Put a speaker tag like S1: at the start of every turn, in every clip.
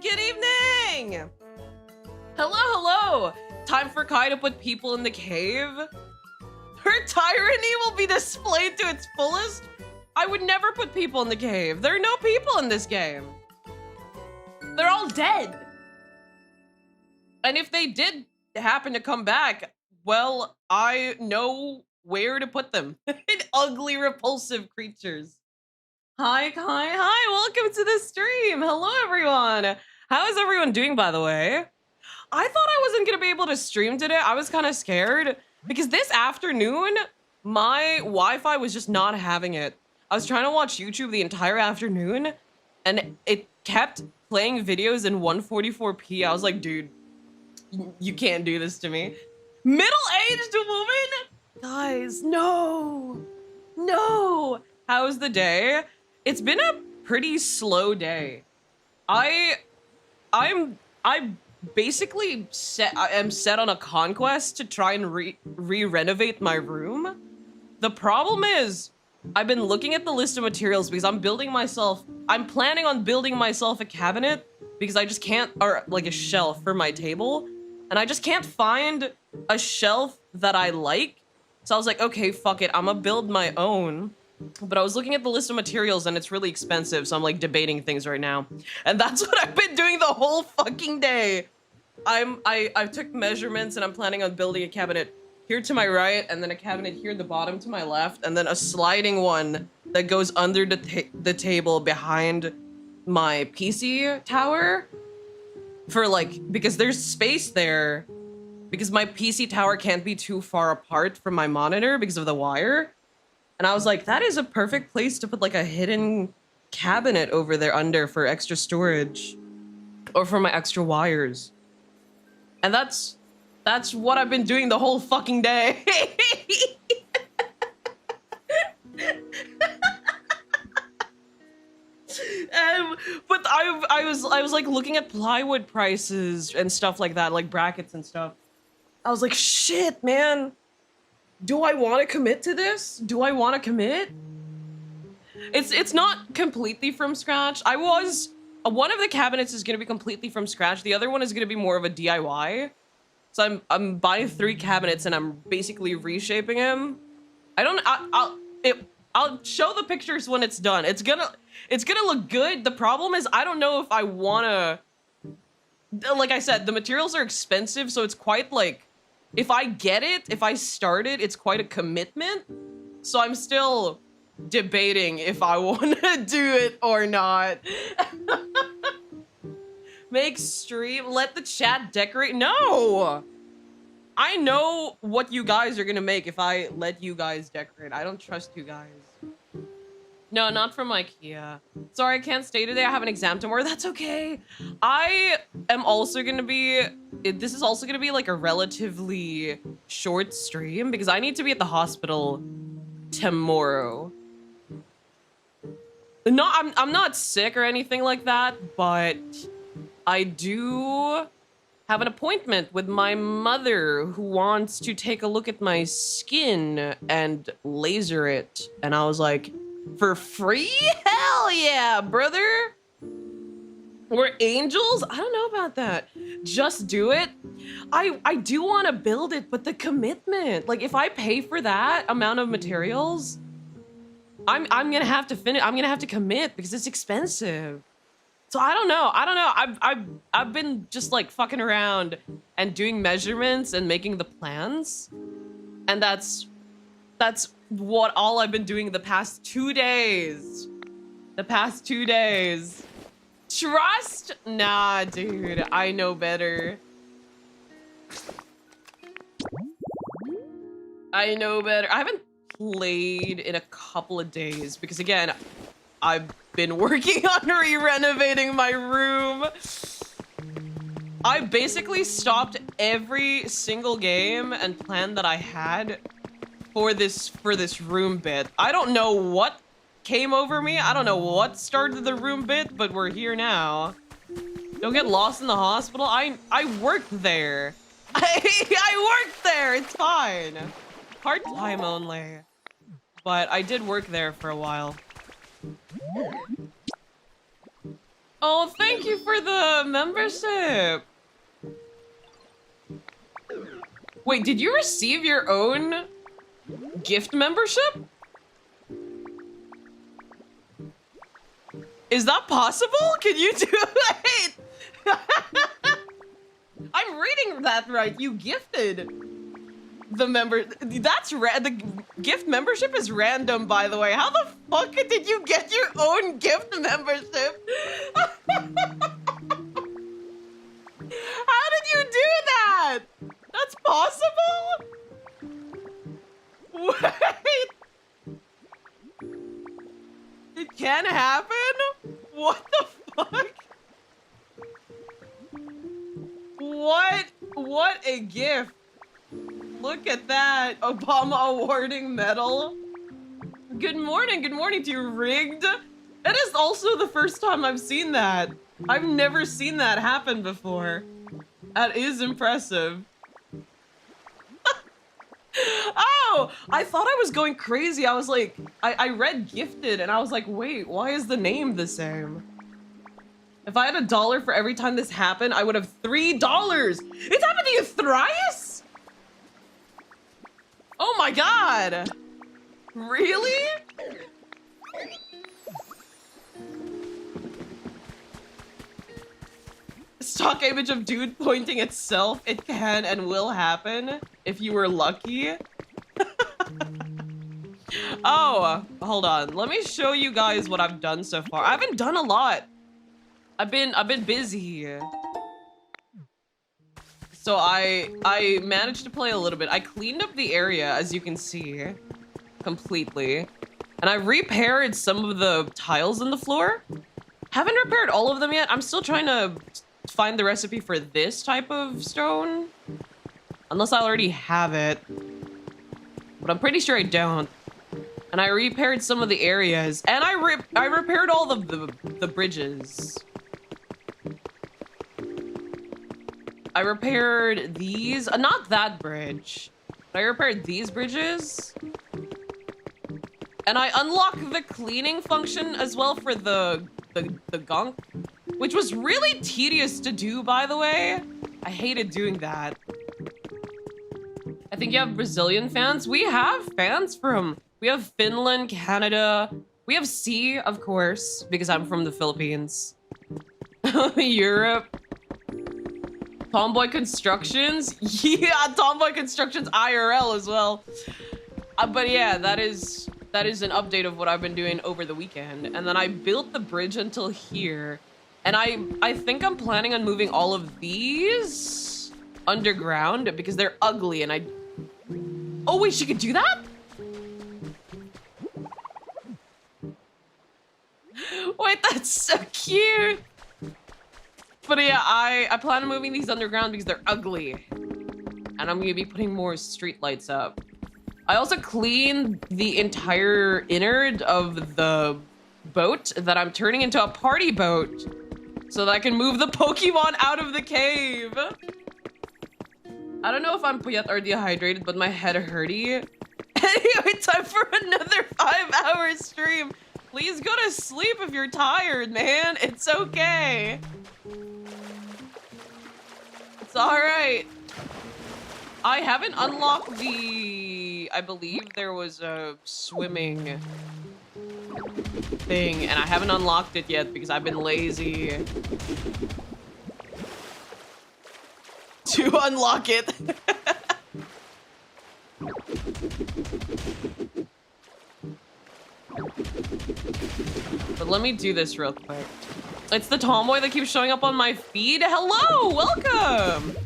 S1: Good evening! Hello! Time for Kai to put people in the cave? Her tyranny will be displayed to its fullest? I would never put people in the cave. There are no people in this game. They're all dead. And if they did happen to come back, well, I know where to put them. Ugly, repulsive creatures. Hi, welcome to the stream. Hello, everyone. How is everyone doing, by the way? I thought I wasn't gonna be able to stream today. I was kind of scared because this afternoon, my Wi-Fi was just not having it. I was trying to watch YouTube the entire afternoon and it kept playing videos in 144p. I was like, dude, you can't do this to me. Middle-aged woman? Guys, no. How's the day? It's been a pretty slow day. I'm basically I'm set on a conquest to try and re-renovate my room. The problem is I've been looking at the list of materials because I'm planning on building myself a cabinet because I just can't, or like a shelf for my table, and I just can't find a shelf that I like. So I was like, okay, fuck it, I'm gonna build my own. But I was looking at the list of materials and it's really expensive, so I'm like debating things right now. And that's what I've been doing the whole fucking day. I took measurements and I'm planning on building a cabinet here to my right, and then a cabinet here at the bottom to my left, and then a sliding one that goes under the table behind my PC tower. For like, because there's space there, because my PC tower can't be too far apart from my monitor because of the wire. And I was like, that is a perfect place to put like a hidden cabinet over there under for extra storage or for my extra wires. And that's what I've been doing the whole fucking day. But I was like looking at plywood prices and stuff like that, like brackets and stuff. I was like, shit, man. Do I want to commit to this? Do I want to commit? It's not completely from scratch. One of the cabinets is going to be completely from scratch. The other one is going to be more of a DIY. So I'm buying 3 cabinets and I'm basically reshaping them. I'll show the pictures when it's done. It's gonna look good. The problem is I don't know if I wanna, like I said, the materials are expensive, so it's quite like, if I start it, it's quite a commitment. So I'm still debating if I want to do it or not. Make stream, let the chat decorate. No! I know what you guys are gonna make if I let you guys decorate. I don't trust you guys. No, not from IKEA. Sorry, I can't stay today. I have an exam tomorrow. That's okay. I am also gonna be, this is also gonna be like a relatively short stream because I need to be at the hospital tomorrow. No, I'm not sick or anything like that, but I do have an appointment with my mother who wants to take a look at my skin and laser it. And I was like, for free? Hell yeah, brother. We're angels? I don't know about that. Just do it. I do want to build it, but the commitment, like if I pay for that amount of materials, I'm gonna have to finish. I'm gonna have to commit because it's expensive. So I don't know. I've been just like fucking around and doing measurements and making the plans, and that's what all I've been doing the past 2 days. Trust? Nah, dude. I know better. I haven't played in a couple of days because, again, I've been working on re-renovating my room. I basically stopped every single game and plan that I had for this room bit. I don't know what came over me. I don't know what started the room bit, but we're here now. Don't get lost in the hospital. I worked there. I worked there. It's fine. Part-time only. But I did work there for a while. Oh, thank you for the membership. Wait, did you receive your own gift membership? Is that possible? Can you do it? I'm reading that right. You gifted the member. That's the gift membership is random, by the way. How the fuck did you get your own gift membership? How did you do that? That's possible? Wait. It can happen? What the fuck? What a gift. Look at that. Obama awarding medal. Good morning to you, Rigged. That is also the first time I've seen that. I've never seen that happen before. That is impressive. Oh, I thought I was going crazy. I was like, I read gifted and I was like, wait, why is the name the same? If I had $1 for every time this happened, I would have $3. It's happened to you thrice? Oh my God. Really? Stock image of dude pointing itself. It can and will happen if you were lucky. Oh, hold on. Let me show you guys what I've done so far. I haven't done a lot. I've been busy. So I managed to play a little bit. I cleaned up the area, as you can see, completely. And I repaired some of the tiles in the floor. Haven't repaired all of them yet. I'm still trying to find the recipe for this type of stone. Unless I already have it. But I'm pretty sure I don't. And I repaired some of the areas. And I repaired all of the bridges. I repaired these. Not that bridge. But I repaired these bridges. And I unlocked the cleaning function as well for the gunk. Which was really tedious to do, by the way. I hated doing that. I think you have Brazilian fans. We have fans we have Finland, Canada. We have C, of course, because I'm from the Philippines. Europe. Tomboy Constructions. Yeah, Tomboy Constructions IRL as well. But yeah, that is an update of what I've been doing over the weekend. And then I built the bridge until here. And I think I'm planning on moving all of these underground because they're ugly and oh wait, she could do that? Wait, that's so cute. But yeah, I plan on moving these underground because they're ugly. And I'm gonna be putting more street lights up. I also cleaned the entire innard of the boat that I'm turning into a party boat so that I can move the Pokemon out of the cave. I don't know if I'm puyat or dehydrated, but my head hurty. Anyway, time for another 5-hour stream. Please go to sleep if you're tired, man. It's okay. It's all right. I haven't unlocked I believe there was a swimming thing, and I haven't unlocked it yet because I've been lazy to unlock it. But let me do this real quick. It's the tomboy that keeps showing up on my feed. Hello, welcome.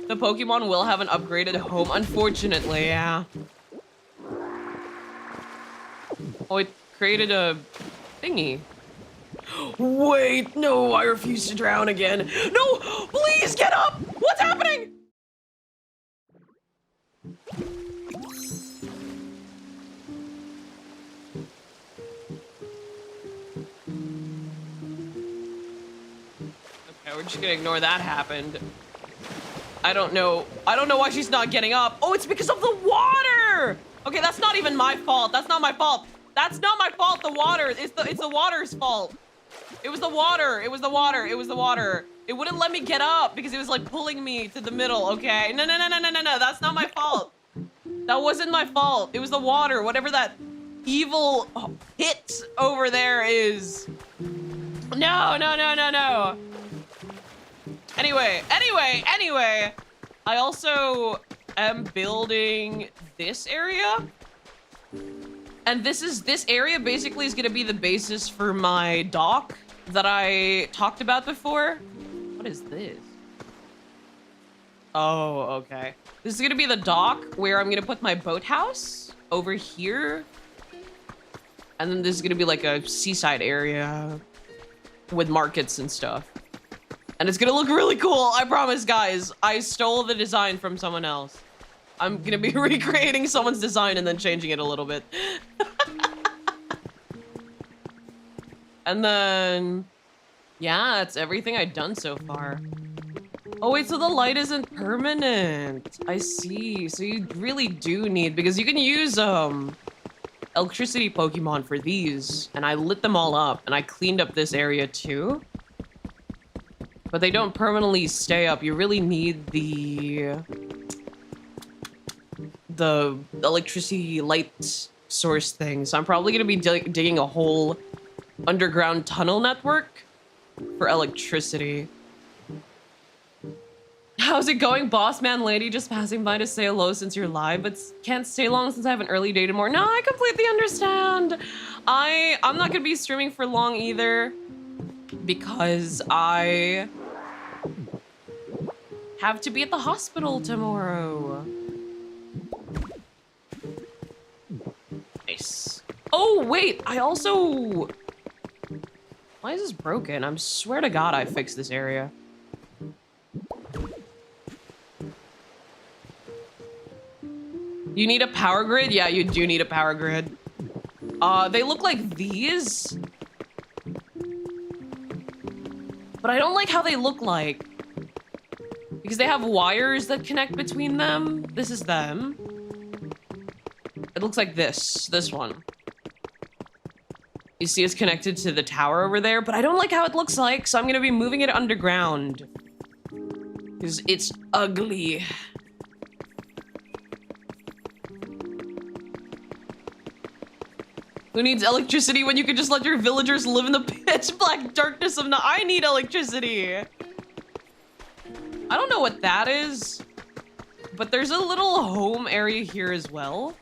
S1: The Pokemon will have an upgraded home, unfortunately, yeah. Oh, it created a thingy. Wait, no, I refuse to drown again. No, please get up! What's happening? Okay, we're just gonna ignore that happened. I don't know why she's not getting up. Oh, it's because of the water! Okay, that's not even my fault. That's not my fault. That's not my fault, the water. It's the water's fault. It was the water. It was the water. It was the water. It wouldn't let me get up because it was like pulling me to the middle. Okay. No. That's not my fault. That wasn't my fault. It was the water. Whatever that evil pit over there is. No. Anyway. I also am building this area. And this area basically is gonna be the basis for my dock that I talked about before. What is this? Oh, okay. This is gonna be the dock where I'm gonna put my boathouse over here. And then this is gonna be like a seaside area with markets and stuff. And it's gonna look really cool, I promise, guys. I stole the design from someone else. I'm gonna be recreating someone's design and then changing it a little bit. And then, yeah, that's everything I've done so far. Oh wait, so the light isn't permanent. I see, so you really do need, because you can use electricity Pokemon for these, and I lit them all up, and I cleaned up this area too. But they don't permanently stay up. You really need the electricity light source thing. So I'm probably gonna be digging a whole underground tunnel network for electricity. How's it going, boss man lady? Just passing by to say hello since you're live, but can't stay long since I have an early day tomorrow. No, I completely understand. I'm not gonna be streaming for long either because I have to be at the hospital tomorrow. Nice. Oh, wait, I also... Why is this broken? I swear to God I fixed this area. You need a power grid? Yeah, you do need a power grid. They look like these. But I don't like how they look like. Because they have wires that connect between them. This is them. It looks like this one. You see it's connected to the tower over there, but I don't like how it looks like, so I'm gonna be moving it underground. Because it's ugly. Who needs electricity when you can just let your villagers live in the pitch black darkness of night? I need electricity. I don't know what that is, but there's a little home area here as well.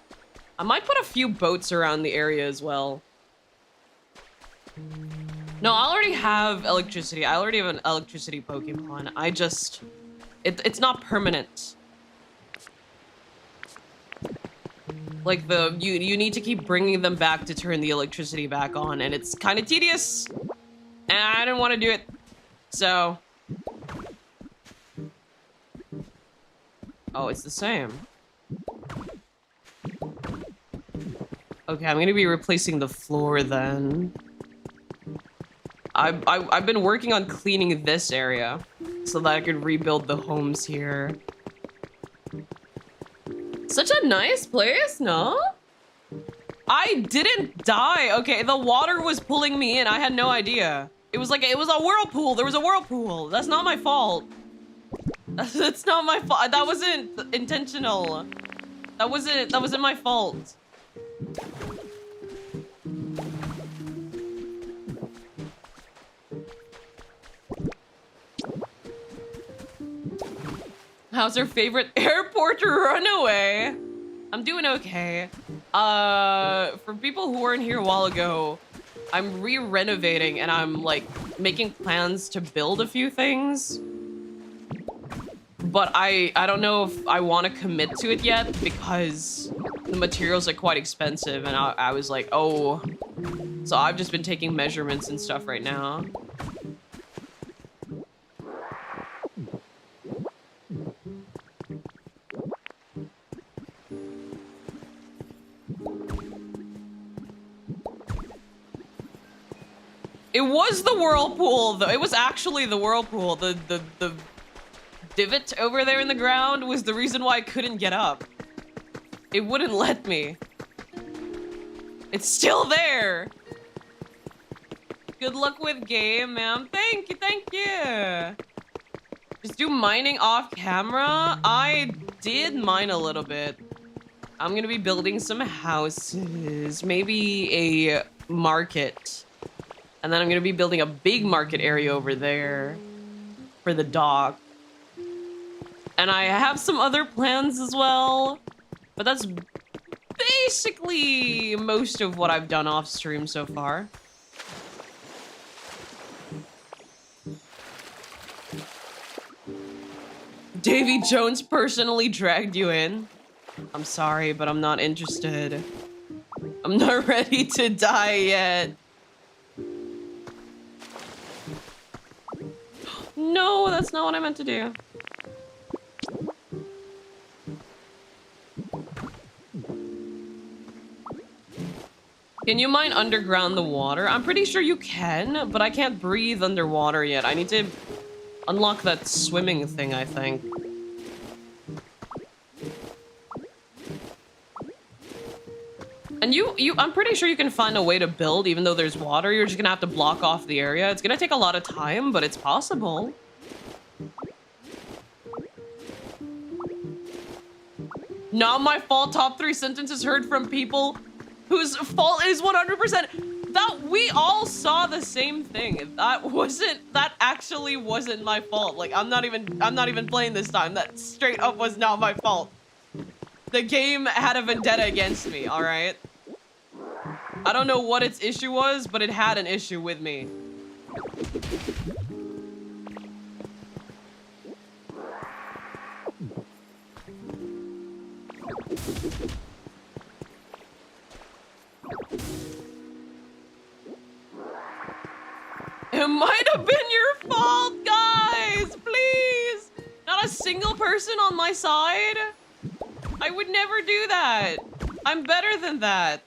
S1: I might put a few boats around the area as well. No, I already have electricity. I already have an electricity Pokemon. I just... It's not permanent. Like you need to keep bringing them back to turn the electricity back on, and it's kind of tedious. And I didn't want to do it, so... Oh, it's the same. Okay, I'm gonna be replacing the floor then. I've been working on cleaning this area so that I could rebuild the homes here. Such a nice place, no? I didn't die. Okay, the water was pulling me in. I had no idea. It was a whirlpool. There was a whirlpool. That's not my fault. That's not my fault. That wasn't intentional. That wasn't my fault. How's your favorite airport runaway? I'm doing okay. For people who weren't here a while ago, I'm re-renovating and I'm like making plans to build a few things. But I don't know if I want to commit to it yet because the materials are quite expensive and I was like, oh. So I've just been taking measurements and stuff right now. It was the whirlpool, though. It was actually the whirlpool. The divot over there in the ground was the reason why I couldn't get up. It wouldn't let me. It's still there. Good luck with game, ma'am. Thank you, thank you. Just do mining off camera. I did mine a little bit. I'm gonna be building some houses, maybe a market. And then I'm gonna be building a big market area over there for the dock. And I have some other plans as well, but that's basically most of what I've done off stream so far. Davy Jones personally dragged you in. I'm sorry, but I'm not interested. I'm not ready to die yet. No, that's not what I meant to do. Can you mine underground the water? I'm pretty sure you can, but I can't breathe underwater yet. I need to unlock that swimming thing, I think. And I'm pretty sure you can find a way to build even though there's water. You're just gonna have to block off the area. It's gonna take a lot of time, but it's possible. Not my fault. Top 3 sentences heard from people whose fault is 100%. That we all saw the same thing. That actually wasn't my fault. Like I'm not even playing this time. That straight up was not my fault. The game had a vendetta against me, all right? I don't know what its issue was, but it had an issue with me. It might have been your fault, guys! Please! Not a single person on my side? I would never do that. I'm better than that.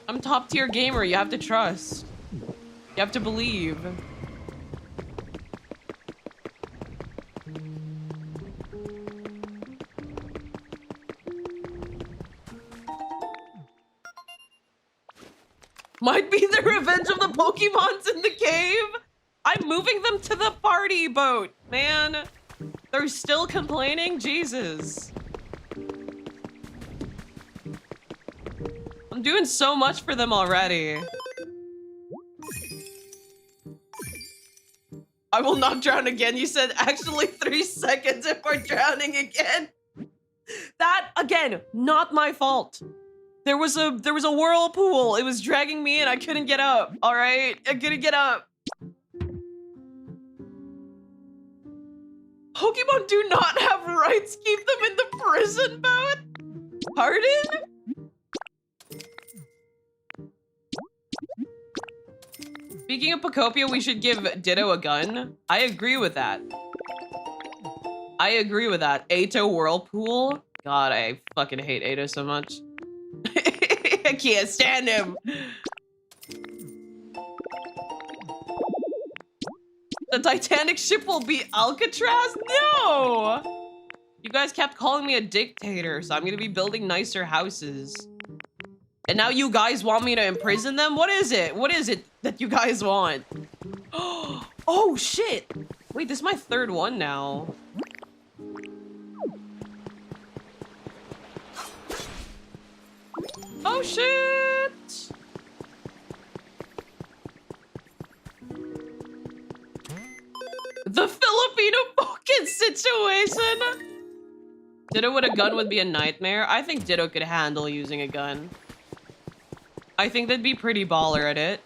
S1: I'm top tier gamer. You have to trust. You have to believe. Might be the revenge of the Pokemons in the cave. I'm moving them to the party boat, man. They're still complaining? Jesus. I'm doing so much for them already. I will not drown again. You said actually 3 seconds if we're drowning again. That, again, not my fault. There was a whirlpool. It was dragging me in. I couldn't get up, all right? I couldn't get up. Pokemon do not have rights. Keep them in the prison boat. Pardon? Speaking of Pokopia, we should give Ditto a gun. I agree with that. I agree with that. Ato Whirlpool. God, I fucking hate Ato so much. I can't stand him. The Titanic ship will be Alcatraz? No! You guys kept calling me a dictator, so I'm gonna be building nicer houses. And now you guys want me to imprison them? What is it? What is it that you guys want? Oh, shit! Wait, this is my 3rd one now. Oh, shit! The Filipino fucking situation! Ditto with a gun would be a nightmare. I think Ditto could handle using a gun. I think they'd be pretty baller at it.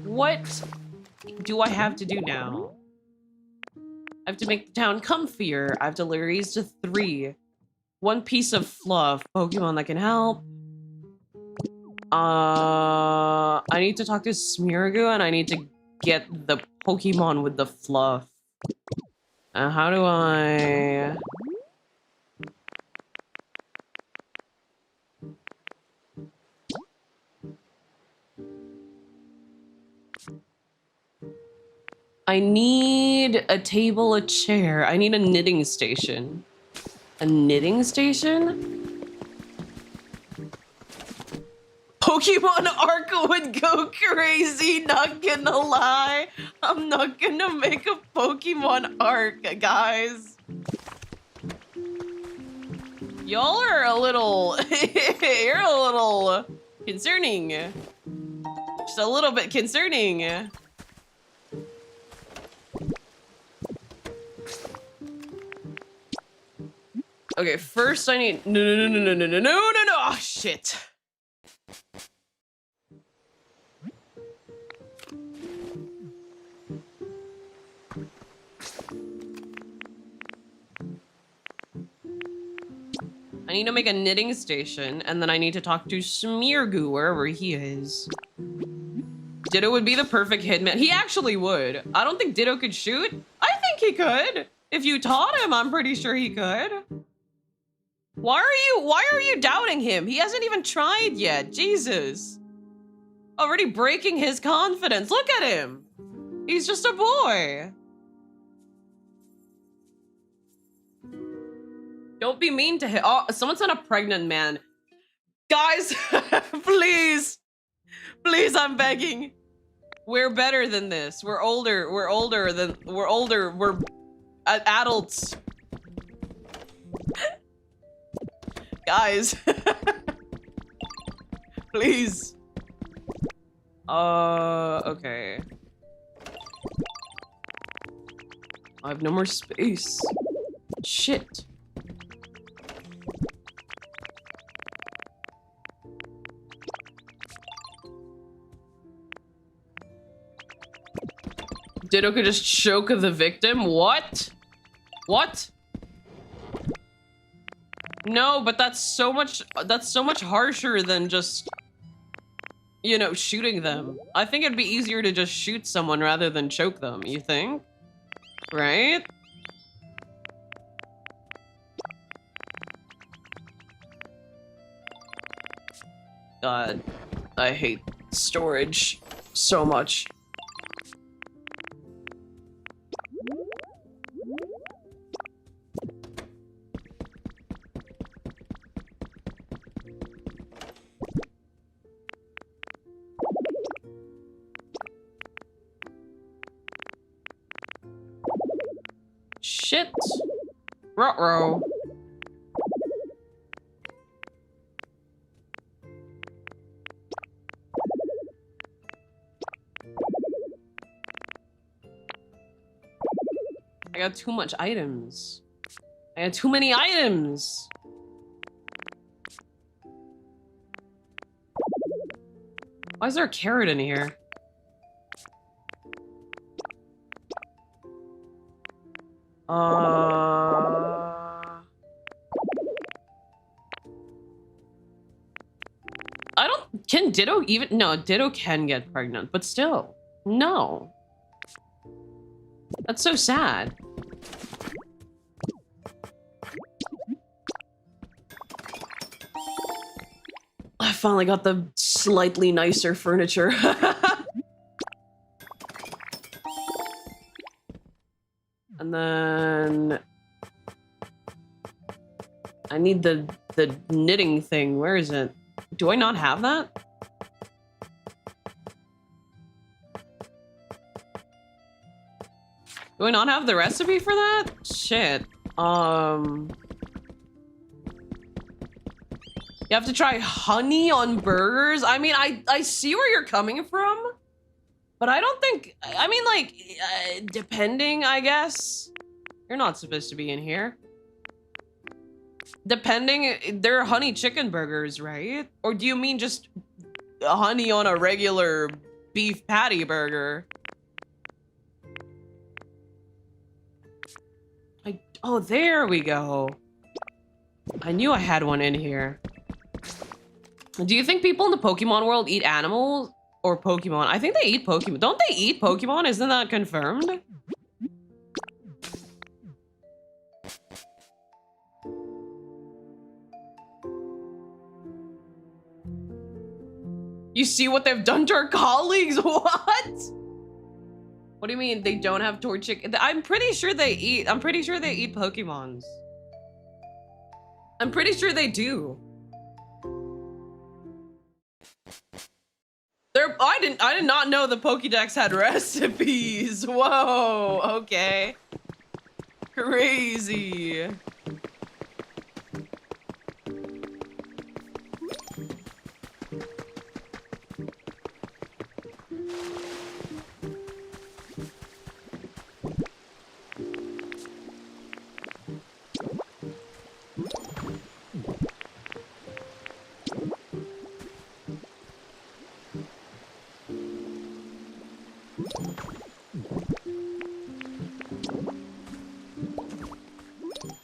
S1: What do I have to do now? I have to make the town comfier. I have to raise to 3. 1 piece of fluff. Pokemon that can help. I need to talk to Smeargoo and I need to get the Pokemon with the fluff. How do I... I need a table, a chair. I need a knitting station. A knitting station? Pokemon Arc would go crazy, not gonna lie. I'm not gonna make a Pokemon Arc, guys. Y'all are a little... you're a little concerning. Just a little bit concerning. Okay, first I need... No. Oh, shit. I need to make a knitting station, and then I need to talk to Smeargoo wherever he is. Ditto would be the perfect hitman. He actually would. I don't think Ditto could shoot. I think he could. If you taught him, I'm pretty sure he could. Why are you doubting him? He hasn't even tried yet. Jesus. Already breaking his confidence. Look at him. He's just a boy. Don't be mean to him. Oh, someone sent a pregnant man. Guys, please. Please, I'm begging. We're better than this. We're older. We're adults. Guys. Please. Okay. I have no more space. Shit. Ditto could just choke the victim? What? What? No, but that's so much harsher than just, you know, shooting them. I think it'd be easier to just shoot someone rather than choke them, you think? Right? God, I hate storage so much. Shit. Ruh-roh. I got too much items. I had too many items. Why is there a carrot in here? I don't... Can Ditto even... No, Ditto can get pregnant, but still. No. That's so sad. I finally got the slightly nicer furniture. And then... I need the knitting thing. Where is it? Do I not have that? Do I not have the recipe for that? Shit. You have to try honey on burgers? I mean, I see where you're coming from, but I don't think... I mean, like, depending, I guess. You're not supposed to be in here. Depending, there are honey chicken burgers, right? Or do you mean just honey on a regular beef patty burger? Oh, there we go. I knew I had one in here. Do you think people in the Pokemon world eat animals or Pokemon? I think they eat Pokemon. Don't they eat Pokemon? Isn't that confirmed? You see what they've done to our colleagues? What? What do you mean they don't have Torchic? I'm pretty sure they eat. I'm pretty sure they eat Pokemons. I'm pretty sure they do. I did not know the Pokédex had recipes. Whoa, okay. Crazy.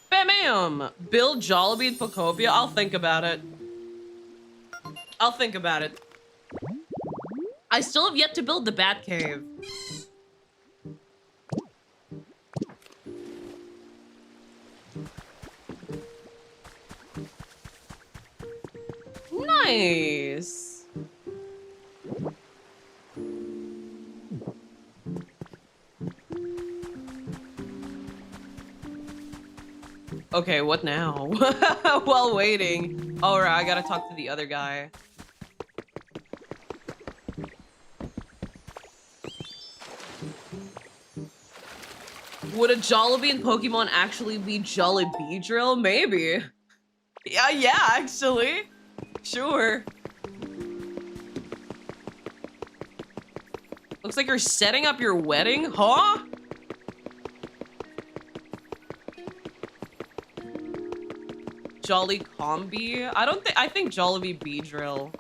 S1: Bam! Build Jollibee and Pokopia? I'll think about it. I'll think about it. I still have yet to build the Bat Cave. Nice. Okay, what now? While waiting. All right, I gotta talk to the other guy. Would a Jollibee in Pokemon actually be Jollibee Drill? Maybe. Yeah, actually. Sure. Looks like you're setting up your wedding, huh? Jolly Combi? I think Jollibee Beedrill.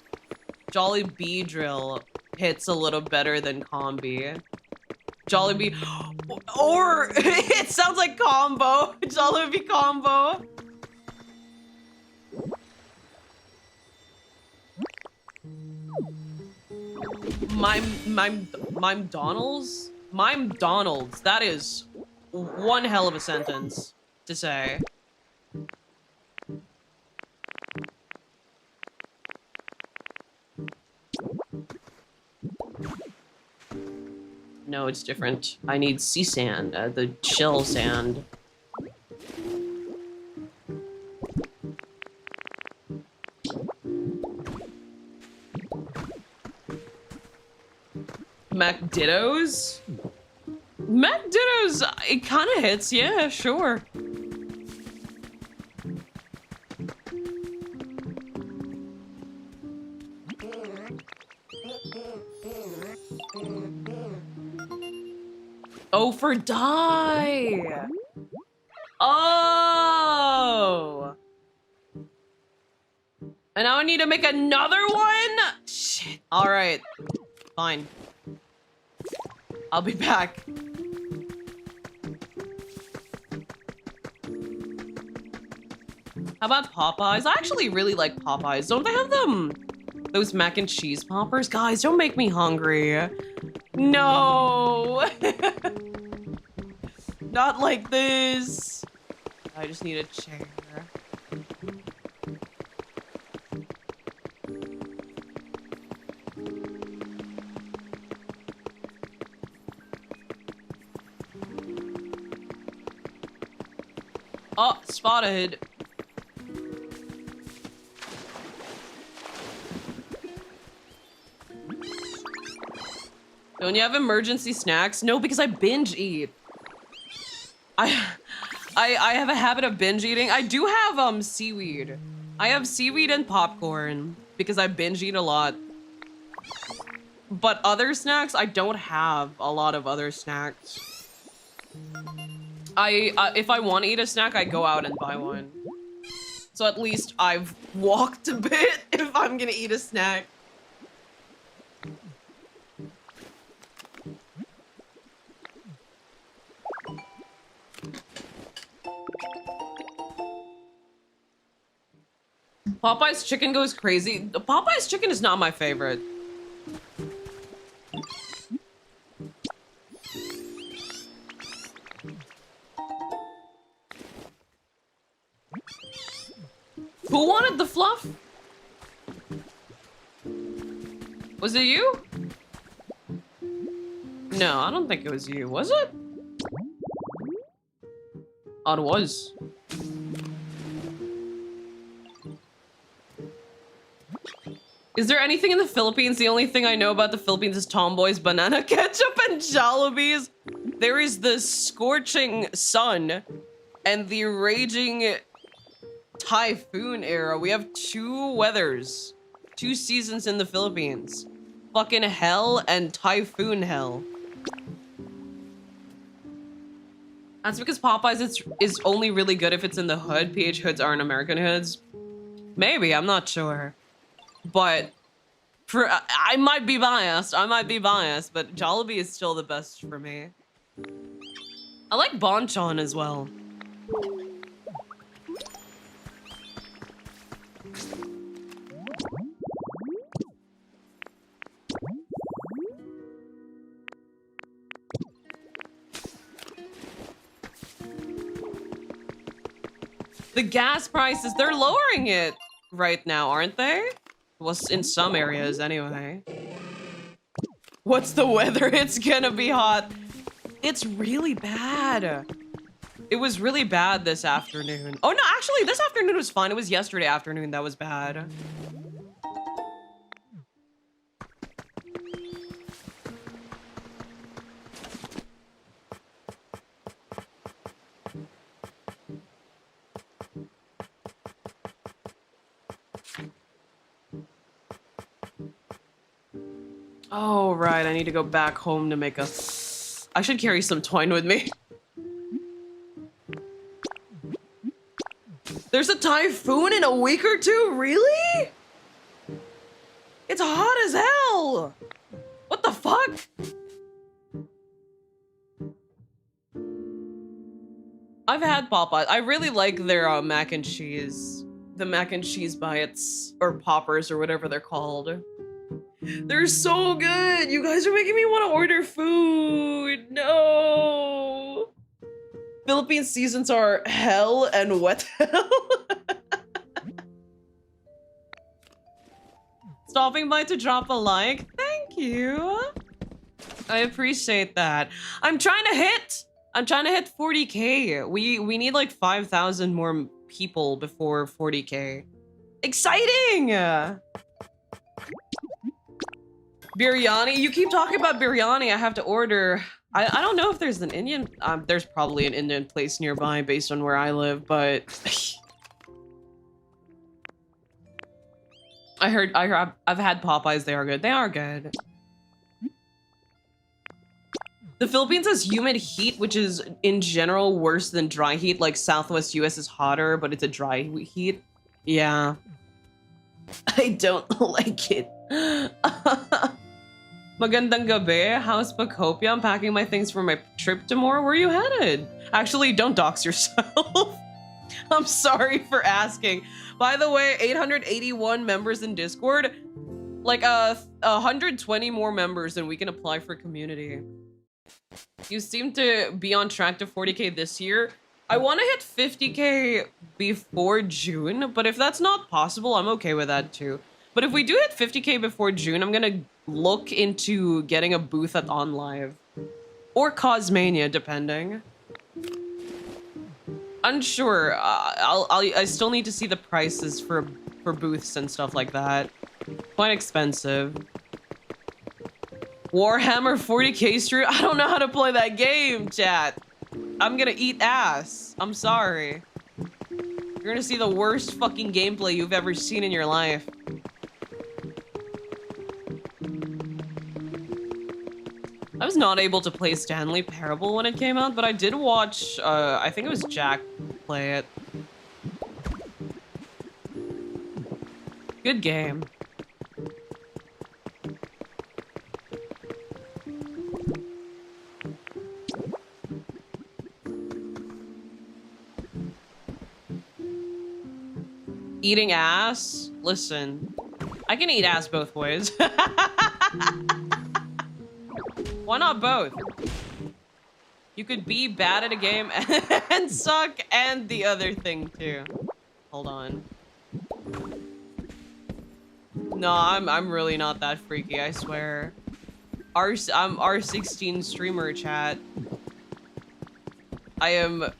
S1: Jolly Beedrill hits a little better than Combi. Jollibee, or it sounds like combo. Jollibee combo. Mime Donalds? Mime Donalds. That is one hell of a sentence to say. No, it's different. I need sea sand, the shell sand. MacDittos? MacDittos, it kind of hits, yeah, sure. Oh, for dye. Oh. And now I need to make another one? Shit. All right. Fine. I'll be back. How about Popeyes? I actually really like Popeyes. Don't they have them? Those mac and cheese poppers? Guys, don't make me hungry. No. Not like this. I just need a chair. Oh, spotted. Don't you have emergency snacks? No, because I binge eat. I have a habit of binge eating. I do have seaweed. I have seaweed and popcorn because I binge eat a lot. But other snacks, I don't have a lot of other snacks. If I want to eat a snack, I go out and buy one. So at least I've walked a bit if I'm gonna eat a snack. Popeye's chicken goes crazy. Popeye's chicken is not my favorite. Who wanted the fluff? Was it you? No, I don't think it was you. Was it? Oh, it was. Is there anything in the Philippines? The only thing I know about the Philippines is Tomboys, banana ketchup, and Jollibees. There is the scorching sun and the raging typhoon era. We have two weathers, two seasons in the Philippines. Fucking hell and typhoon hell. That's because Popeyes is only really good if it's in the hood. PH hoods aren't American hoods. Maybe, I'm not sure. But I might be biased. But Jollibee is still the best for me. I like Bonchon as well. The gas prices, they're lowering it right now, aren't they? Well, in some areas anyway. What's the weather? It's gonna be hot. It's really bad. It was really bad this afternoon. Oh no, actually this afternoon was fine. It was yesterday afternoon that was bad. Oh, right. I need to go back home to make a... I should carry some twine with me. There's a typhoon in a week or two? Really? It's hot as hell. What the fuck? I've had Popeyes. I really like their mac and cheese. The mac and cheese bites, or poppers, or whatever they're called. They're so good! You guys are making me want to order food! No! Philippine seasons are hell and wet hell. Stopping by to drop a like. Thank you. I appreciate that. I'm trying to hit 40K. We need like 5,000 more people before 40K. Exciting! Biryani? You keep talking about biryani. I have to order. I don't know if there's an Indian. There's probably an Indian place nearby based on where I live, but I've had Popeyes. They are good. They are good. The Philippines has humid heat, which is in general worse than dry heat. Like Southwest US is hotter, but it's a dry heat. Yeah. I don't like it. Magandang gabi. How's Pokopia? I'm packing my things for my trip tomorrow. Where are you headed? Actually, don't dox yourself. I'm sorry for asking. By the way, 881 members in Discord. Like 120 more members and we can apply for community. You seem to be on track to 40K this year. I want to hit 50K before June, but if that's not possible, I'm okay with that too. But if we do hit 50K before June, I'm gonna look into getting a booth at OnLive. Or Cosmania, depending. Unsure. I still need to see the prices for booths and stuff like that. Quite expensive. Warhammer 40K stream? I don't know how to play that game, chat. I'm gonna eat ass. I'm sorry. You're gonna see the worst fucking gameplay you've ever seen in your life. I was not able to play Stanley Parable when it came out, but I did watch, I think it was Jack play it. Good game. Eating ass? Listen, I can eat ass both ways. Why not both? You could be bad at a game and suck and the other thing too. Hold on. No, I'm really not that freaky, I swear. I'm R16 streamer, chat. I am...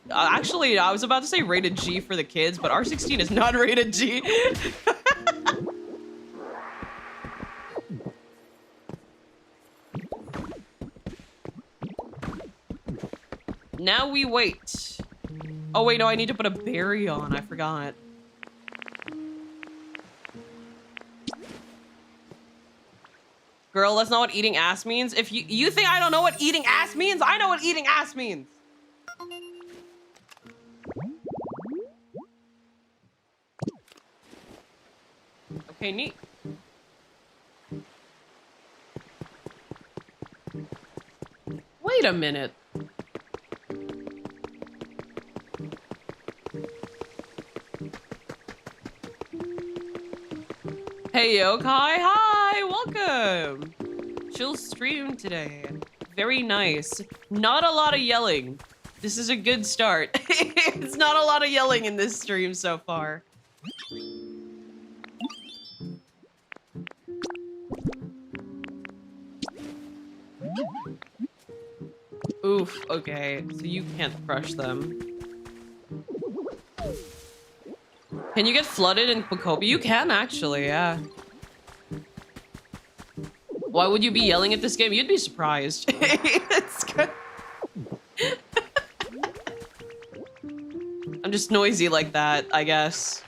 S1: Actually, I was about to say rated G for the kids, but R16 is not rated G. now we wait. Oh wait, no, I need to put a berry on. I forgot. Girl, that's not what eating ass means. If you think I don't know what eating ass means, I know what eating ass means. Okay, neat. Wait a minute. Hey, Yokai. Hi, welcome. Chill stream today. Very nice. Not a lot of yelling. This is a good start. It's not a lot of yelling in this stream so far. Oof, okay. So you can't crush them. Can you get flooded in Pokopia? You can actually, yeah. Why would you be yelling at this game? You'd be surprised. It's good. I'm just noisy like that, I guess.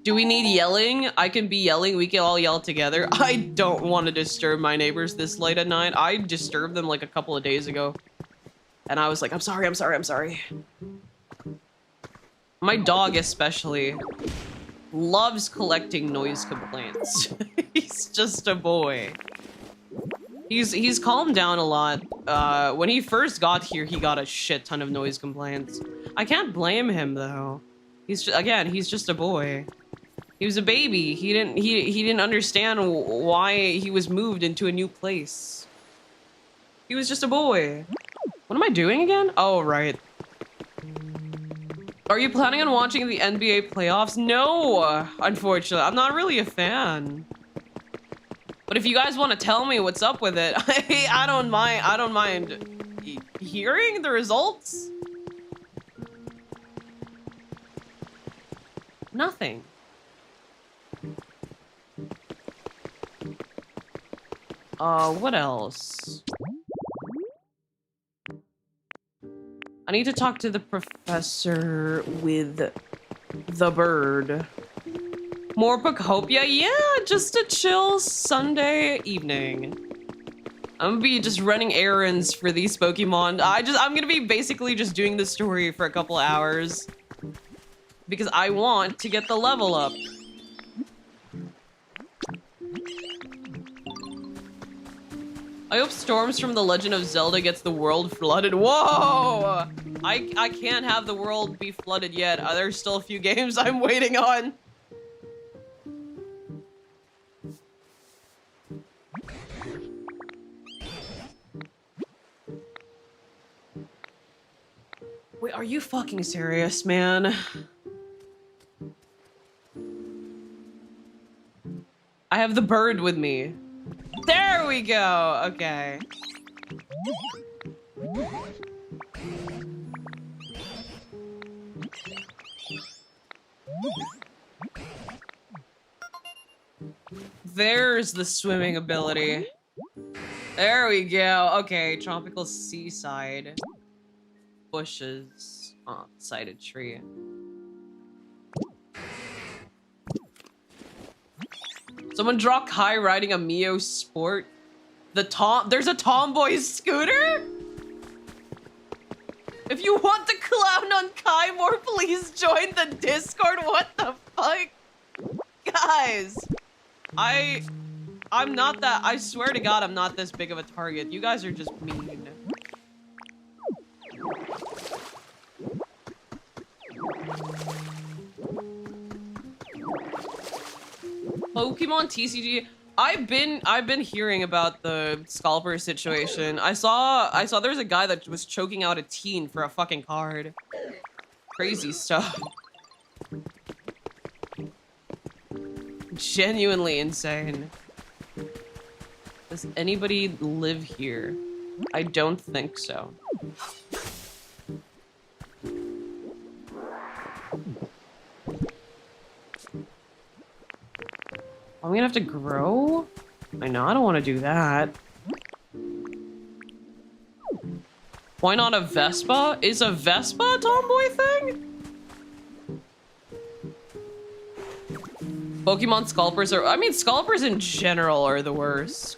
S1: Do we need yelling? I can be yelling. We can all yell together. I don't want to disturb my neighbors this late at night. I disturbed them like a couple of days ago. And I was like, I'm sorry, I'm sorry, I'm sorry. My dog especially loves collecting noise complaints. He's just a boy. He's calmed down a lot. When he first got here, he got a shit ton of noise complaints. I can't blame him though. He's just a boy. He was a baby. He didn't understand why he was moved into a new place. He was just a boy. What am I doing again? Oh, right. Are you planning on watching the NBA playoffs? No, unfortunately. I'm not really a fan. But if you guys want to tell me what's up with it, I don't mind hearing the results. Nothing. What else? I need to talk to the professor with the bird. More Pokopia? Yeah, just a chill Sunday evening. I'm gonna be just running errands for these Pokemon. I'm gonna be basically just doing the story for a couple hours. Because I want to get the level up. I hope Storms from The Legend of Zelda gets the world flooded. Whoa! I can't have the world be flooded yet. There's still a few games I'm waiting on. Wait, are you fucking serious, man? I have the bird with me. There we go. Okay. There's the swimming ability. There we go. Okay, tropical seaside. Bushes. Oh, sided tree. Someone draw Kai riding a Mio Sport. There's a tomboy scooter? If you want to clown on Kai more, please join the Discord. What the fuck? Guys, I'm not that, I swear to God, I'm not this big of a target. You guys are just mean. Pokemon TCG. I've been hearing about the scalper situation. I saw there's a guy that was choking out a teen for a fucking card. Crazy stuff. Genuinely insane. Does anybody live here? I don't think so. I'm gonna have to grow? I know, I don't want to do that. Why not a Vespa? Is a Vespa a tomboy thing? Pokemon Scalpers are- I mean, Scalpers in general are the worst.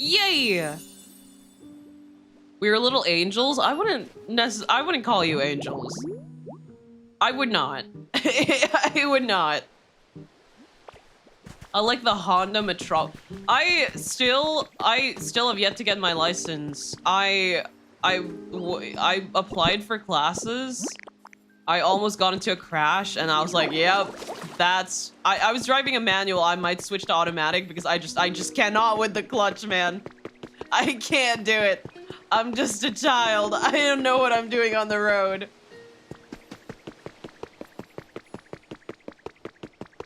S1: Yay! We were little angels? I wouldn't call you angels. I would not. I would not. I like the Honda Metro. I still have yet to get my license. I applied for classes. I almost got into a crash and I was like, yep, that's, I was driving a manual. I might switch to automatic because I just cannot with the clutch, man. I can't do it. I'm just a child. I don't know what I'm doing on the road.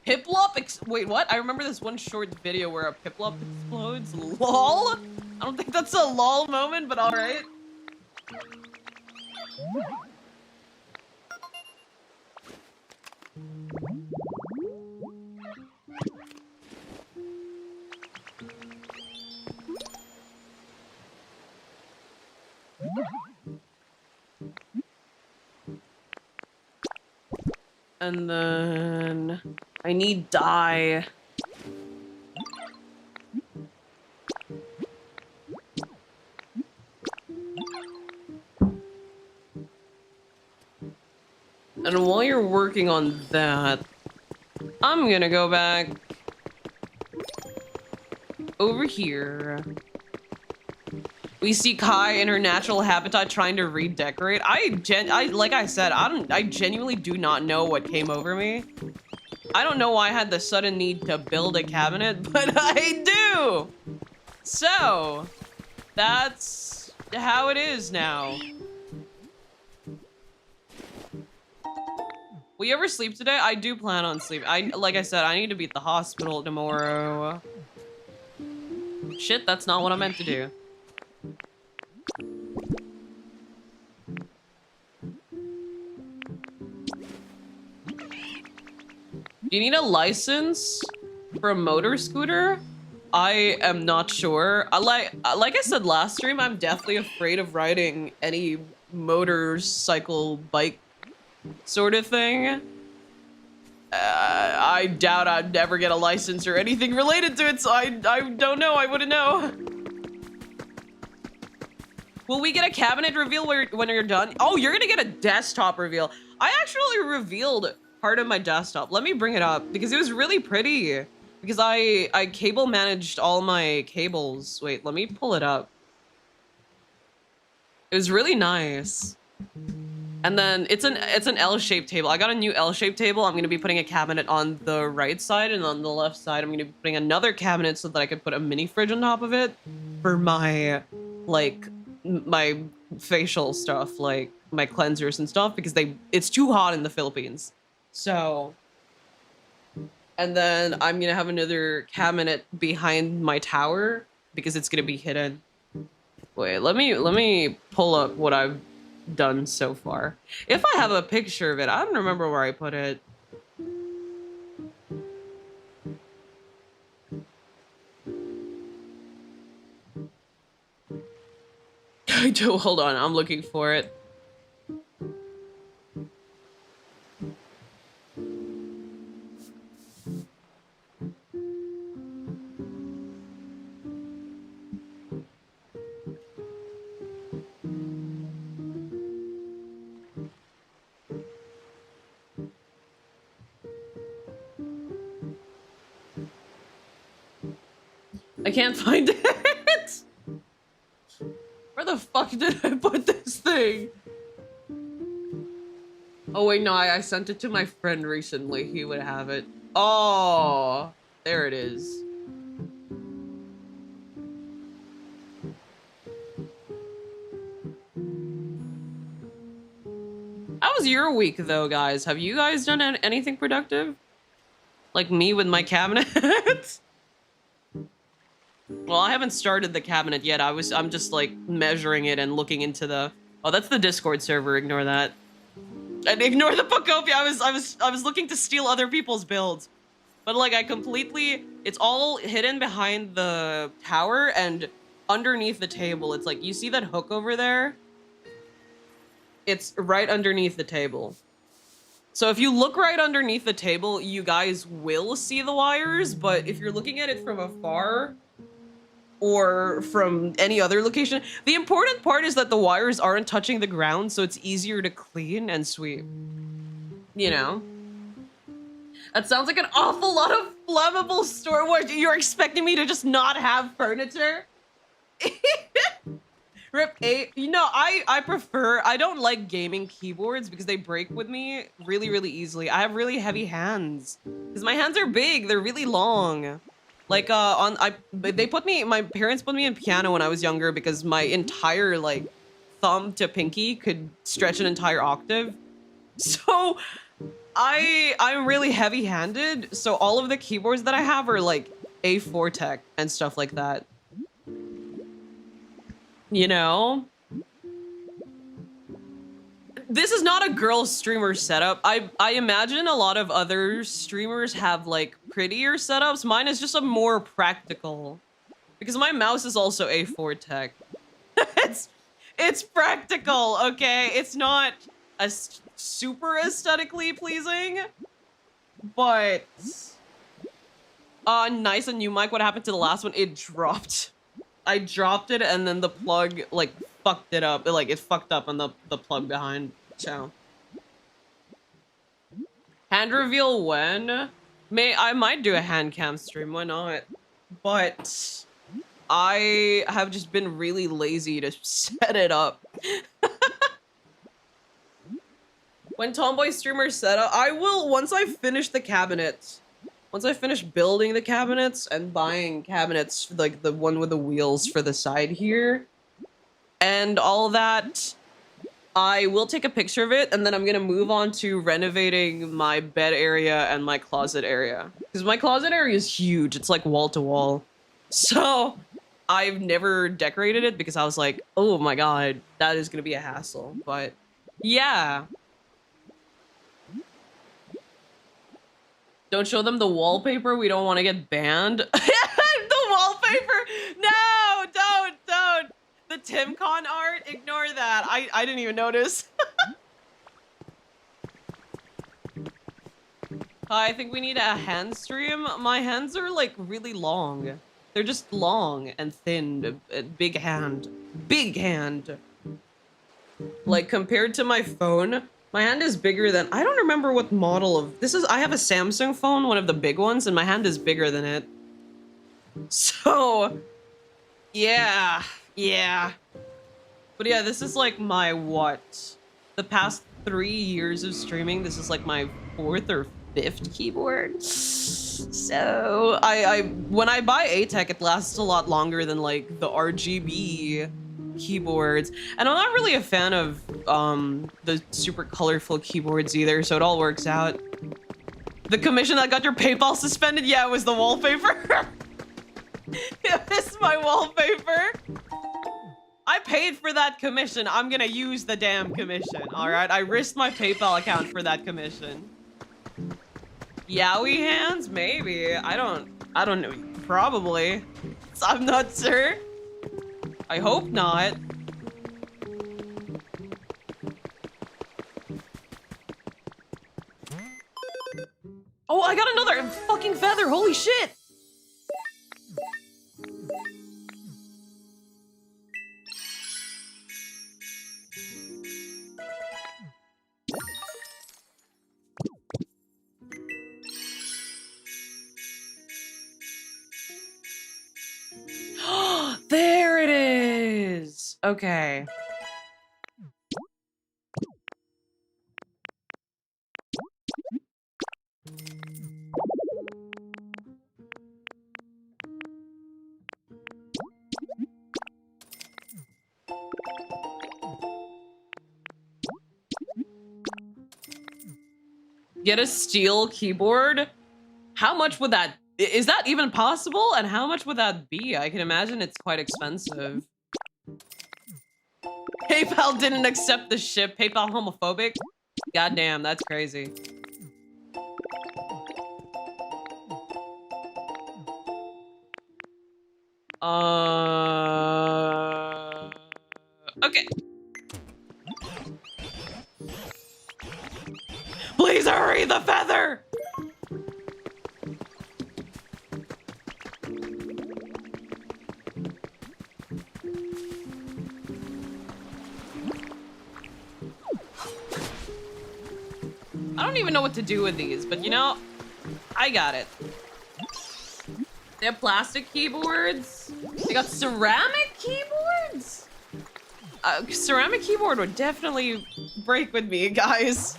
S1: Piplup wait, what? I remember this one short video where a Piplup explodes. LOL? I don't think that's a LOL moment, but alright. And then I need dye. And while you're working on that, I'm gonna go back over here. We see Kai in her natural habitat trying to redecorate. Like I said, I genuinely do not know what came over me. I don't know why I had the sudden need to build a cabinet, but I do! So, that's how it is now. Will you ever sleep today? I do plan on sleeping. Like I said, I need to be at the hospital tomorrow. Shit, that's not what I meant to do. Do you need a license for a motor scooter? I am not sure. Like I said last stream, I'm deathly afraid of riding any motorcycle bike sort of thing. I doubt I'd ever get a license or anything related to it, so I don't know. I wouldn't know. Will we get a cabinet reveal when you're done? Oh, you're gonna get a desktop reveal. I actually revealed part of my desktop. Let me bring it up because it was really pretty. Because I cable managed all my cables. Wait, let me pull it up. It was really nice. And then it's an L-shaped table. I got a new L-shaped table. I'm gonna be putting a cabinet on the right side, and on the left side, I'm gonna be putting another cabinet so that I could put a mini fridge on top of it for my, like, my facial stuff, like my cleansers and stuff, because it's too hot in the Philippines. So, and then I'm gonna have another cabinet behind my tower because it's gonna be hidden. Wait, let me pull up what I've done so far. If I have a picture of it, I don't remember where I put it. I do, hold on, I'm looking for it. I can't find it. Where the fuck did I put this thing? Oh wait, no, I sent it to my friend recently. He would have it. Oh, there it is. That was your week though, guys? Have you guys done anything productive? Like me with my cabinet? Well, I haven't started the cabinet yet. I'm just like measuring it and looking into the. Oh, that's the Discord server. Ignore that. And ignore the Pokopia. I was looking to steal other people's builds, but like I completely. It's all hidden behind the tower and underneath the table. It's like you see that hook over there. It's right underneath the table. So if you look right underneath the table, you guys will see the wires. But if you're looking at it from afar, or from any other location. The important part is that the wires aren't touching the ground, so it's easier to clean and sweep. You know? That sounds like an awful lot of flammable storage. You're expecting me to just not have furniture? Rip 8. You know, I don't like gaming keyboards because they break with me really, really easily. I have really heavy hands. Because my hands are big, they're really long. Like, my parents put me in piano when I was younger because my entire, like, thumb to pinky could stretch an entire octave. So, I'm really heavy-handed, so all of the keyboards that I have are, like, A4 tech and stuff like that. You know? This is not a girl streamer setup. I imagine a lot of other streamers have like prettier setups. Mine is just a more practical, because my mouse is also A4 tech. it's practical, okay? It's not super aesthetically pleasing, but nice. A new mic. What happened to the last one? It dropped. I dropped it and then the plug like fucked it up. It fucked up on the plug behind. So hand reveal when? I might do a hand cam stream, why not? But I have just been really lazy to set it up. When Tomboy streamers set up, I will, once I finish the cabinets, once I finish building the cabinets and buying cabinets, like the one with the wheels for the side here, and all that, I will take a picture of it, and then I'm gonna move on to renovating my bed area and my closet area. Because my closet area is huge, it's like wall to wall. So, I've never decorated it because I was like, oh my god, that is gonna be a hassle. But, yeah. Don't show them the wallpaper, we don't want to get banned. The wallpaper! No, don't! The TimCon art, ignore that. I didn't even notice. I think we need a hand stream. My hands are like really long. They're just long and thin. Big hand. Big hand. Like compared to my phone, my hand is bigger than, I don't remember what model of, I have a Samsung phone, one of the big ones, and my hand is bigger than it. So, yeah. But yeah, this is like my, the past 3 years of streaming, this is like my 4th or 5th keyboard. So, when I buy A-Tech, it lasts a lot longer than like the RGB keyboards. And I'm not really a fan of the super colorful keyboards either, so it all works out. The commission that got your PayPal suspended? Yeah, it was the wallpaper. It was my wallpaper. I paid for that commission. I'm gonna use the damn commission, alright? I risked my PayPal account for that commission. Yowie hands? Maybe. I don't know. Probably. I'm not sure. I hope not. Oh, I got another fucking feather. Holy shit. There it is. Okay. Get a steel keyboard? How much would that... Is that even possible? And how much would that be? I can imagine it's quite expensive. PayPal didn't accept the ship. PayPal homophobic? Goddamn, that's crazy. Okay. Please hurry, the feather! I don't even know what to do with these, but you know, I got it. They have plastic keyboards. They got ceramic keyboards? Ceramic keyboard would definitely break with me, guys.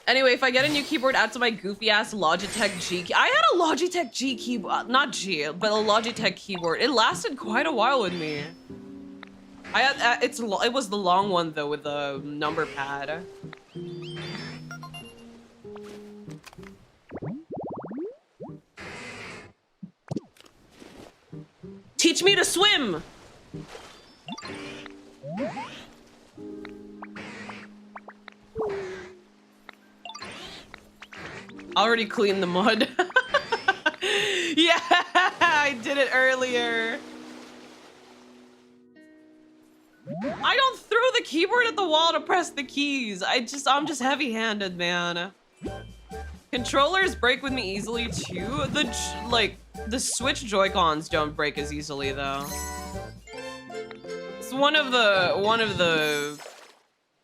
S1: Anyway, if I get a new keyboard, add to my goofy ass Logitech G. I had a Logitech G keyboard, not G, but a Logitech keyboard. It lasted quite a while with me. I had it was the long one though with the number pad. Teach me to swim. Already cleaned the mud. Yeah, I did it earlier. I don't throw the keyboard at the wall to press the keys. I'm just heavy-handed, man. Controllers break with me easily too. The Switch Joy-Cons don't break as easily though. It's one of the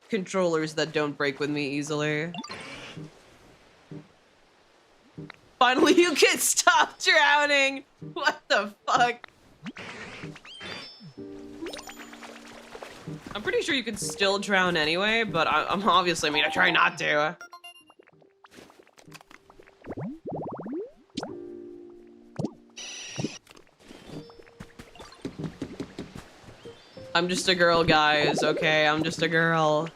S1: controllers that don't break with me easily. Finally, you can stop drowning. What the fuck? I'm pretty sure you can still drown anyway, but I'm obviously, I try not to. I'm just a girl, guys, okay? I'm just a girl.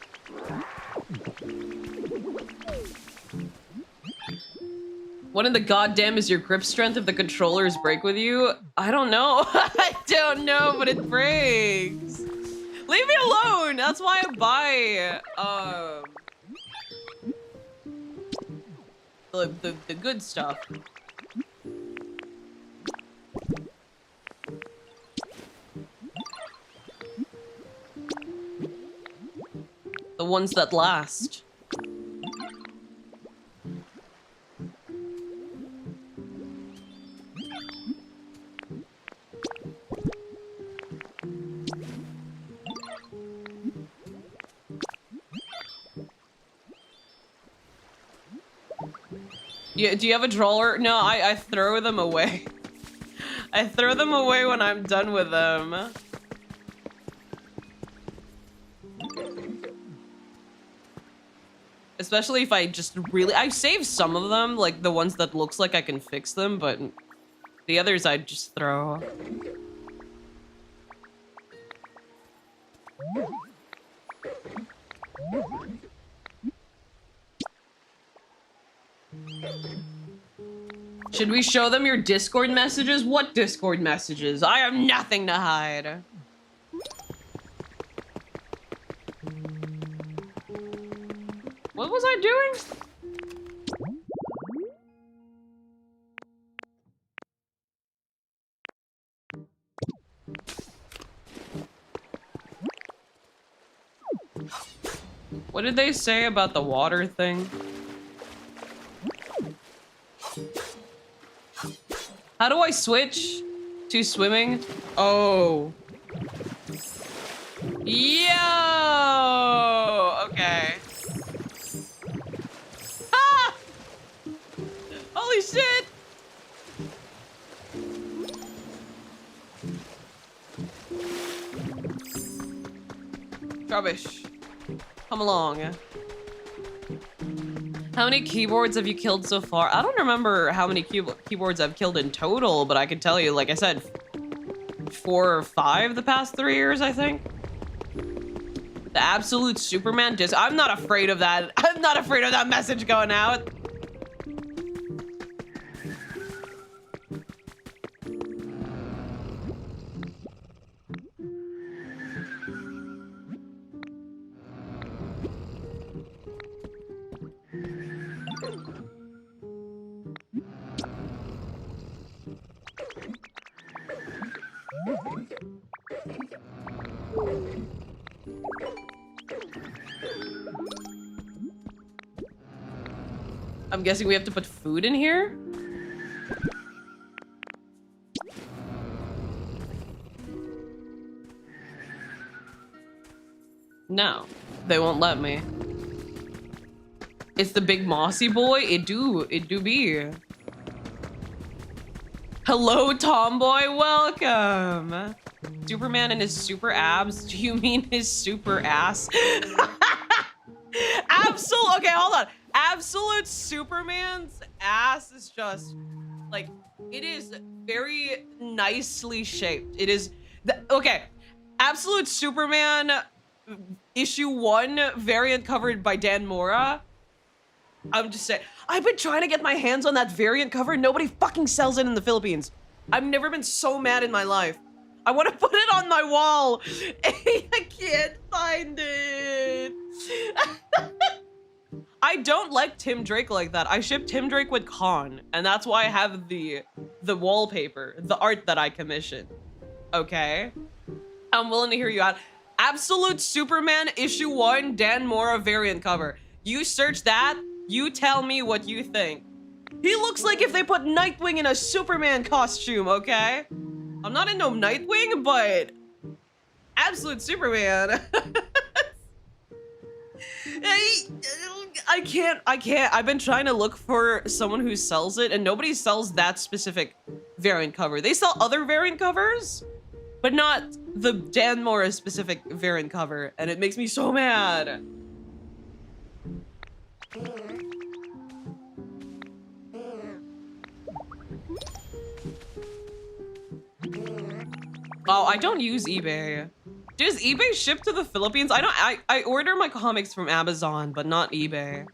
S1: What in the goddamn is your grip strength if the controllers break with you? I don't know. I don't know, but it breaks. Leave me alone. That's why I buy the good stuff. The ones that last. Yeah, do you have a drawer? No, I throw them away. I throw them away when I'm done with them. Especially if I just really... I save some of them, like the ones that looks like I can fix them, but the others I just throw. Should we show them your Discord messages? What Discord messages? I have nothing to hide. What was I doing? What did they say about the water thing? How do I switch to swimming? Oh. Yo! Okay. Ah! Holy shit! Rubbish. Come along. How many keyboards have you killed so far? I don't remember how many keyboards I've killed in total, but I can tell you, like I said, 4 or 5 the past 3 years, I think. The absolute Superman disc. I'm not afraid of that. I'm not afraid of that message going out. I'm guessing we have to put food in here? No, they won't let me. It's the big mossy boy. It do be. Hello, tomboy. Welcome. Superman and his super abs. Do you mean his super ass? Absolute. Okay, hold on. Absolute Superman's ass is just like, it is very nicely shaped. It is okay. Absolute Superman issue 1 variant covered by Dan Mora. I'm just saying, I've been trying to get my hands on that variant cover. Nobody fucking sells it in the Philippines. I've never been so mad in my life. I want to put it on my wall. I can't find it. I don't like Tim Drake like that. I ship Tim Drake with Khan, and that's why I have the wallpaper, the art that I commissioned. Okay? I'm willing to hear you out. Absolute Superman issue 1 Dan Mora variant cover. You search that, you tell me what you think. He looks like if they put Nightwing in a Superman costume, okay? I'm not into Nightwing, but Absolute Superman. I can't. I've been trying to look for someone who sells it, and nobody sells that specific variant cover. They sell other variant covers, but not the Dan Mora specific variant cover, and it makes me so mad. Oh, I don't use eBay. Does eBay ship to the Philippines? I order my comics from Amazon, but not eBay.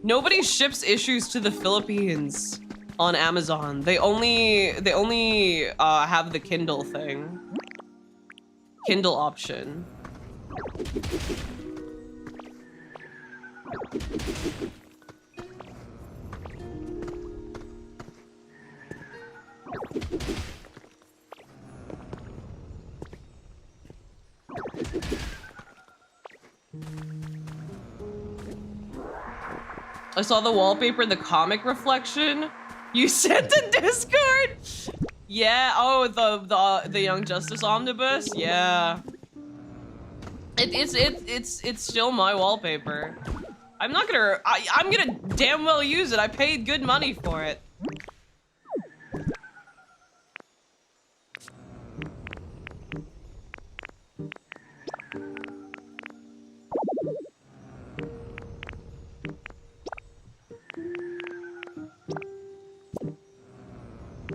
S1: Nobody ships issues to the Philippines on Amazon. They only have the Kindle thing. Kindle option. I saw the wallpaper, the comic reflection. You sent to Discord? Yeah, oh, the Young Justice Omnibus? Yeah. It's still my wallpaper. I'm gonna damn well use it. I paid good money for it.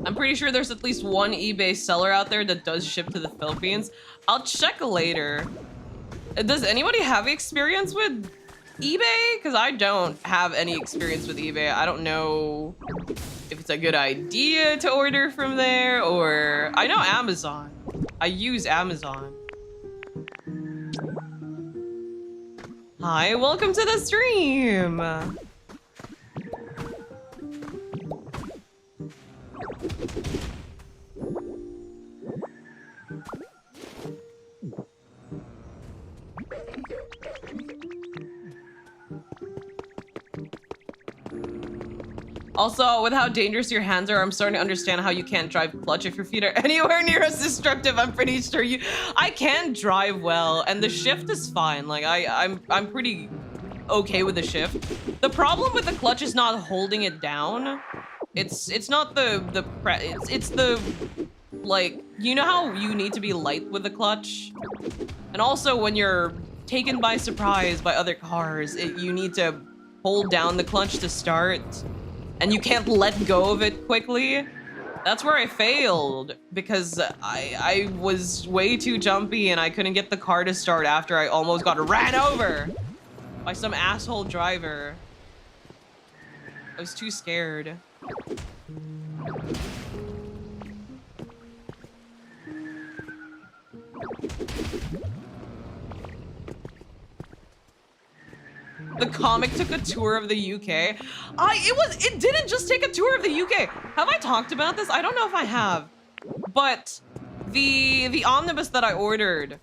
S1: I'm pretty sure there's at least one eBay seller out there that does ship to the Philippines. I'll check later. Does anybody have experience with eBay? Because I don't have any experience with eBay. I don't know if it's a good idea to order from there, or I know Amazon. I use Amazon. Hi, welcome to the stream. Also, with how dangerous your hands are, I'm starting to understand how you can't drive clutch if your feet are anywhere near as destructive. I'm pretty sure I can drive well, and the shift is fine. Like I'm pretty okay with the shift. The problem with the clutch is not holding it down. It's not it's the, like, you know how you need to be light with the clutch? And also when you're taken by surprise by other cars, you need to hold down the clutch to start. And you can't let go of it quickly. That's where I failed because I was way too jumpy and I couldn't get the car to start after I almost got ran over by some asshole driver. I was too scared. The comic took a tour of the UK. It didn't just take a tour of the UK. Have I talked about this? I don't know if I have. But the omnibus that I ordered,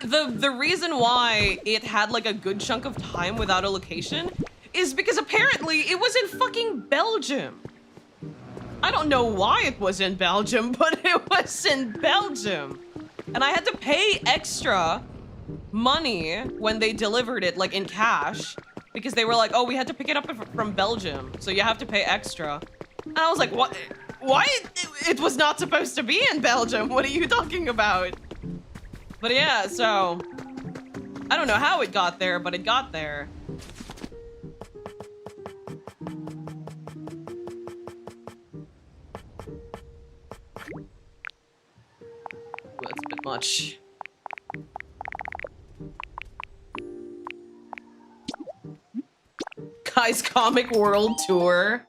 S1: the reason why it had like a good chunk of time without a location is because apparently it was in fucking Belgium. I don't know why it was in Belgium, but it was in Belgium. And I had to pay extra money when they delivered it, like in cash, because they were like, oh, we had to pick it up from Belgium, so you have to pay extra. And I was like, what? Why? It was not supposed to be in Belgium. What are you talking about? But yeah, so I don't know how it got there, but it got there. That's a bit much. Guy's Comic World Tour.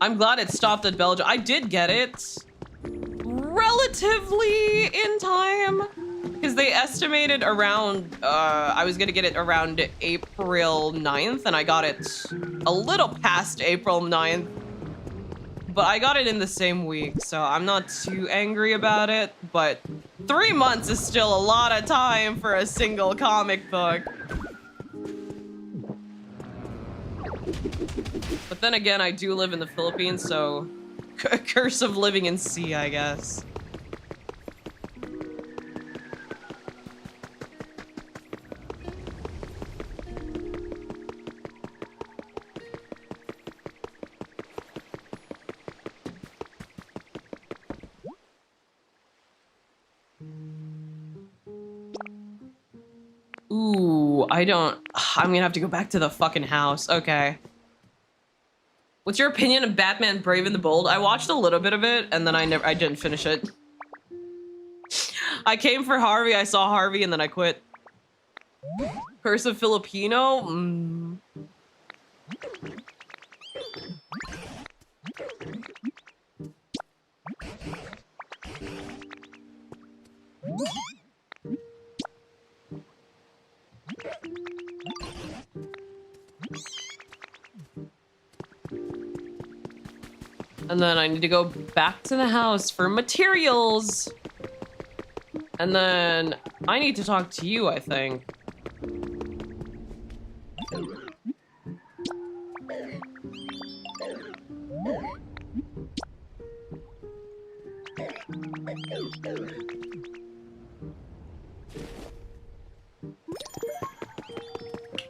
S1: I'm glad it stopped at Belgium. I did get it relatively in time because they estimated around, I was gonna get it around April 9th and I got it a little past April 9th, but I got it in the same week, so I'm not too angry about it, but 3 months is still a lot of time for a single comic book. But then again, I do live in the Philippines, so curse of living in sea, I guess. Ooh, I'm gonna have to go back to the fucking house. Okay. What's your opinion of Batman Brave and the Bold? I watched a little bit of it and then I didn't finish it. I came for Harvey, I saw Harvey and then I quit. Curse of Filipino? And then I need to go back to the house for materials. And then I need to talk to you, I think.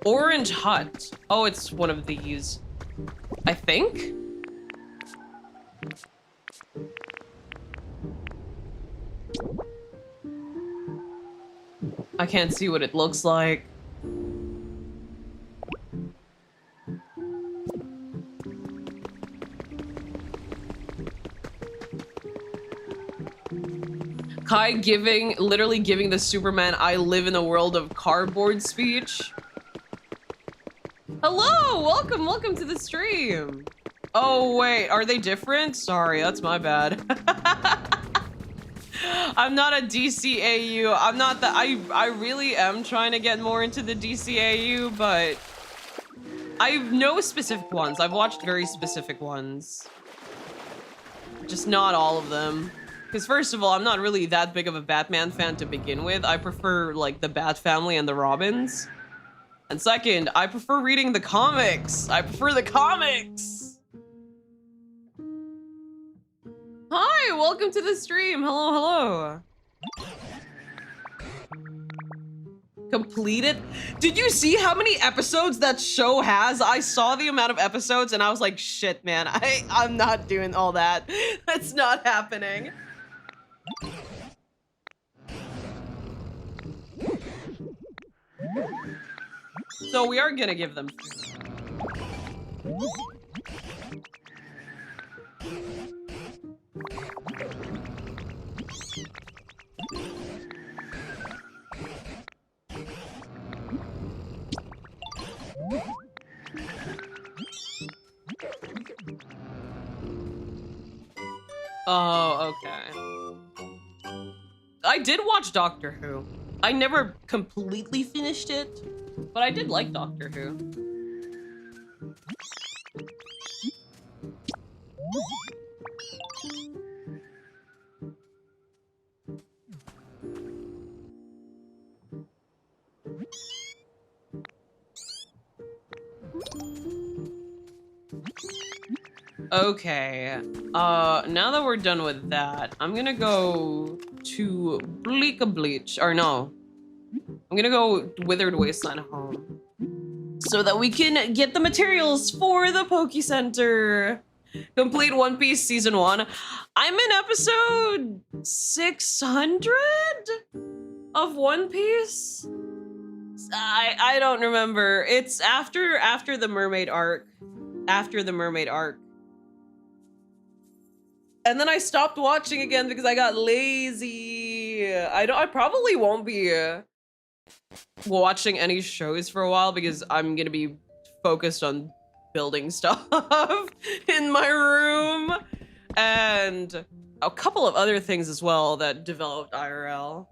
S1: Orange Hut. Oh, it's one of these. I think? I can't see what it looks like. Kai literally giving the Superman "I live in a world of cardboard" speech. Hello, welcome to the stream. Oh wait, are they different? Sorry, that's my bad. I'm not a DCAU. I'm not that. I really am trying to get more into the DCAU, but I know specific ones. I've watched very specific ones. Just not all of them. Because first of all, I'm not really that big of a Batman fan to begin with. I prefer like the Bat Family and the Robins. And second, I prefer reading the comics. I prefer the comics. Hi, welcome to the stream. Hello, hello. Completed? Did you see how many episodes that show has? I saw the amount of episodes and I was like, shit, man, I'm not doing all that. That's not happening. So we are gonna give them. Oh, okay. I did watch Doctor Who. I never completely finished it, but I did like Doctor Who. Okay, now that we're done with that, I'm gonna go to Bleak Bleach, or no, I'm gonna go Withered Wasteland home so that we can get the materials for the Poke Center. Complete One Piece Season 1. I'm in episode 600 of One Piece. I don't remember. It's after the mermaid arc. After the mermaid arc. And then I stopped watching again because I got lazy. I probably won't be watching any shows for a while because I'm gonna be focused on building stuff in my room and a couple of other things as well that developed IRL.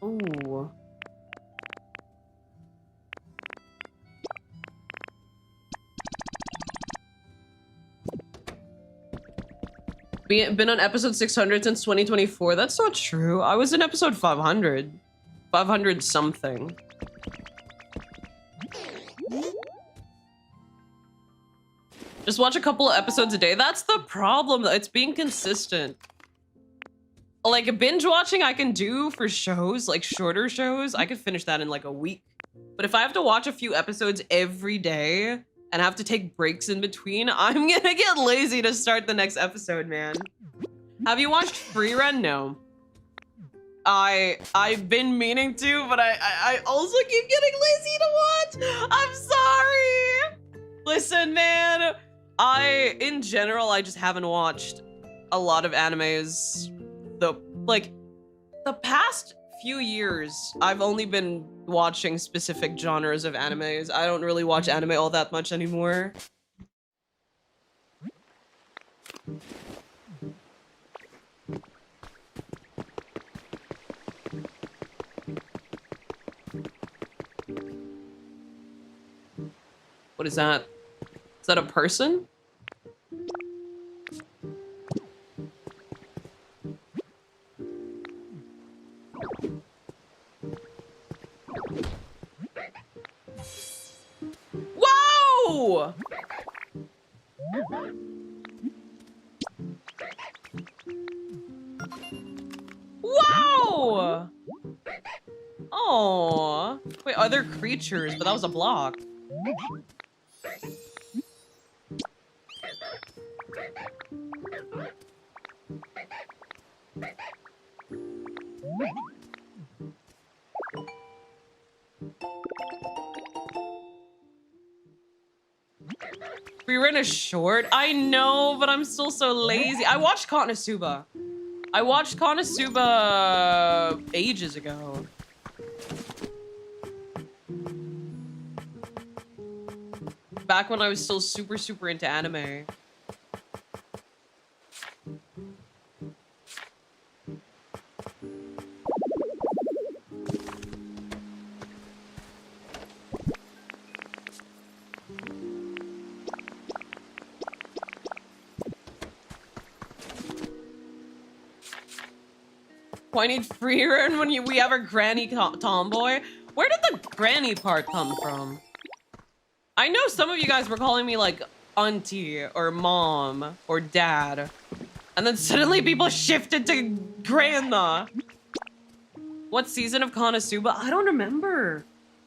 S1: Ooh. Been on episode 600 since 2024. That's not true. I was in episode 500. 500 something. Just watch a couple of episodes a day. That's the problem. It's being consistent. Like binge watching I can do for shows, like shorter shows. I could finish that in like a week. But if I have to watch a few episodes every day and have to take breaks in between, I'm gonna get lazy to start the next episode, man. Have you watched Free Run? No. I've been meaning to, but I also keep getting lazy to watch. I'm sorry. Listen, man. In general, I just haven't watched a lot of animes. The past few years, I've only been watching specific genres of animes. I don't really watch anime all that much anymore. What is that? Is that a person? Wow! Wow! Oh, wait, other creatures, but that was a block. We were in a short. I know, but I'm still so lazy. I watched Konosuba. I watched Konosuba ages ago. Back when I was still super into anime. I need free run when we have our granny tomboy. Where did the granny part come from? I know some of you guys were calling me like auntie or mom or dad. And then suddenly people shifted to Grandma. What season of Konosuba? I don't remember.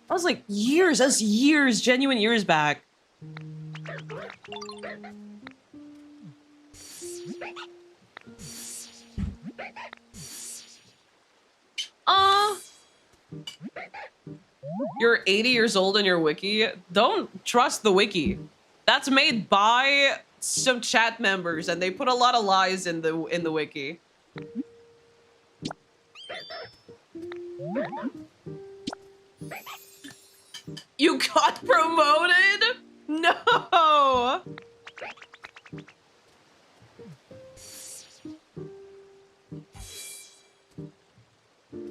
S1: I was like years, that's years, genuine years back. You're 80 years old in your wiki. Don't trust the wiki. That's made by some chat members, and they put a lot of lies in the wiki. You got promoted? No!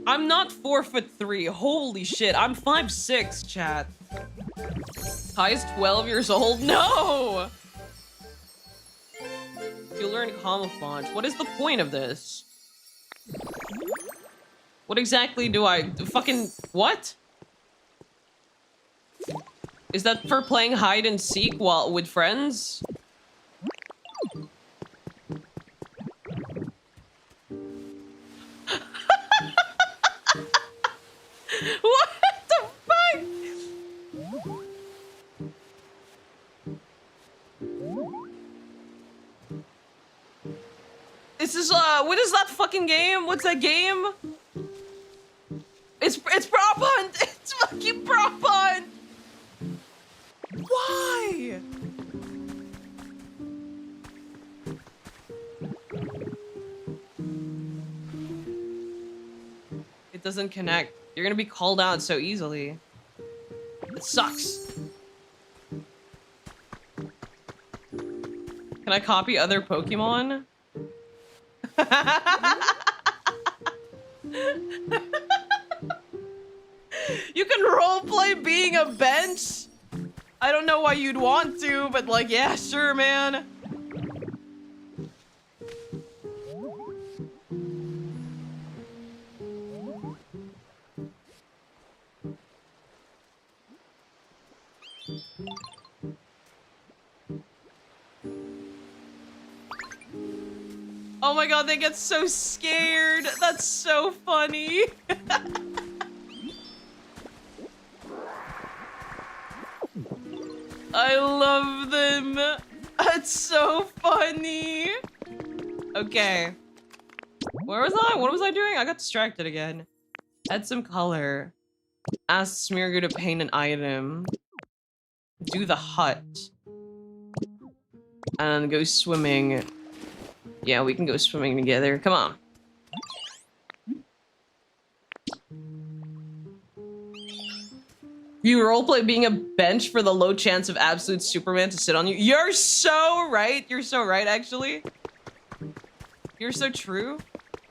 S1: I'm not 4'3". Holy shit, I'm 5'6", chat. Kai's 12 years old? No! You learn camouflage. What is the point of this? What exactly do I fucking what? Is that for playing hide and seek while with friends? What the fuck? This is what is that fucking game? What's that game? It's prop hunt. It's fucking prop hunt. Why? It doesn't connect. You're gonna be called out so easily. It sucks. Can I copy other Pokemon? You can roleplay being a bench? I don't know why you'd want to, but like, yeah, sure, man. Oh my god, they get so scared. That's so funny. I love them. That's so funny. Okay. Where was I? What was I doing? I got distracted again. Add some color. Ask Smeargoo to paint an item. Do the hut. And go swimming. Yeah, we can go swimming together. Come on. You roleplay being a bench for the low chance of absolute Superman to sit on you. You're so right. You're so right, actually. You're so true.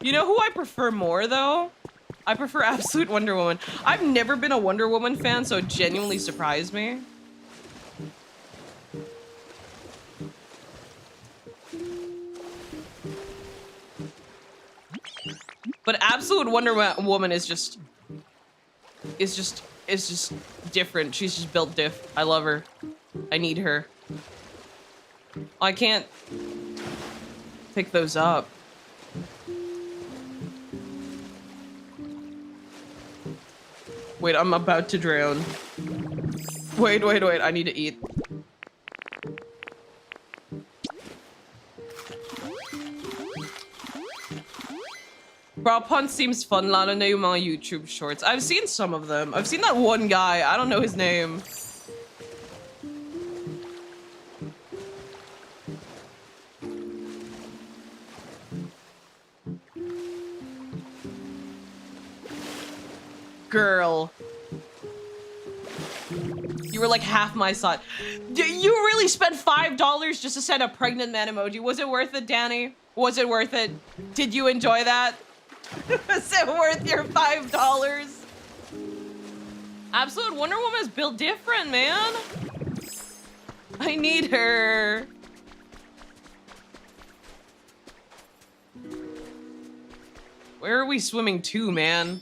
S1: You know who I prefer more, though? I prefer absolute Wonder Woman. I've never been a Wonder Woman fan, so it genuinely surprised me. But absolute Wonder Woman is just different. She's just built diff. I love her. I need her. I can't pick those up. Wait, I'm about to drown. Wait, I need to eat. Prop hunt seems fun, lalo na yung mga YouTube shorts. I've seen some of them. I've seen that one guy. I don't know his name. Girl. You were like half my size. You really spent $5 just to send a pregnant man emoji. Was it worth it, Danny? Was it worth it? Did you enjoy that? Is it worth your $5? Absolute Wonder Woman is built different, man. I need her. Where are we swimming to, man?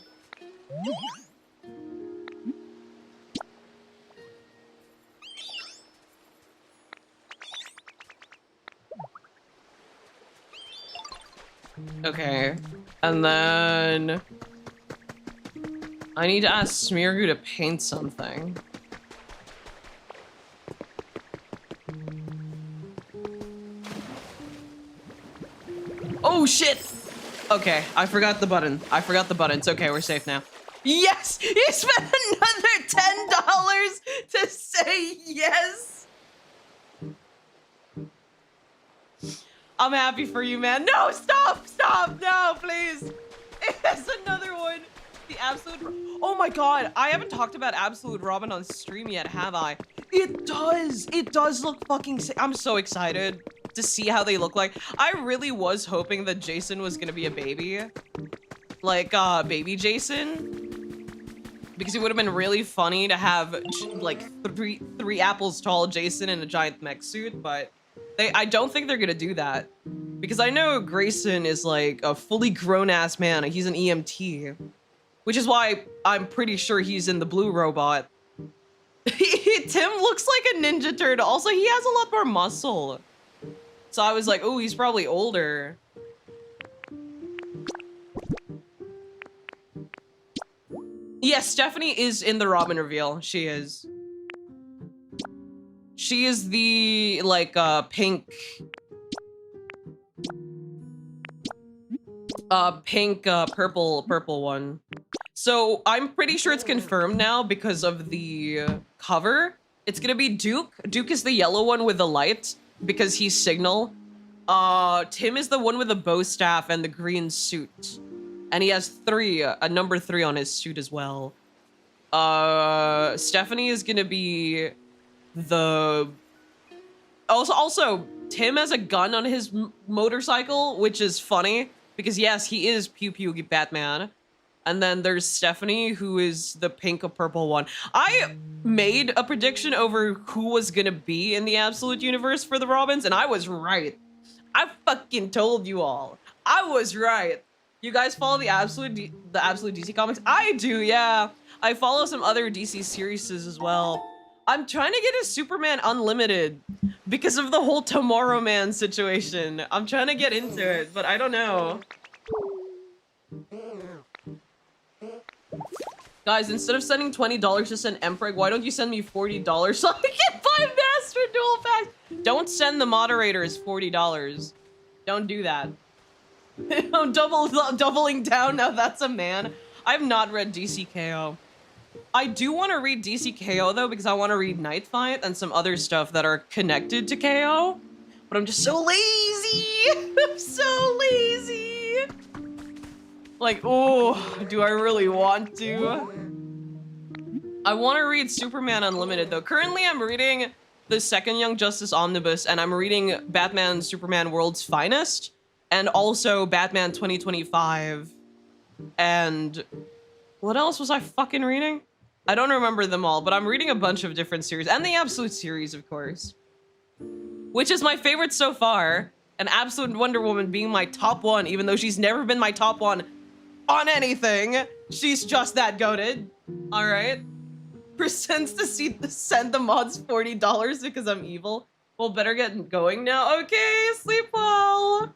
S1: Okay. And then I need to ask Smeargoo to paint something. Oh shit! Okay, I forgot the button. I forgot the button. It's okay, we're safe now. Yes! You spent another $10 to say yes! I'm happy for you, man. No, stop! Stop! No, please! It's another one. The absolute... Oh my god, I haven't talked about Absolute Robin on stream yet, have I? It does! It does look fucking sick. I'm so excited to see how they look like. I really was hoping that Jason was gonna be a baby. Like, baby Jason. Because it would have been really funny to have, like, three apples tall Jason in a giant mech suit, but... I don't think they're gonna do that. Because I know Grayson is like a fully grown-ass man. He's an EMT. Which is why I'm pretty sure he's in the blue robot. Tim looks like a Ninja Turtle. Also, he has a lot more muscle. So I was like, oh, he's probably older. Yes, Stephanie is in the Robin reveal. She is. She is the, like, pink, purple one. So I'm pretty sure it's confirmed now because of the cover. It's gonna be Duke. Duke is the yellow one with the light because he's Signal. Tim is the one with the bow staff and the green suit. And he has a number 3 on his suit as well. Stephanie is gonna be the... Also, Tim has a gun on his motorcycle, which is funny because yes, he is Pew Pew Batman. And then there's Stephanie, who is the pink or purple one. I made a prediction over who was gonna be in the Absolute Universe for the Robins, and I was right. I fucking told you all. I was right. You guys follow the Absolute DC comics? I do, yeah. I follow some other DC series as well. I'm trying to get a Superman Unlimited because of the whole Tomorrow Man situation. I'm trying to get into it, but I don't know. Guys, instead of sending $20 to send Empreg, why don't you send me $40 so I can buy Master Dual Pack? Don't send the moderators $40. Don't do that. I'm doubling down now. That's a man. I've not read DCKO. I do want to read DCKO though because I want to read Night Fight and some other stuff that are connected to KO. But I'm just so lazy. I'm so lazy. Like, oh, do I really want to? I want to read Superman Unlimited though. Currently, I'm reading the second Young Justice Omnibus and I'm reading Batman Superman World's Finest and also Batman 2025. And what else was I fucking reading? I don't remember them all, but I'm reading a bunch of different series and the Absolute series, of course. Which is my favorite so far. And Absolute Wonder Woman being my top 1, even though she's never been my top 1 on anything. She's just that goated. All right. Pretends to send the mods $40 because I'm evil. Well, better get going now. Okay, sleep well.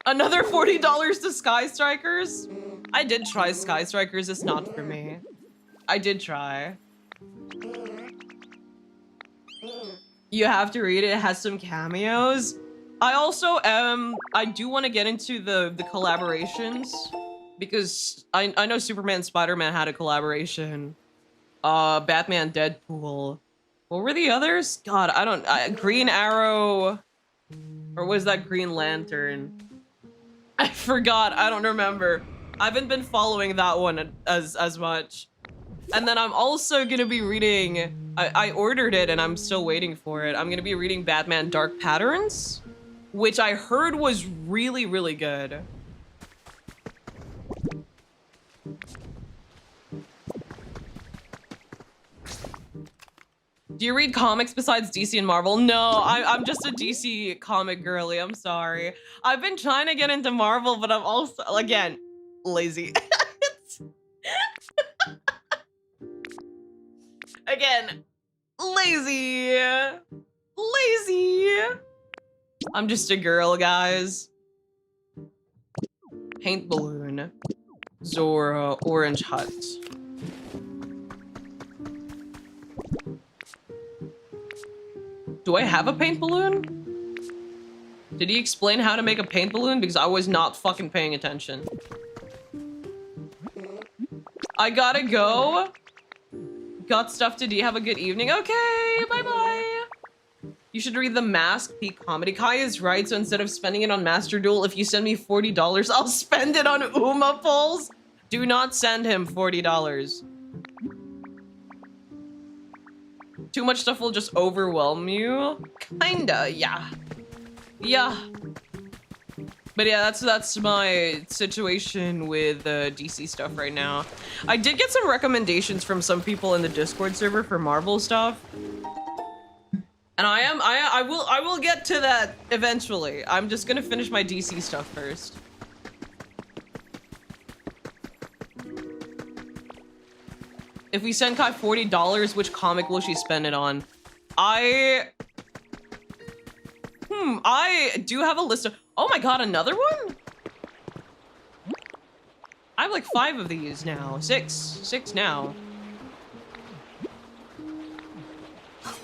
S1: Another $40 to Sky Strikers. I did try Sky Strikers. It's not for me. I did try. You have to read it. It has some cameos. I also I do want to get into the collaborations because I know Superman Spider-Man had a collaboration. Batman Deadpool. What were the others? God, I don't Green Arrow, or was that Green Lantern? I forgot. I don't remember. I haven't been following that one as much. And then I'm also gonna be reading, I ordered it and I'm still waiting for it. I'm gonna be reading Batman Dark Patterns, which I heard was really, really good. Do you read comics besides DC and Marvel? No, I'm just a DC comic girly. I'm sorry. I've been trying to get into Marvel, but I'm also, again, lazy. Again, lazy. Lazy. I'm just a girl, guys. paint balloon. Zora, orange hut. Do I have a paint balloon? Did he explain how to make a paint balloon? Because I was not fucking paying attention. I gotta go. Got stuff to do. Have a good evening. Okay, bye-bye. You should read The Mask Peak Comedy. Kai is right, so instead of spending it on Master Duel, if you send me $40, I'll spend it on Uma Pulls. Do not send him $40. Too much stuff will just overwhelm you. Kinda, yeah. Yeah. But yeah, that's my situation with DC stuff right now. I did get some recommendations from some people in the Discord server for Marvel stuff. And I will get to that eventually. I'm just gonna finish my DC stuff first. If we send Kai $40, which comic will she spend it on? I do have a list of... Oh my god, another one? I have like 5 of these now. 6 now.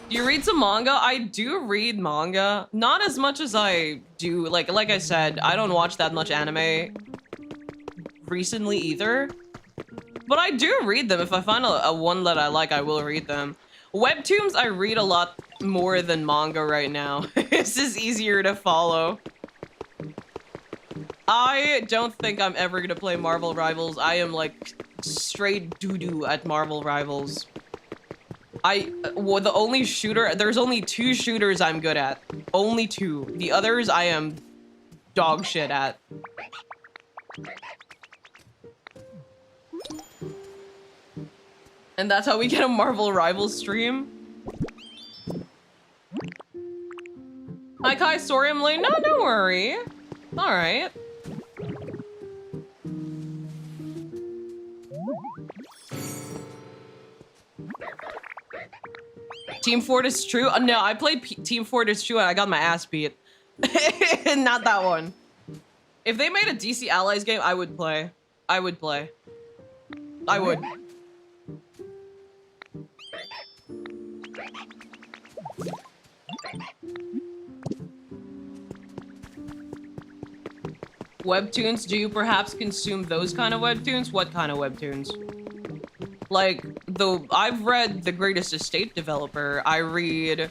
S1: Do you read some manga? I do read manga. Not as much as I do. Like I said, I don't watch that much anime recently either. But I do read them. If I find a one that I like, I will read them. Webtoons, I read a lot more than manga right now. This is easier to follow. I don't think I'm ever gonna play Marvel Rivals. I am like straight doo-doo at Marvel Rivals. The only shooter, there's only 2 shooters I'm good at. Only 2. The others I am dog shit at. And that's how we get a Marvel Rivals stream. Hi Kai, sorry I'm late. No, don't worry. Alright. Team Fortress True? No, I played Team Fortress True and I got my ass beat. Not that one. If they made a DC Allies game, I would play. I would play. I would. Webtoons? Do you perhaps consume those kind of webtoons? What kind of webtoons? Like, I've read The Greatest Estate Developer. I read,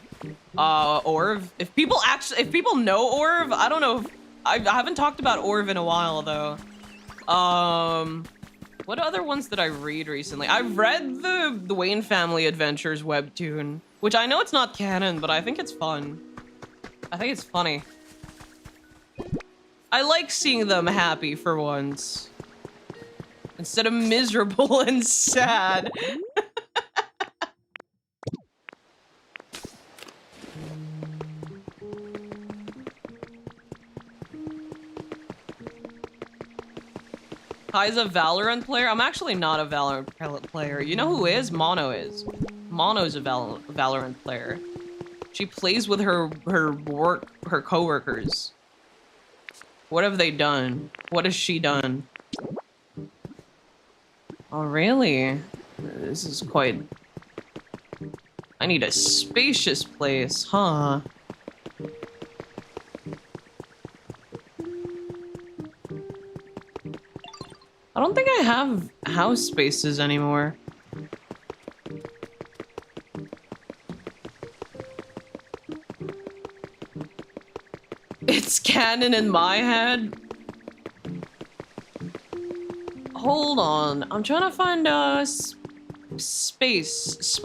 S1: Orv. If people know Orv, I don't know if, I haven't talked about Orv in a while, though. What other ones did I read recently? I've read the Wayne Family Adventures webtoon, which I know it's not canon, but I think it's fun. I think it's funny. I like seeing them happy for once. Instead of miserable and sad. Kai's a Valorant player? I'm actually not a Valorant player. You know who is? Mono is. Mono's a Valorant player. She plays with her coworkers. What have they done? What has she done? Oh, really? This is quite... I need a spacious place, huh? I don't think I have house spaces anymore. It's canon in my head. Hold on, I'm trying to find a space.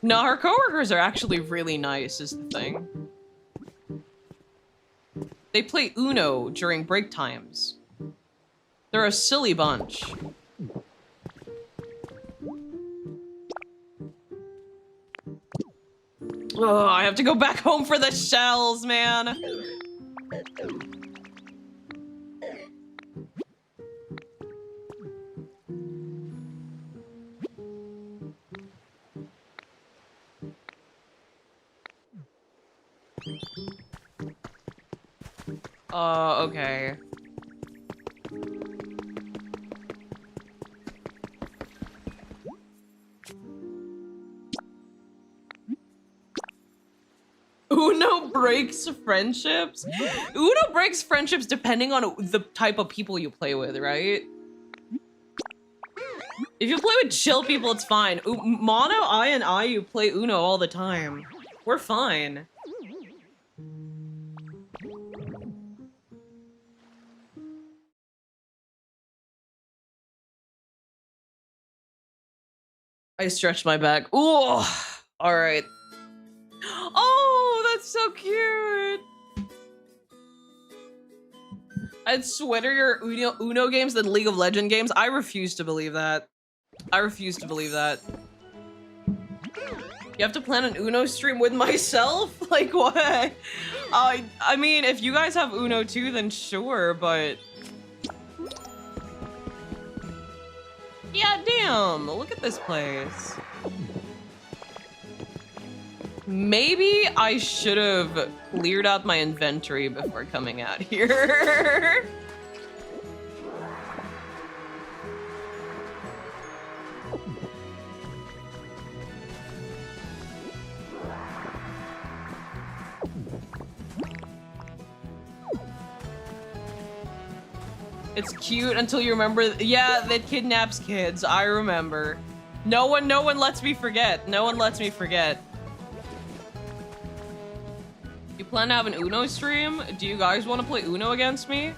S1: No, her coworkers are actually really nice, is the thing. They play Uno during break times. They're a silly bunch. Oh, I have to go back home for the shells, man. Okay. Uno breaks friendships? Uno breaks friendships depending on the type of people you play with, right? If you play with chill people, it's fine. Mono, and you play Uno all the time. We're fine. I stretched my back. Ooh, all right. Oh, that's so cute. I'd sweatier Uno games than League of Legends games. I refuse to believe that. I refuse to believe that. You have to plan an Uno stream with myself? Like what? I mean, if you guys have Uno too, then sure, but... Yeah, damn, look at this place. Maybe I should have cleared out my inventory before coming out here. It's cute until you remember. Yeah, that kidnaps kids. I remember. No one lets me forget. No one lets me forget. You plan to have an Uno stream? Do you guys want to play Uno against me?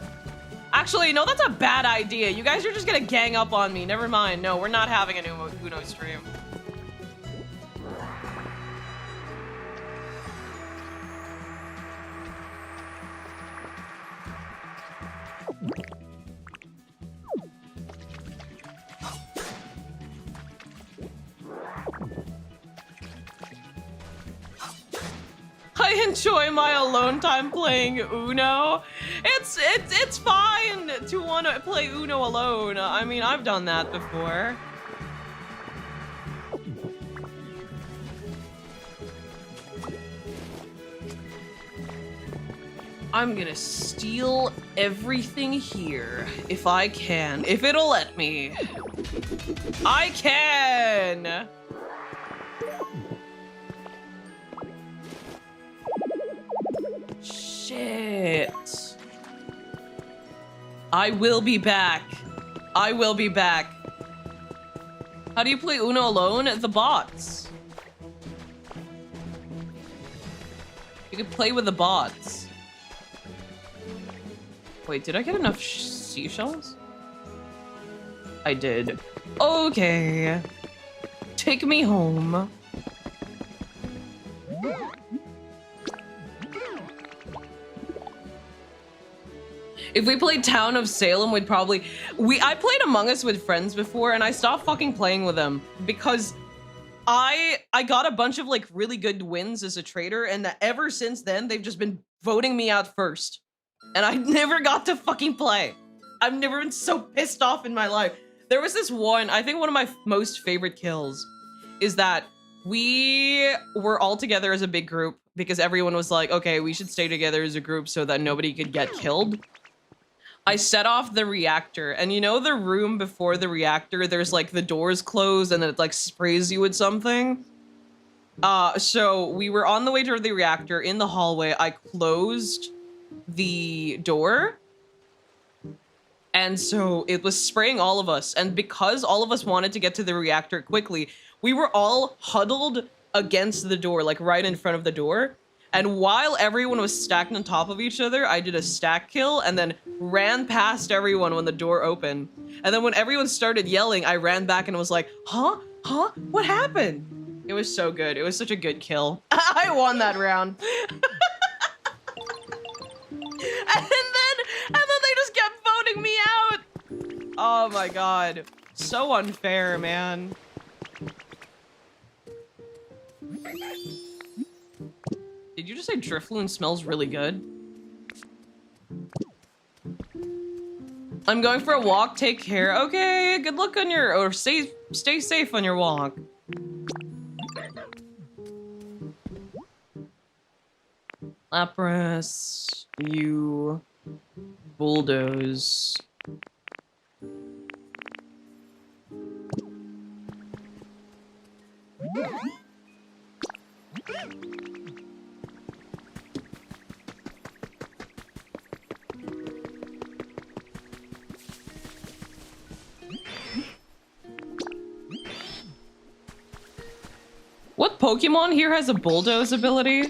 S1: Actually, no, that's a bad idea. You guys are just gonna gang up on me. Never mind. No, we're not having an Uno stream. I enjoy my alone time playing Uno. It's fine to want to play Uno alone. I mean, I've done that before. I'm gonna steal everything here if I can. If it'll let me. I can! Shit. I will be back. I will be back. How do you play Uno alone? The bots. You could play with the bots. Wait, did I get enough seashells? I did. Okay. Take me home. If we played Town of Salem, we'd probably... I played Among Us with friends before, and I stopped fucking playing with them because I got a bunch of like really good wins as a trader, and ever since then, they've just been voting me out first. And I never got to fucking play. I've never been so pissed off in my life. There was this one, I think one of my most favorite kills is that we were all together as a big group because everyone was like, okay, we should stay together as a group so that nobody could get killed. I set off the reactor, and you know the room before the reactor, there's like the doors closed and then it like sprays you with something? So we were on the way to the reactor in the hallway. I closed the door, and so it was spraying all of us. And because all of us wanted to get to the reactor quickly, we were all huddled against the door, like right in front of the door. And while everyone was stacked on top of each other, I did a stack kill and then ran past everyone when the door opened. And then when everyone started yelling, I ran back and was like, huh? Huh? What happened? It was so good. It was such a good kill. I won that round. And then they just kept voting me out. Oh my god. So unfair, man. Did you just say Drifloon smells really good? I'm going for a walk. Take care. Okay, good luck on your... Or stay safe on your walk. Lapras, you bulldoze. What Pokemon here has a bulldoze ability?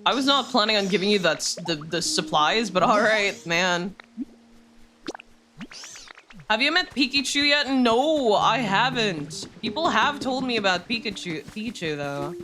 S1: I was not planning on giving you the supplies, but alright, man. Have you met Pikachu yet? No, I haven't. People have told me about Pikachu though.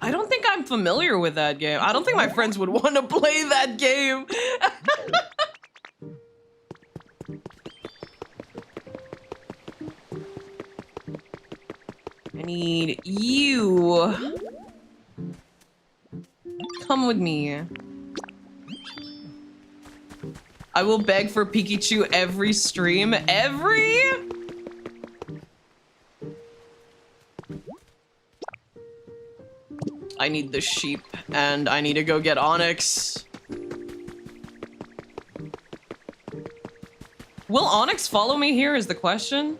S1: I don't think I'm familiar with that game. I don't think my friends would want to play that game. I need you. Come with me. I will beg for Pikachu every stream. Every? I need the sheep, and I need to go get Onyx. Will Onyx follow me here is the question?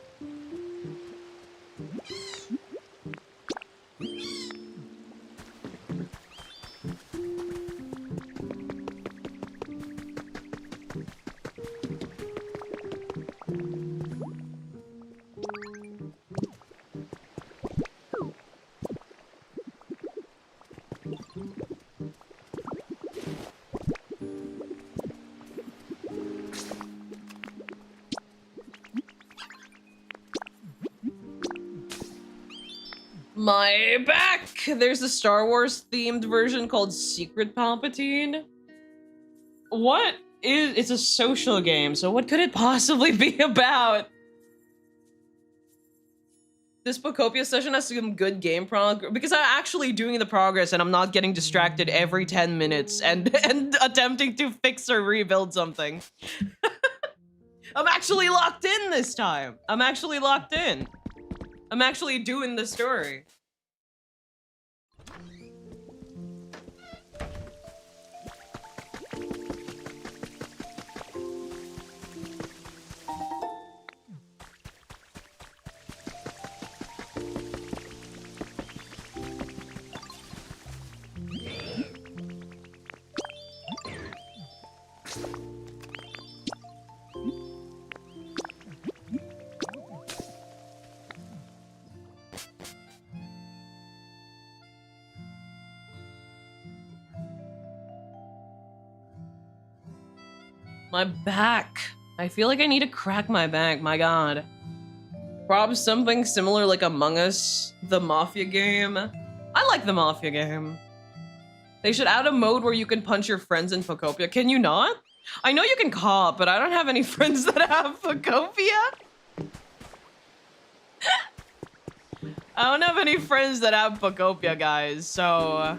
S1: My back! There's a Star Wars themed version called Secret Palpatine. What is... It's a social game, so what could it possibly be about? This Pokopia session has some good game progress because I'm actually doing the progress and I'm not getting distracted every 10 minutes and attempting to fix or rebuild something. I'm actually locked in this time. I'm actually locked in. I'm actually doing the story. My back. I feel like I need to crack my back, my god. Probably something similar like Among Us, the Mafia game. I like the Mafia game. They should add a mode where you can punch your friends in Pokopia. Can you not? I know you can cop, but I don't have any friends that have Pokopia. I don't have any friends that have Pokopia, guys, so...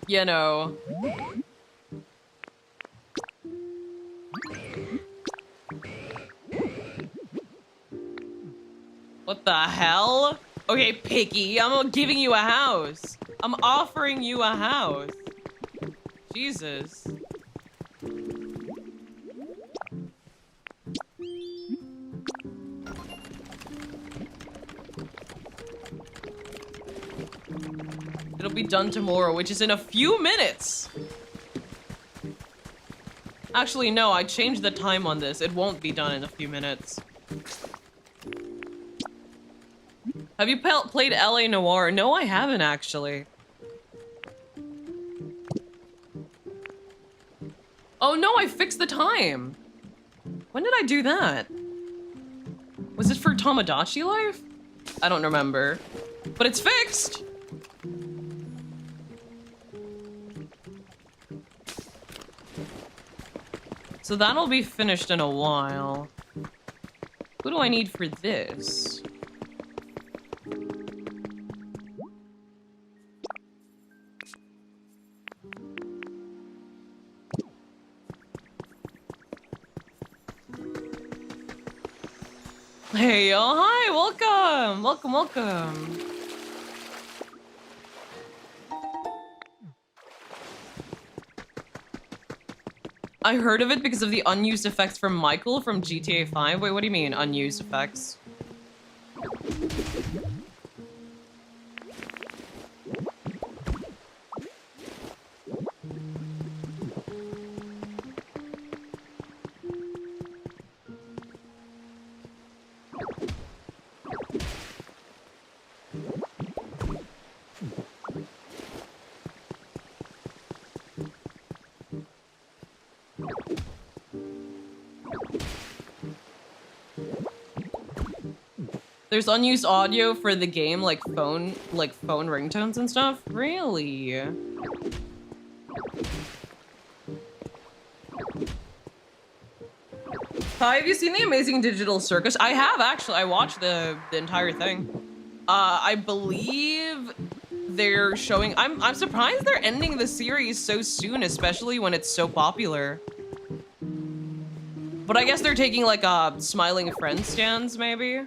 S1: You know... What the hell? Okay, Picky, I'm giving you a house. I'm offering you a house. Jesus. It'll be done tomorrow, which is in a few minutes. Actually, no, I changed the time on this. It won't be done in a few minutes. Have you played LA Noire? No, I haven't actually. Oh no, I fixed the time. When did I do that? Was it for Tomodachi Life? I don't remember. But it's fixed! So that'll be finished in a while. Who do I need for this? Hey, yo, hi, welcome, welcome, welcome. I heard of it because of the unused effects from Michael from GTA 5. Wait, what do you mean, unused effects? There's unused audio for the game, like phone ringtones and stuff? Really? Hi, have you seen The Amazing Digital Circus? I have, actually. I watched the entire thing. I believe they're showing... I'm surprised they're ending the series so soon, especially when it's so popular. But I guess they're taking, like, Smiling Friend stands, maybe?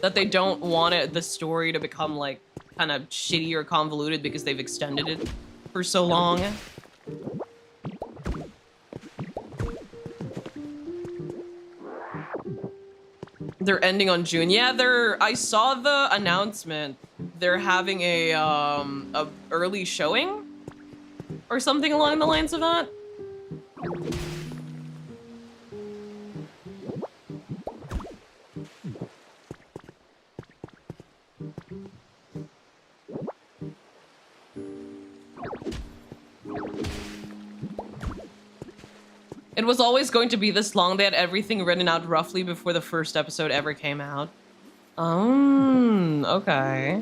S1: That they don't want the story to become, like, kind of shitty or convoluted because they've extended it for so long. They're ending on June. Yeah, I saw the announcement. They're having a early showing? Or something along the lines of that? It was always going to be this long. They had everything written out roughly before the first episode ever came out. Okay.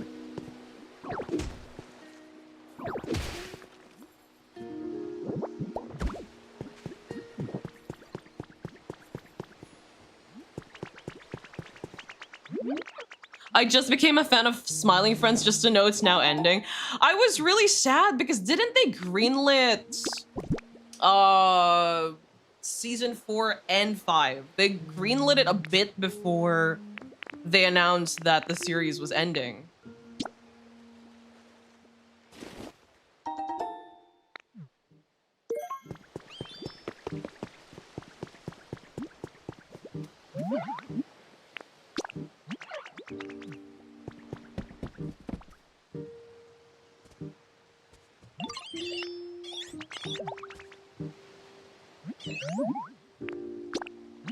S1: I just became a fan of Smiling Friends just to know it's now ending. I was really sad because didn't they greenlit season 4 and 5? They greenlit it a bit before they announced that the series was ending.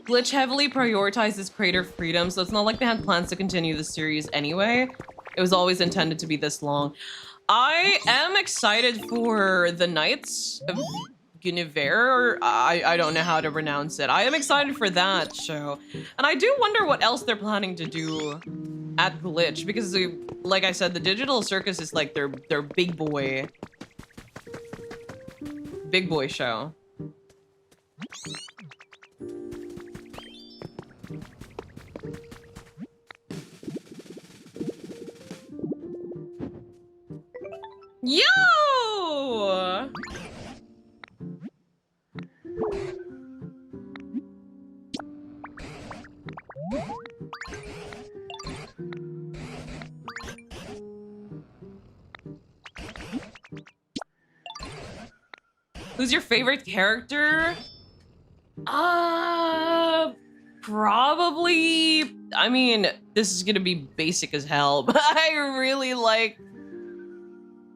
S1: Glitch heavily prioritizes creator freedom, so it's not like they had plans to continue the series anyway. It was always intended to be this long. I am excited for the Knights of Guinevere, or I don't know how to pronounce it. I am excited for that show. And I do wonder what else they're planning to do at Glitch, because like I said, the Digital Circus is like their big boy show. Yo! Who's your favorite character? Probably, I mean, this is gonna be basic as hell, but I really like,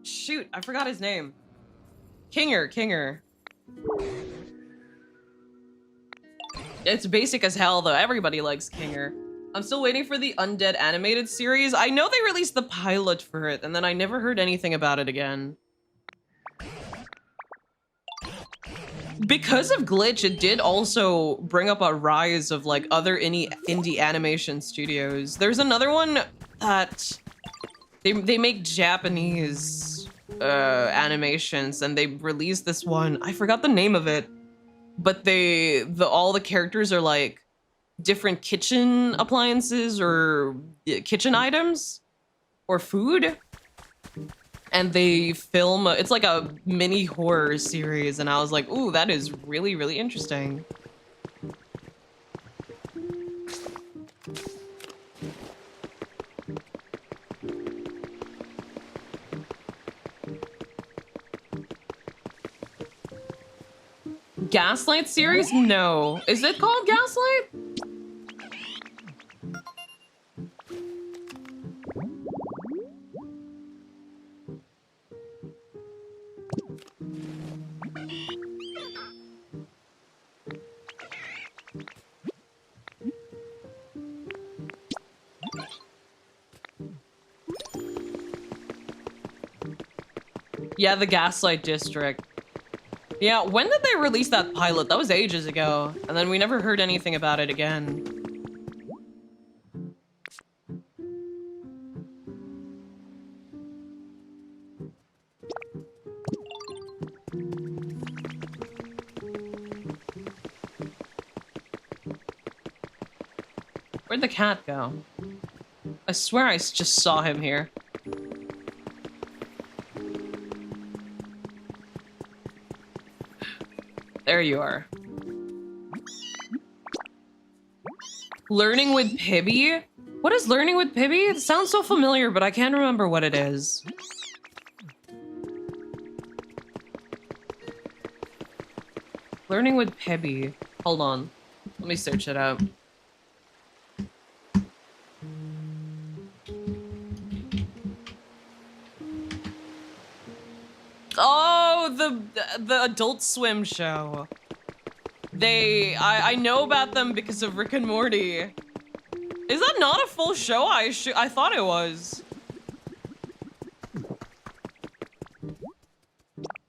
S1: shoot, I forgot his name. Kinger. It's basic as hell though, everybody likes Kinger. I'm still waiting for the Undead animated series. I know they released the pilot for it, and then I never heard anything about it again. Because of Glitch, it did also bring up a rise of like other indie animation studios. There's another one that they make Japanese animations, and they released this one. I forgot the name of it. but all the characters are like different kitchen appliances or kitchen items or food, and they film. It's like a mini horror series, and I was like, ooh, that is really, really interesting. Gaslight series? No. Is it called Gaslight? Yeah, the Gaslight District. Yeah, when did they release that pilot? That was ages ago. And then we never heard anything about it again. Where'd the cat go? I swear I just saw him here. There you are. Learning with Pibby? What is learning with Pibby? It sounds so familiar, but I can't remember what it is. Learning with Pibby. Hold on. Let me search it out. Oh, the Adult Swim show. I know about them because of Rick and Morty. Is that not a full show? I thought it was.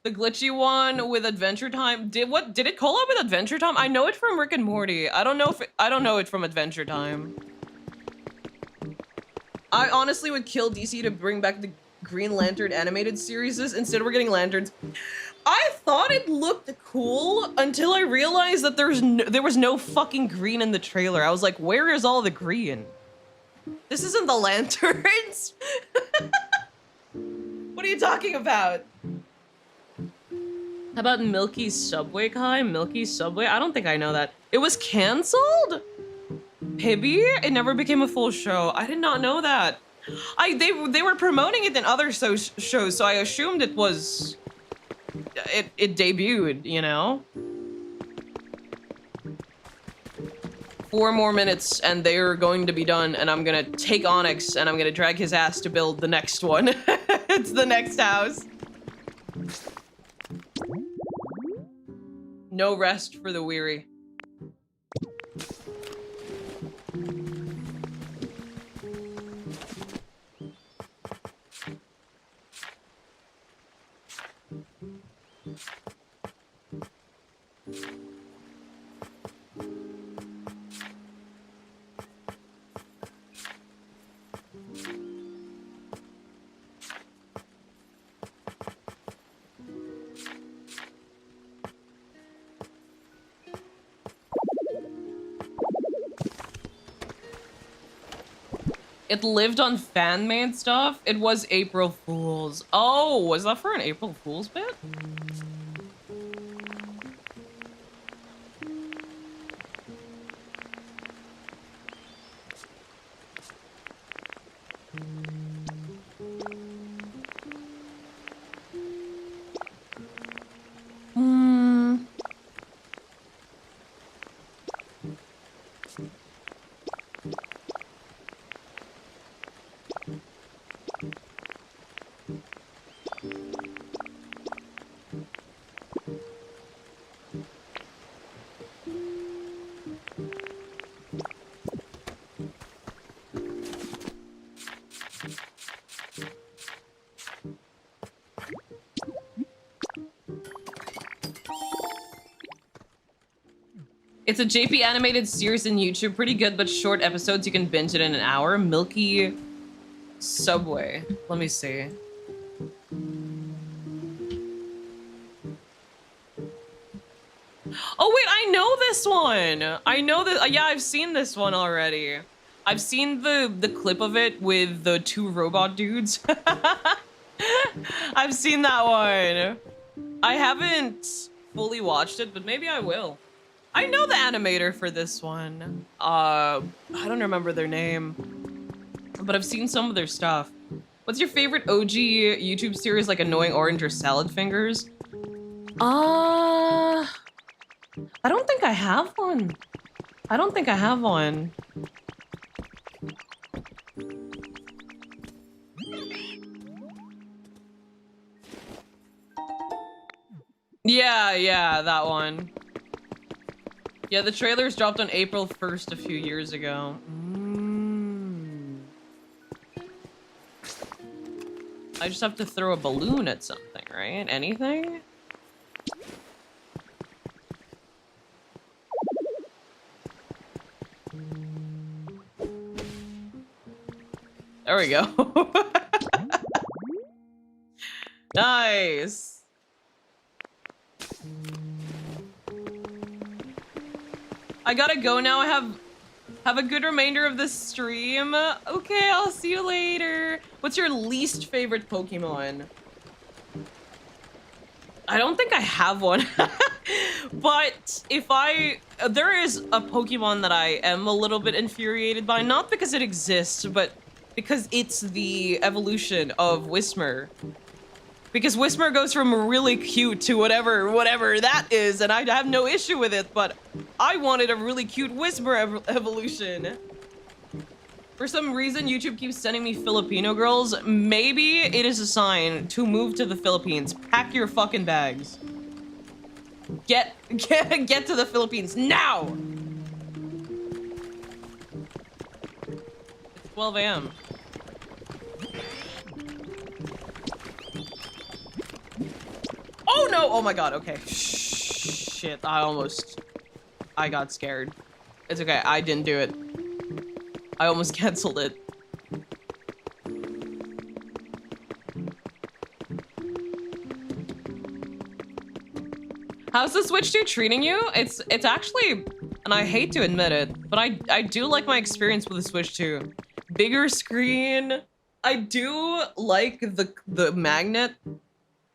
S1: The glitchy one with Adventure Time. Did it collab with Adventure Time? I know it from Rick and Morty. I don't know it from Adventure Time. I honestly would kill DC to bring back the Green Lantern animated series. Instead we're getting lanterns. I thought it looked cool until I realized that there was no fucking green in the trailer. I was like, where is all the green? This isn't the lanterns. What are you talking about? How about Milky's Subway Kai? Milky's Subway? I don't think I know that. It was canceled? Pibby? It never became a full show. I did not know that. They were promoting it in other shows, so I assumed it was... It debuted, you know? 4 more minutes and they're going to be done, and I'm gonna take Onyx and I'm gonna drag his ass to build the next one. It's the next house. No rest for the weary. It lived on fan-made stuff? It was April Fool's. Oh, was that for an April Fool's bit? It's a JP animated series in YouTube. Pretty good, but short episodes. You can binge it in an hour. Milky Subway. Let me see. Oh, wait, know this one. I know that. Yeah, I've seen this one already. I've seen the clip of it with the 2 robot dudes. I've seen that one. I haven't fully watched it, but maybe I will. I know the animator for this one. I don't remember their name, but I've seen some of their stuff. What's your favorite OG YouTube series, like Annoying Orange or Salad Fingers? I don't think I have one. I don't think I have one. Yeah, that one. Yeah, the trailers dropped on April 1st a few years ago. I just have to throw a balloon at something, right? Anything? There we go. Nice. I gotta go now. Have a good remainder of the stream. Okay, I'll see you later. What's your least favorite Pokemon? I don't think I have one. But there is a Pokemon that I am a little bit infuriated by, not because it exists, but because it's the evolution of Whismur. Because Whismur goes from really cute to whatever that is, and I have no issue with it, but I wanted a really cute Whismur evolution. For some reason, YouTube keeps sending me Filipino girls. Maybe it is a sign to move to the Philippines. Pack your fucking bags. Get to the Philippines now! It's 12 a.m. Oh no! Oh my god, okay. Shit, I got scared. It's okay, I didn't do it. I almost canceled it. How's the Switch 2 treating you? It's actually, and I hate to admit it, but I do like my experience with the Switch 2. Bigger screen. I do like the magnet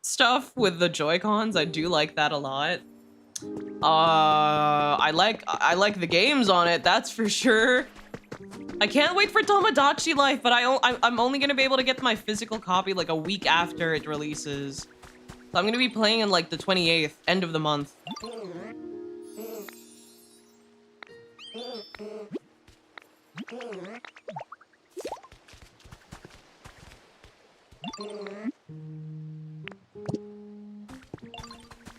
S1: stuff with the Joy-Cons. I do like that a lot. I like the games on it, that's for sure. I can't wait for Tomodachi Life, but I'm only gonna be able to get my physical copy like a week after it releases. So I'm gonna be playing in like the 28th, end of the month.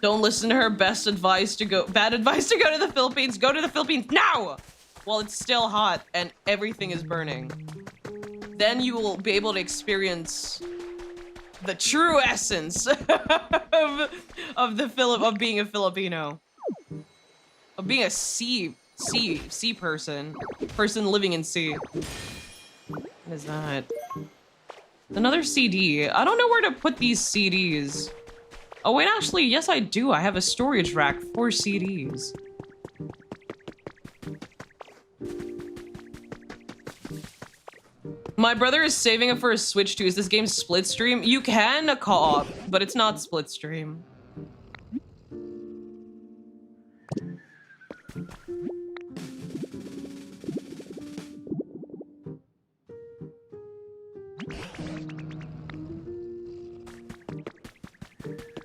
S1: Don't listen to her. Bad advice to go to the Philippines. Go to the Philippines now! While it's still hot and everything is burning. Then you will be able to experience the true essence of being a Filipino. Of being a sea person. Person living in sea. What is that? Another CD. I don't know where to put these CDs. Oh wait, actually, yes I do. I have a storage rack for CDs. My brother is saving it for a Switch 2. Is this game split stream? You can co-op, but it's not split stream.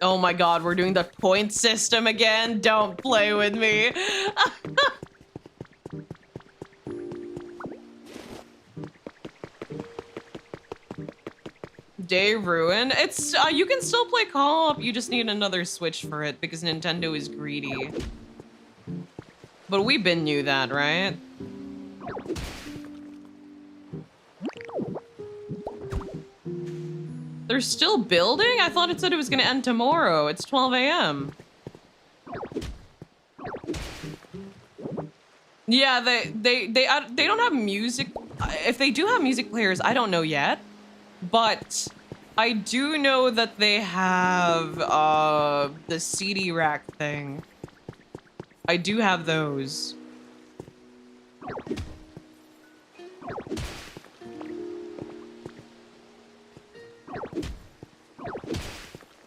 S1: Oh my god, we're doing the point system again? Don't play with me. Day ruin. It's you can still play co-op. You just need another Switch for it because Nintendo is greedy. But we been knew that, right? They're still building? I thought it said it was gonna end tomorrow. It's 12 a.m. Yeah, they don't have music. If they do have music players, I don't know yet. But I do know that they have the CD rack thing. I do have those.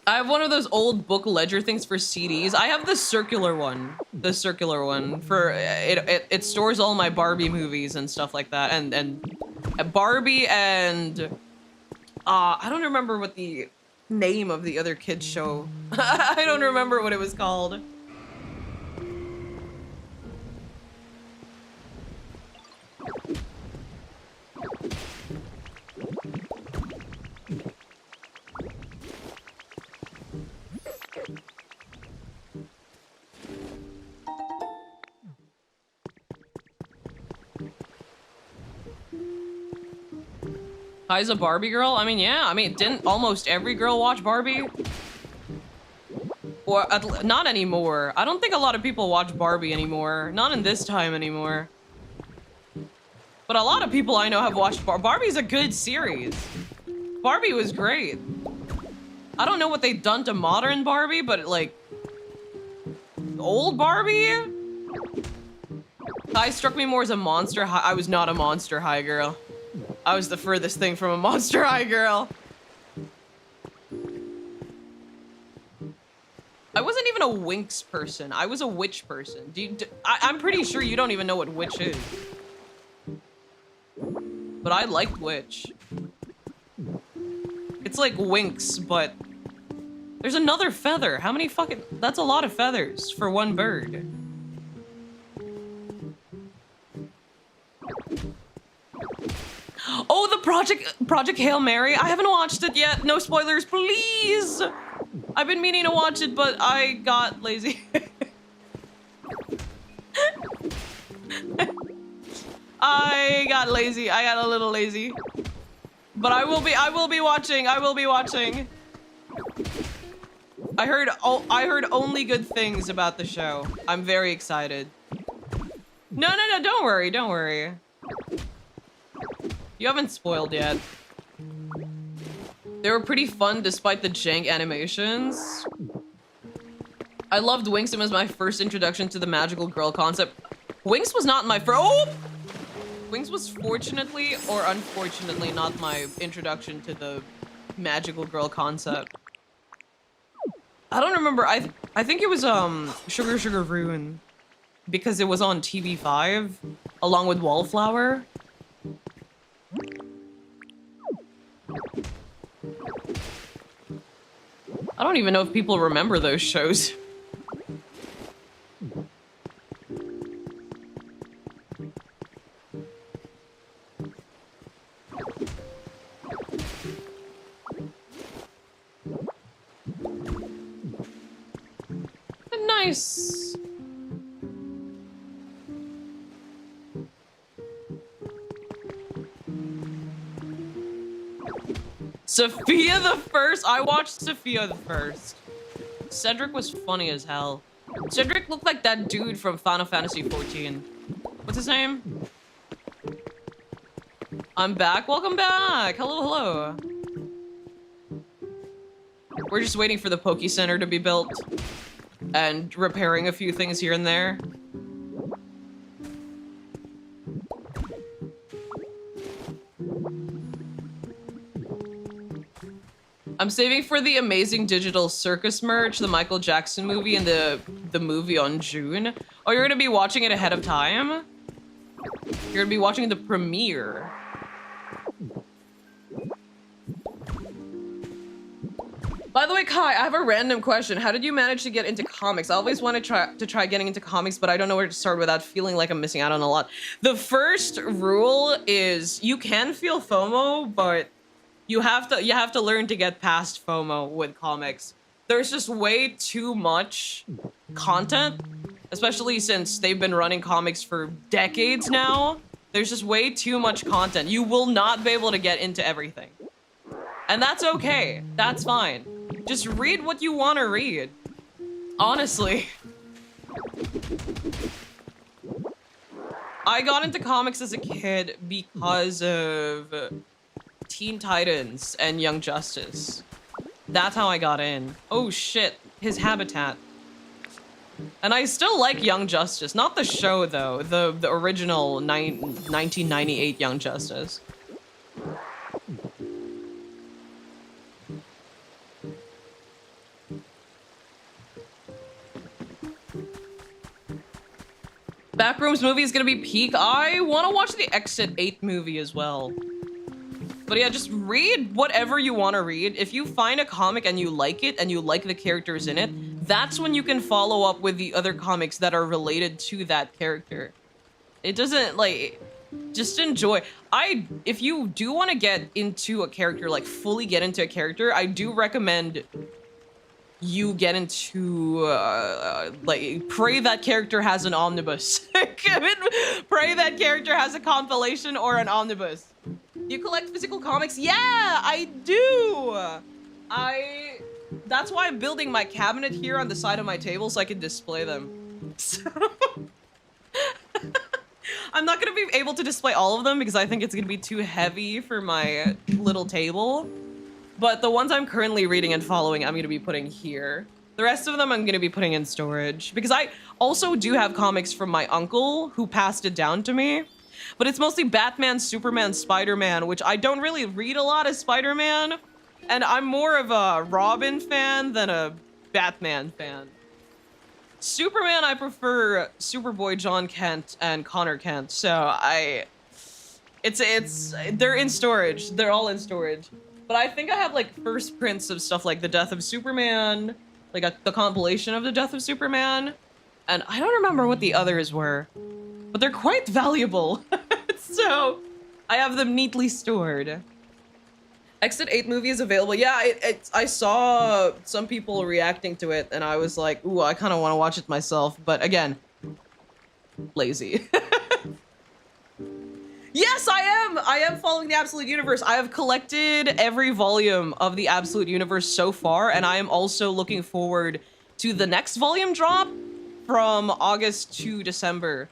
S1: I have one of those old book ledger things for CDs. I have the circular one. The circular one for it stores all my Barbie movies and stuff like that. And Barbie and I don't remember what the name of the other kids show. I don't remember what it was called. Kai's a Barbie girl? I mean, yeah. I mean, didn't almost every girl watch Barbie? Or not anymore. I don't think a lot of people watch Barbie anymore. Not in this time anymore. But a lot of people I know have watched Barbie's a good series. Barbie was great. I don't know what they've done to modern Barbie, but like old Barbie? Kai struck me more as a Monster High. I was not a Monster High girl. I was the furthest thing from a Monster High girl. I wasn't even a Winx person. I was a witch person. I'm pretty sure you don't even know what witch is. But I liked witch. It's like Winx, but there's another feather. How many fucking... That's a lot of feathers for one bird. Oh, the Project Hail Mary. I haven't watched it yet. No spoilers, please. I've been meaning to watch it, but I got lazy. I got lazy. I got a little lazy. But I will be watching. I will be watching. I heard only good things about the show. I'm very excited. No, don't worry. Don't worry. You haven't spoiled yet. They were pretty fun despite the jank animations. I loved Winx. It was my first introduction to the magical girl concept. Winx was not my first. Oh! Winx was fortunately or unfortunately not my introduction to the magical girl concept. I don't remember. I think it was Sugar Sugar Ruin because it was on TV5 along with Wallflower. I don't even know if people remember those shows. Nice. Sophia the First? I watched Sophia the First. Cedric was funny as hell. Cedric looked like that dude from Final Fantasy 14. What's his name? I'm back. Welcome back. Hello, hello. We're just waiting for the Poke Center to be built and repairing a few things here and there. I'm saving for the Amazing Digital Circus merch, the Michael Jackson movie, and the movie on June. Oh, you're gonna be watching it ahead of time? You're gonna be watching the premiere. By the way, Kai, I have a random question. How did you manage to get into comics? I always want to try getting into comics, but I don't know where to start without feeling like I'm missing out on a lot. The first rule is you can feel FOMO, but you have to learn to get past FOMO with comics. There's just way too much content, especially since they've been running comics for decades now. There's just way too much content. You will not be able to get into everything. And that's okay. That's fine. Just read what you want to read. Honestly. I got into comics as a kid because of Teen Titans and Young Justice. That's how I got in. Oh shit, his habitat. And I still like Young Justice. Not the show, though. The original 1998 Young Justice. Backrooms movie is gonna be peak. I want to watch the Exit 8 movie as well. But yeah, just read whatever you want to read. If you find a comic and you like it and you like the characters in it, that's when you can follow up with the other comics that are related to that character. It doesn't, like, just enjoy. If you do want to get into a character, like fully get into a character, I do recommend you get into, like, pray that character has an omnibus. Pray that character has a compilation or an omnibus. You collect physical comics? Yeah, I do. That's why I'm building my cabinet here on the side of my table so I can display them. So I'm not gonna be able to display all of them because I think it's gonna be too heavy for my little table. But the ones I'm currently reading and following, I'm gonna be putting here. The rest of them I'm gonna be putting in storage because I also do have comics from my uncle who passed it down to me. But it's mostly Batman, Superman, Spider-Man, which I don't really read a lot of Spider-Man. And I'm more of a Robin fan than a Batman fan. Superman, I prefer Superboy John Kent and Connor Kent. So they're in storage. They're all in storage. But I think I have like first prints of stuff like The Death of Superman, like the compilation of The Death of Superman. And I don't remember what the others were, but they're quite valuable. So I have them neatly stored. Exit 8 movie is available. Yeah, I saw some people reacting to it and I was like, ooh, I kind of want to watch it myself. But again, lazy. Yes, I am following the Absolute Universe. I have collected every volume of the Absolute Universe so far, and I am also looking forward to the next volume drop from August to December.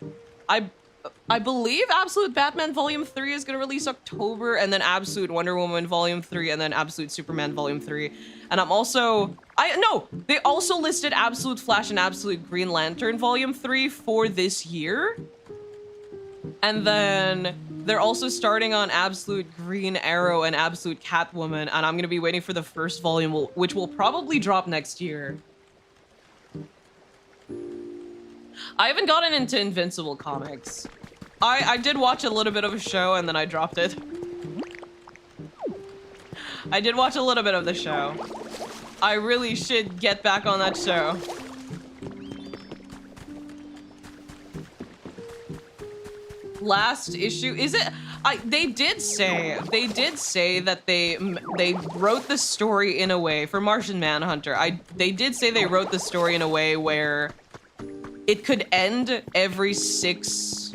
S1: I believe Absolute Batman Volume 3 is going to release October, and then Absolute Wonder Woman Volume 3, and then Absolute Superman Volume 3. And I'm also... they also listed Absolute Flash and Absolute Green Lantern Volume 3 for this year. And then they're also starting on Absolute Green Arrow and Absolute Catwoman, and I'm going to be waiting for the first volume, which will probably drop next year. I haven't gotten into Invincible comics. I did watch a little bit of a show and then I dropped it. I did watch a little bit of the show. I really should get back on that show. Last issue, is it? They did say that they wrote the story in a way for Martian Manhunter. They did say they wrote the story in a way where it could end every six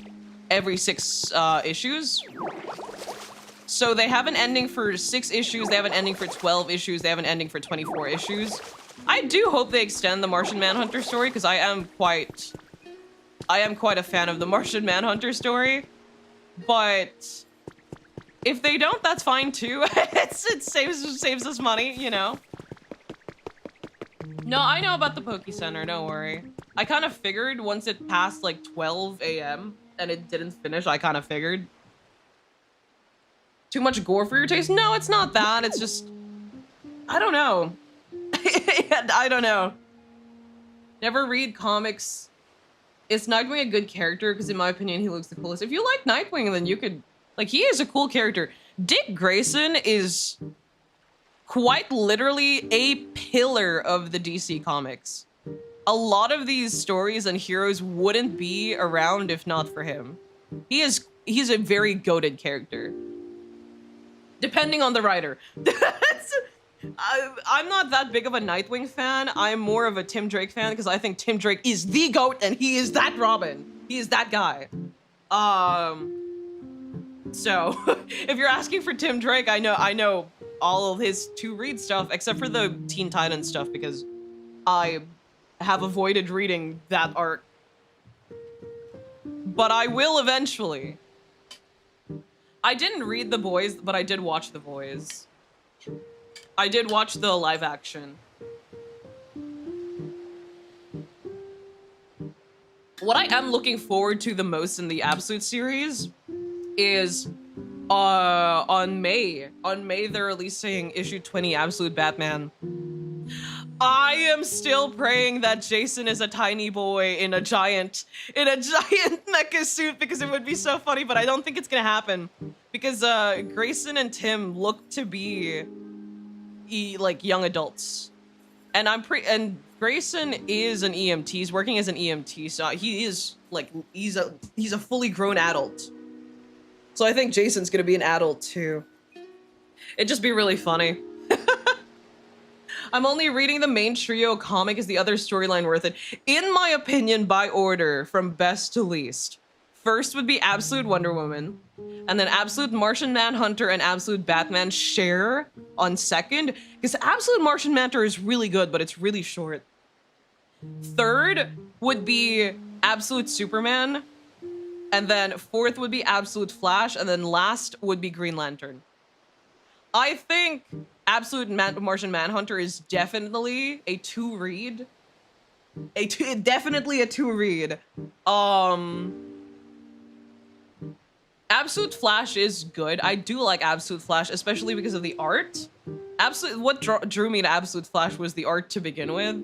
S1: issues. So they have an ending for 6 issues, they have an ending for 12 issues, they have an ending for 24 issues. I do hope they extend the Martian Manhunter story because I am quite a fan of the Martian Manhunter story. But if they don't, that's fine too. It saves us money, you know. No, I know about the Poke Center, don't worry. I kind of figured once it passed like 12 a.m. and it didn't finish, I kind of figured. Too much gore for your taste? No, it's not that. It's just... I don't know. I don't know. Never read comics. Is Nightwing a good character? Because in my opinion, he looks the coolest. If you like Nightwing, then you could... Like, he is a cool character. Dick Grayson is quite literally a pillar of the DC comics. A lot of these stories and heroes wouldn't be around if not for him. He's a very goated character. Depending on the writer. I'm not that big of a Nightwing fan. I'm more of a Tim Drake fan because I think Tim Drake is the GOAT and he is that Robin. He is that guy. So if you're asking for Tim Drake, I know all of his to read stuff except for the Teen Titans stuff because I have avoided reading that arc. But I will eventually. I didn't read The Boys, but I did watch The Boys. I did watch the live action. What I am looking forward to the most in the Absolute series is on May they're releasing issue 20 Absolute Batman. I am still praying that Jason is a tiny boy in a giant mecha suit, because it would be so funny, but I don't think it's gonna happen because Grayson and Tim look to be like young adults, and and Grayson is an EMT. He's working as an EMT, so he is like he's a fully grown adult. So I think Jason's gonna be an adult too. It'd just be really funny. I'm only reading the main trio comic. Is the other storyline worth it? In my opinion, by order from best to least. First would be Absolute Wonder Woman, and then Absolute Martian Manhunter and Absolute Batman share on second, because Absolute Martian Manhunter is really good, but it's really short. Third would be Absolute Superman, and then fourth would be Absolute Flash, and then last would be Green Lantern. I think Absolute Martian Manhunter is definitely a two-read. Definitely a two-read. Absolute Flash is good. I do like Absolute Flash, especially because of the art. What drew me to Absolute Flash was the art to begin with.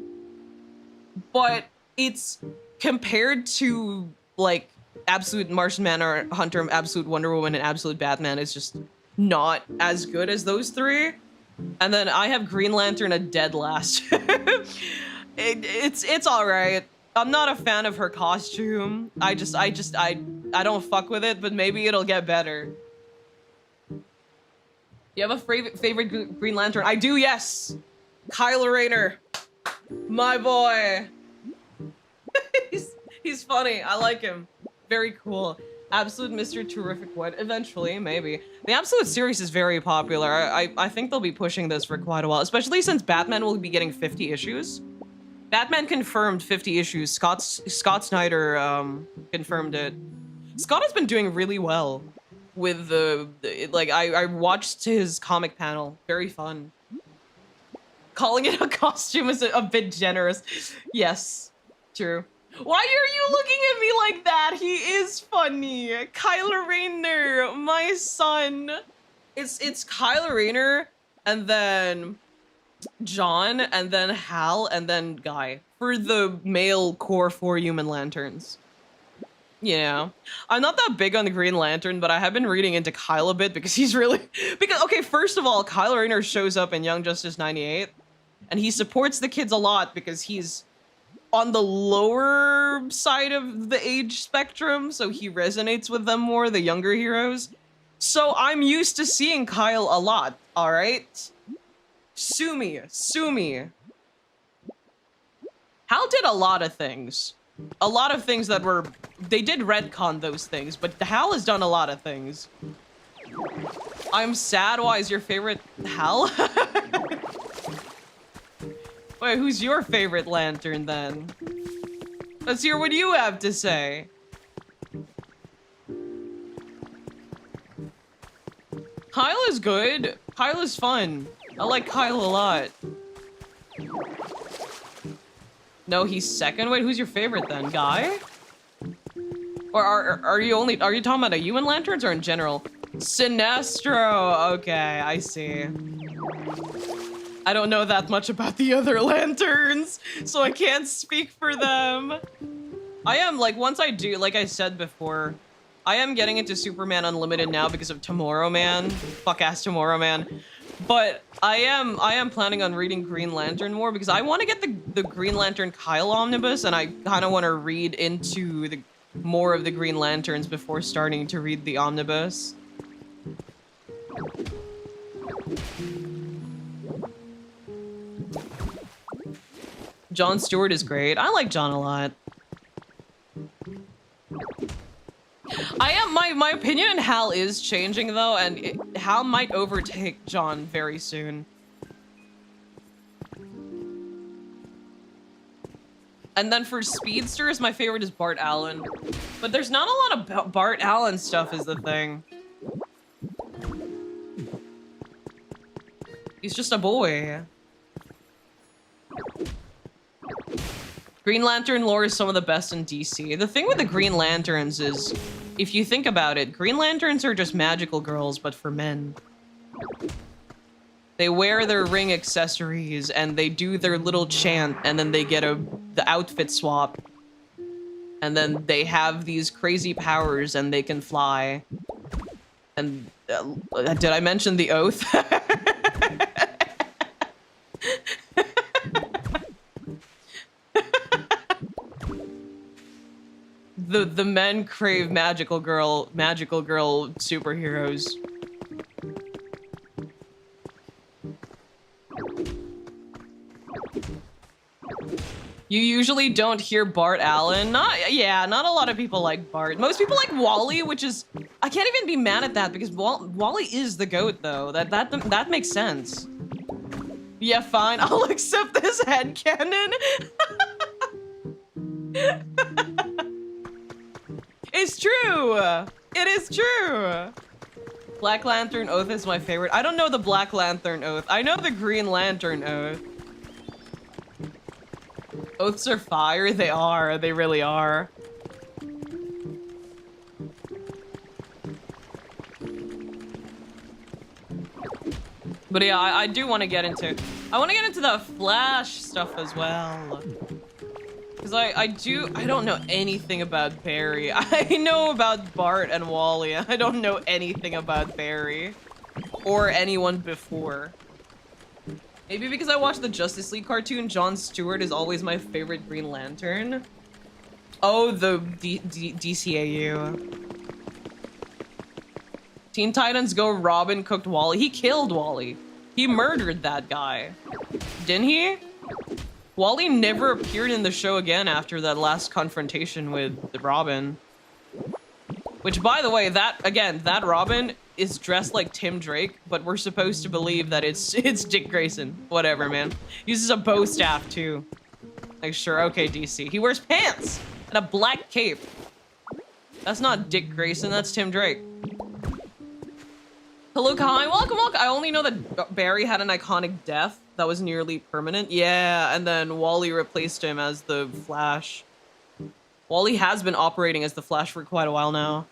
S1: But it's compared to like Absolute Martian Manhunter, Absolute Wonder Woman, and Absolute Batman is just not as good as those three. And then I have Green Lantern a dead last. It's all right. I'm not a fan of her costume. I don't fuck with it, but maybe it'll get better. You have a favorite Green Lantern? I do, yes. Kylo Rayner, my boy. he's funny. I like him. Very cool. Absolute Mr. Terrific what? Eventually, maybe. The Absolute series is very popular. I think they'll be pushing this for quite a while, especially since Batman will be getting 50 issues. Batman confirmed 50 issues. Scott Snyder confirmed it. Scott has been doing really well with I watched his comic panel. Very fun. Calling it a costume is a bit generous. Yes, true. Why are you looking at me like that? He is funny. Kylo Rayner, my son. It's Kylo Rayner, and then John, and then Hal, and then Guy for the male core 4 Human Lanterns. You know, I'm not that big on the Green Lantern, but I have been reading into Kyle a bit because he's really okay, first of all, Kylo Rayner shows up in Young Justice 98, and he supports the kids a lot because he's on the lower side of the age spectrum, so he resonates with them more, the younger heroes. So I'm used to seeing Kyle a lot, all right? Sue me. Hal did a lot of things. A lot of things that were... They did retcon those things, but Hal has done a lot of things. I'm sad. Why is your favorite Hal? Wait, who's your favorite Lantern then? Let's hear what you have to say. Kyle is good. Kyle is fun. I like Kyle a lot. No, he's second? Wait, who's your favorite then? Guy? Or are you talking about a Human Lanterns or in general? Sinestro! Okay, I see. I don't know that much about the other Lanterns, so I can't speak for them. I am, once I do, like I said before, I am getting into Superman Unlimited now because of Tomorrow Man. Fuck-ass Tomorrow Man. But I am planning on reading Green Lantern more because I want to get the Green Lantern Kyle omnibus, and I kind of want to read into more of the Green Lanterns before starting to read the omnibus. Jon Stewart is great. I like Jon a lot. My opinion on Hal is changing though, and Hal might overtake Jon very soon. And then for speedsters, my favorite is Bart Allen. But there's not a lot of Bart Allen stuff is the thing. He's just a boy. Green Lantern lore is some of the best in DC. The thing with the Green Lanterns is, if you think about it, Green Lanterns are just magical girls, but for men. They wear their ring accessories and they do their little chant, and then they get the outfit swap. And then they have these crazy powers and they can fly. And did I mention the oath? The men crave magical girl superheroes. You usually don't hear Bart Allen. Not a lot of people like Bart. Most people like Wally, which is, I can't even be mad at that because Wally is the GOAT though. That makes sense. Yeah, fine. I'll accept this headcanon. It's true. It is true. Black Lantern Oath is my favorite. I don't know the Black Lantern Oath. I know the Green Lantern Oath. Oaths are fire. They are. They really are. But yeah, I do want to get into... I want to get into the Flash stuff as well. Because I don't know anything about Barry. I know about Bart and Wally. I don't know anything about Barry. Or anyone before. Maybe because I watched the Justice League cartoon, Jon Stewart is always my favorite Green Lantern. Oh, the DCAU. Teen Titans Go Robin cooked Wally. He killed Wally. He murdered that guy. Didn't he? Wally never appeared in the show again after that last confrontation with Robin. Which, by the way, that Robin is dressed like Tim Drake, but we're supposed to believe that it's Dick Grayson. Whatever, man. Uses a bow staff, too. Like, sure, okay, DC. He wears pants and a black cape. That's not Dick Grayson, that's Tim Drake. Hello, Kai. Welcome, welcome. I only know that Barry had an iconic death that was nearly permanent. Yeah, and then Wally replaced him as the Flash. Wally has been operating as the Flash for quite a while now.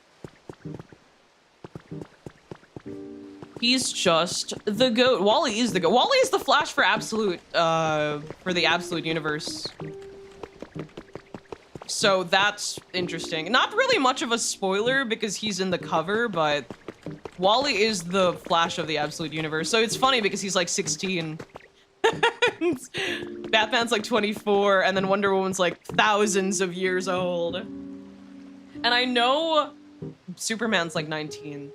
S1: He's just the GOAT. Wally is the GOAT. Wally is the Flash for the Absolute Universe. So that's interesting. Not really much of a spoiler because he's in the cover, but Wally is the Flash of the Absolute Universe. So it's funny because he's like 16. Batman's like 24, and then Wonder Woman's like thousands of years old. And I know Superman's like 19.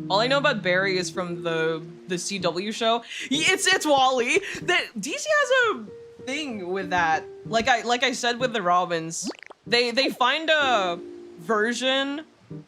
S1: All I know about Barry is from the CW show. It's Wally. That DC has a thing with that. Like I said with the Robins, they find a version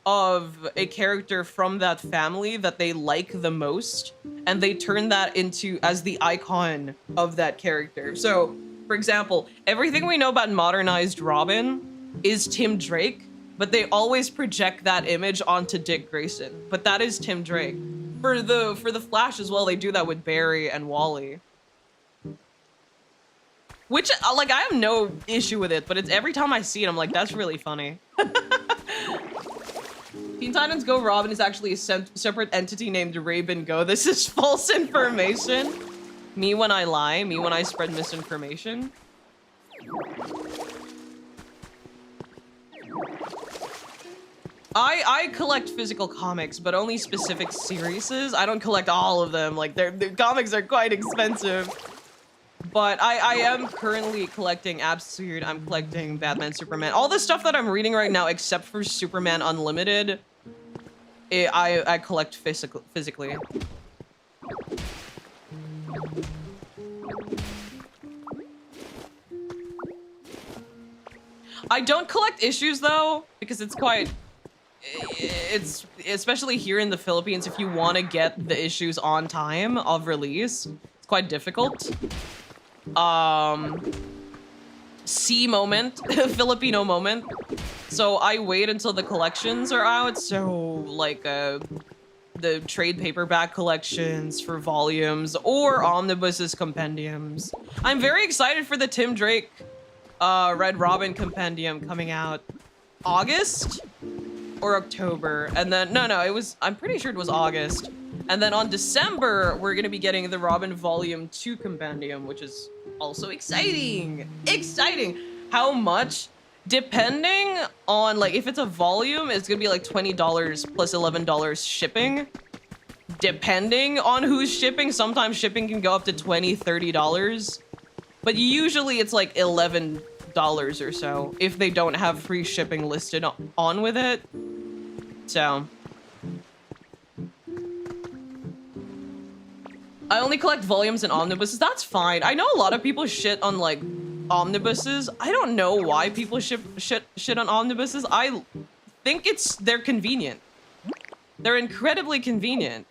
S1: of a character from that family that they like the most, and they turn that into as the icon of that character. So, for example, everything we know about modernized Robin is Tim Drake, but they always project that image onto Dick Grayson. But that is Tim Drake. For the Flash as well, they do that with Barry and Wally. Which, like, I have no issue with it, but it's every time I see it, I'm like, that's really funny. Teen Titans Go Robin is actually a separate entity named Raven Go. This is false information. Me when I lie, me when I spread misinformation. I collect physical comics, but only specific series. I don't collect all of them. Like, the comics are quite expensive. But I am currently collecting Absolute. I'm collecting Batman, Superman. All the stuff that I'm reading right now, except for Superman Unlimited, I collect physically. I don't collect issues, though, because it's quite... It's especially here in the Philippines, if you want to get the issues on time of release, it's quite difficult. C moment, Filipino moment. So I wait until the collections are out. So like the trade paperback collections for volumes or omnibuses compendiums. I'm very excited for the Tim Drake Red Robin compendium coming out August or October. And then, no, I'm pretty sure it was August. And then on December, we're gonna be getting the Robin Volume 2 compendium, which is also exciting. Exciting! How much? Depending on, like, if it's a volume, it's gonna be like $20 plus $11 shipping. Depending on who's shipping, sometimes shipping can go up to $20, $30. But usually it's like $11 or so if they don't have free shipping listed on with it. So I only collect volumes and omnibuses. That's fine. I know a lot of people shit on like omnibuses. I don't know why people shit on omnibuses. I think they're convenient. They're incredibly convenient.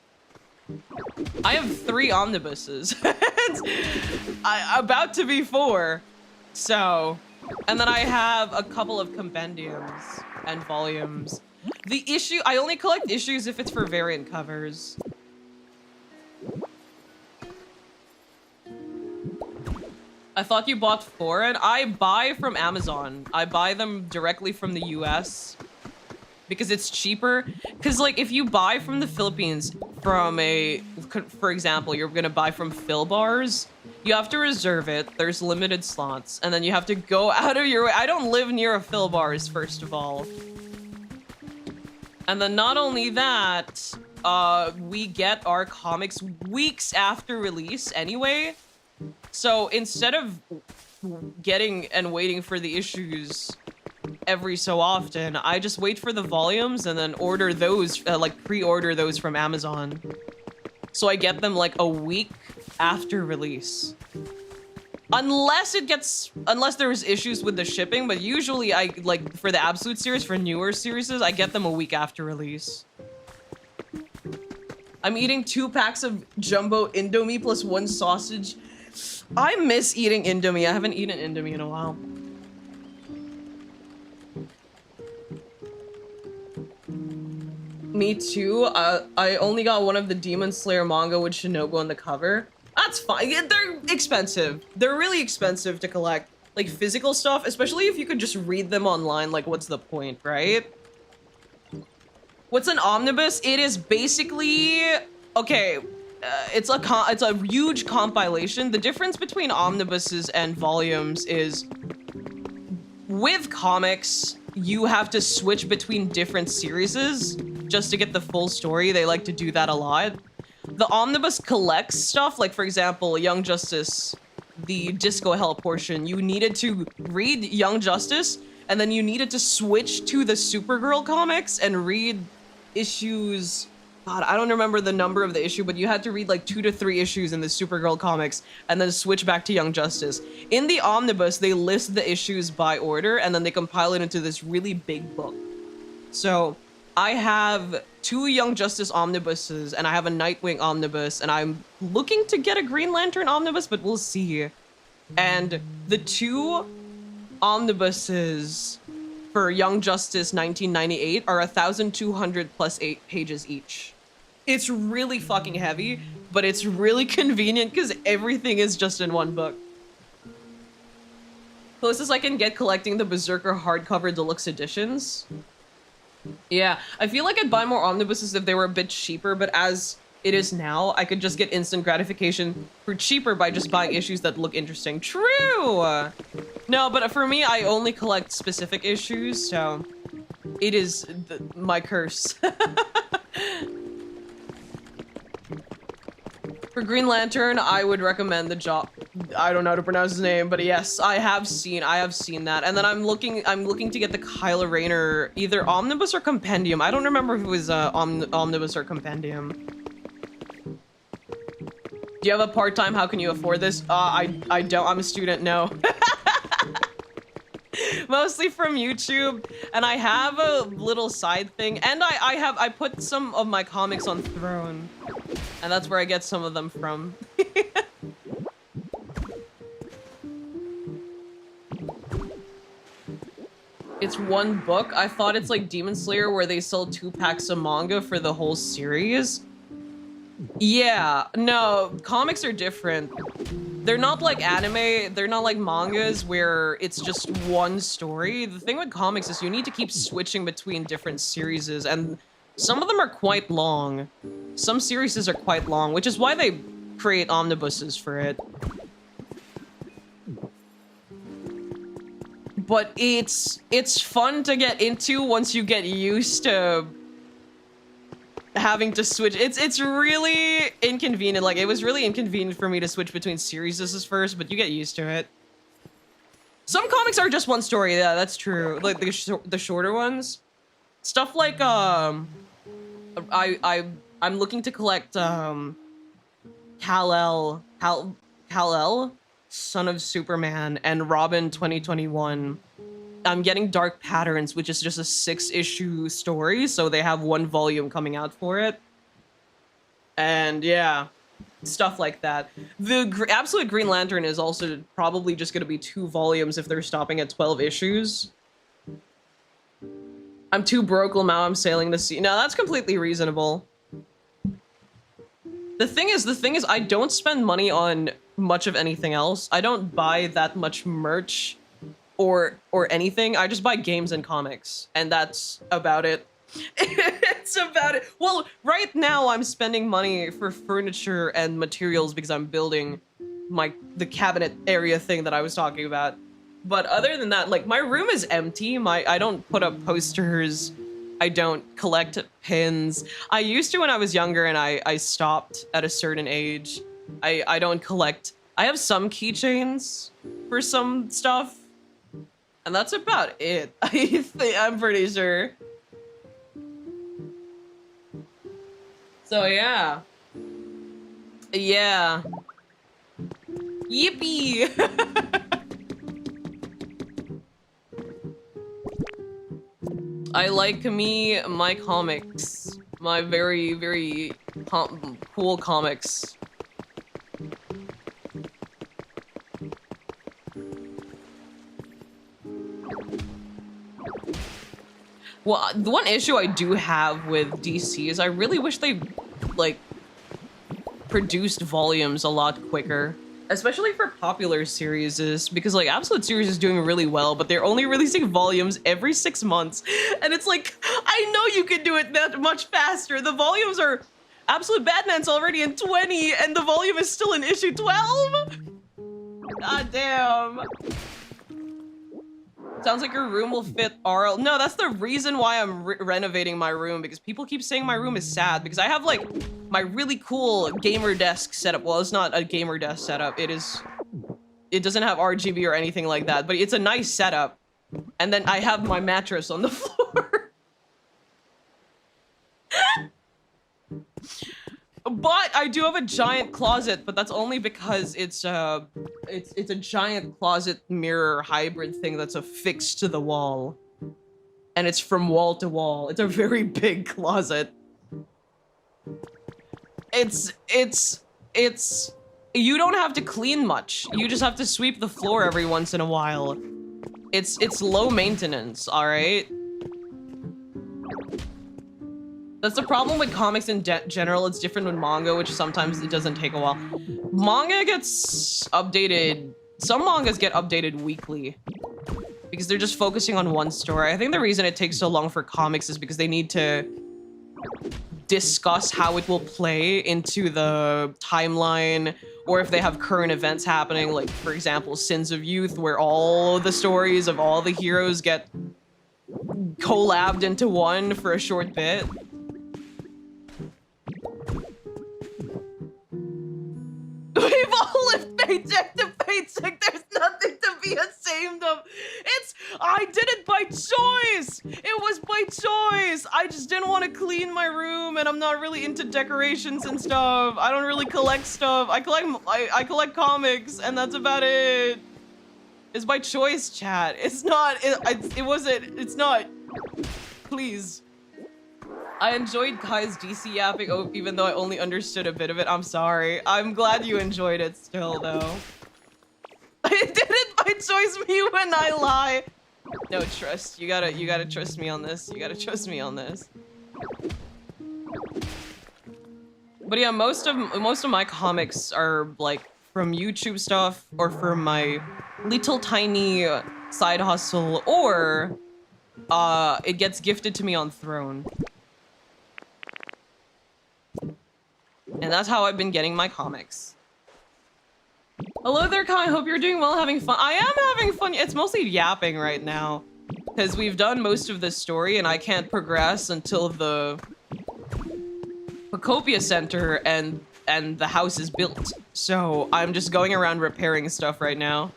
S1: I have 3 omnibuses. About to be 4. So, and then I have a couple of compendiums and volumes. The issue, I only collect issues if it's for variant covers. I thought you bought foreign. I buy from Amazon. I buy them directly from the US because it's cheaper. Because like if you buy from the Philippines from for example, you're gonna buy from Philbars, you have to reserve it. There's limited slots, and then you have to go out of your way. I don't live near a Philbars, first of all. And then not only that, we get our comics weeks after release anyway. So instead of getting and waiting for the issues every so often, I just wait for the volumes and then order those, like pre-order those from Amazon. So I get them like a week after release. Unless there's issues with the shipping, but usually I, like for the Absolute series, for newer series, I get them a week after release. I'm eating 2 packs of jumbo Indomie plus 1 sausage. I miss eating Indomie. I haven't eaten Indomie in a while. Me too. I only got one of the Demon Slayer manga with Shinobu on the cover. That's fine. Yeah, they're expensive. They're really expensive to collect. Like physical stuff, especially if you could just read them online, like what's the point, right? What's an omnibus? It is basically, okay, it's a huge compilation. The difference between omnibuses and volumes is with comics, you have to switch between different series just to get the full story. They like to do that a lot. The omnibus collects stuff, like for example, Young Justice, the Disco Hell portion. You needed to read Young Justice, and then you needed to switch to the Supergirl comics and read issues. God, I don't remember the number of the issue, but you had to read like 2 to 3 issues in the Supergirl comics and then switch back to Young Justice. In the omnibus, they list the issues by order and then they compile it into this really big book. So I have 2 Young Justice omnibuses and I have a Nightwing omnibus, and I'm looking to get a Green Lantern omnibus, but we'll see. And the 2 omnibuses for Young Justice 1998 are 1,200 plus 8 pages each. It's really fucking heavy, but it's really convenient because everything is just in one book. Closest I can get collecting the Berserker hardcover deluxe editions. Yeah, I feel like I'd buy more omnibuses if they were a bit cheaper, but as it is now, I could just get instant gratification for cheaper by just buying issues that look interesting. True! No, but for me, I only collect specific issues, so it is my curse. For Green Lantern, I would recommend the job. I don't know how to pronounce his name, but yes, I have seen that. And then I'm looking to get the Kylo Rayner either omnibus or compendium. I don't remember if it was omnibus or compendium. Do you have a part-time? How can you afford this? I don't. I'm a student. No. Mostly from YouTube, and I have a little side thing, and I put some of my comics on Throne, and that's where I get some of them from. It's one book. I thought it's like Demon Slayer where they sell 2 packs of manga for the whole series. Yeah, no, comics are different. they're not like anime, they're not like mangas where it's just one story. The thing with comics is you need to keep switching between different series, and some of them are quite long. Some series are quite long, which is why they create omnibuses for it. But it's fun to get into once you get used to having to switch. It's really inconvenient. Like, it was really inconvenient for me to switch between series first, but you get used to it. Some comics are just one story. Yeah, that's true. Like the shorter ones, stuff like I'm looking to collect Kal-El, Son of Superman, and Robin 2021. I'm getting Dark Patterns, which is just a 6-issue story, so they have 1 volume coming out for it. And yeah, stuff like that. The Absolute Green Lantern is also probably just going to be 2 volumes if they're stopping at 12 issues. I'm too broke, now I'm sailing the sea. No, that's completely reasonable. The thing is, I don't spend money on much of anything else. I don't buy that much merch or anything. I just buy games and comics, and that's about it. It's about it. Well, right now I'm spending money for furniture and materials because I'm building the cabinet area thing that I was talking about. But other than that, like, my room is empty. I don't put up posters. I don't collect pins. I used to when I was younger, and I stopped at a certain age. I don't collect. I have some keychains for some stuff, and that's about it. I'm pretty sure. So yeah. Yeah. Yippee! I like my comics. My very, very cool comics. Well, the one issue I do have with DC is I really wish they, like, produced volumes a lot quicker. Especially for popular series, because, like, Absolute series is doing really well, but they're only releasing volumes every 6 months. And it's like, I know you could do it that much faster. The volumes are... Absolute Batman's already in 20, and the volume is still in issue 12? God damn. Sounds like your room will fit RL. No, that's the reason why I'm renovating my room, because people keep saying my room is sad, because I have, like, my really cool gamer desk setup. Well, it's not a gamer desk setup. It doesn't have RGB or anything like that, but it's a nice setup. And then I have my mattress on the floor. But I do have a giant closet, but that's only because it's a giant closet mirror hybrid thing that's affixed to the wall. And it's from wall to wall. It's a very big closet. It's you don't have to clean much. You just have to sweep the floor every once in a while. It's low maintenance, all right? That's the problem with comics in general. It's different with manga, which sometimes it doesn't take a while. Manga gets updated. Some mangas get updated weekly because they're just focusing on one story. I think the reason it takes so long for comics is because they need to discuss how it will play into the timeline, or if they have current events happening, like, for example, Sins of Youth, where all the stories of all the heroes get collabed into one for a short bit. We've all lived paycheck to paycheck. There's nothing to be ashamed of. I did it by choice. It was by choice. I just didn't want to clean my room, and I'm not really into decorations and stuff. I don't really collect stuff. I collect comics, and that's about it. It's by choice, chat. It's not. It's not. Please. I enjoyed Kai's DC yapping, even though I only understood a bit of it. I'm sorry. I'm glad you enjoyed it still, though. I did it by choice, me when I lie. No, trust. You gotta trust me on this. You gotta trust me on this. But yeah, most of my comics are, like, from YouTube stuff or from my little tiny side hustle, or it gets gifted to me on Throne. And that's how I've been getting my comics. Hello there, Kai. Hope you're doing well, having fun. I am having fun. It's mostly yapping right now, because we've done most of this story and I can't progress until the Pokopia Center and the house is built. So I'm just going around repairing stuff right now.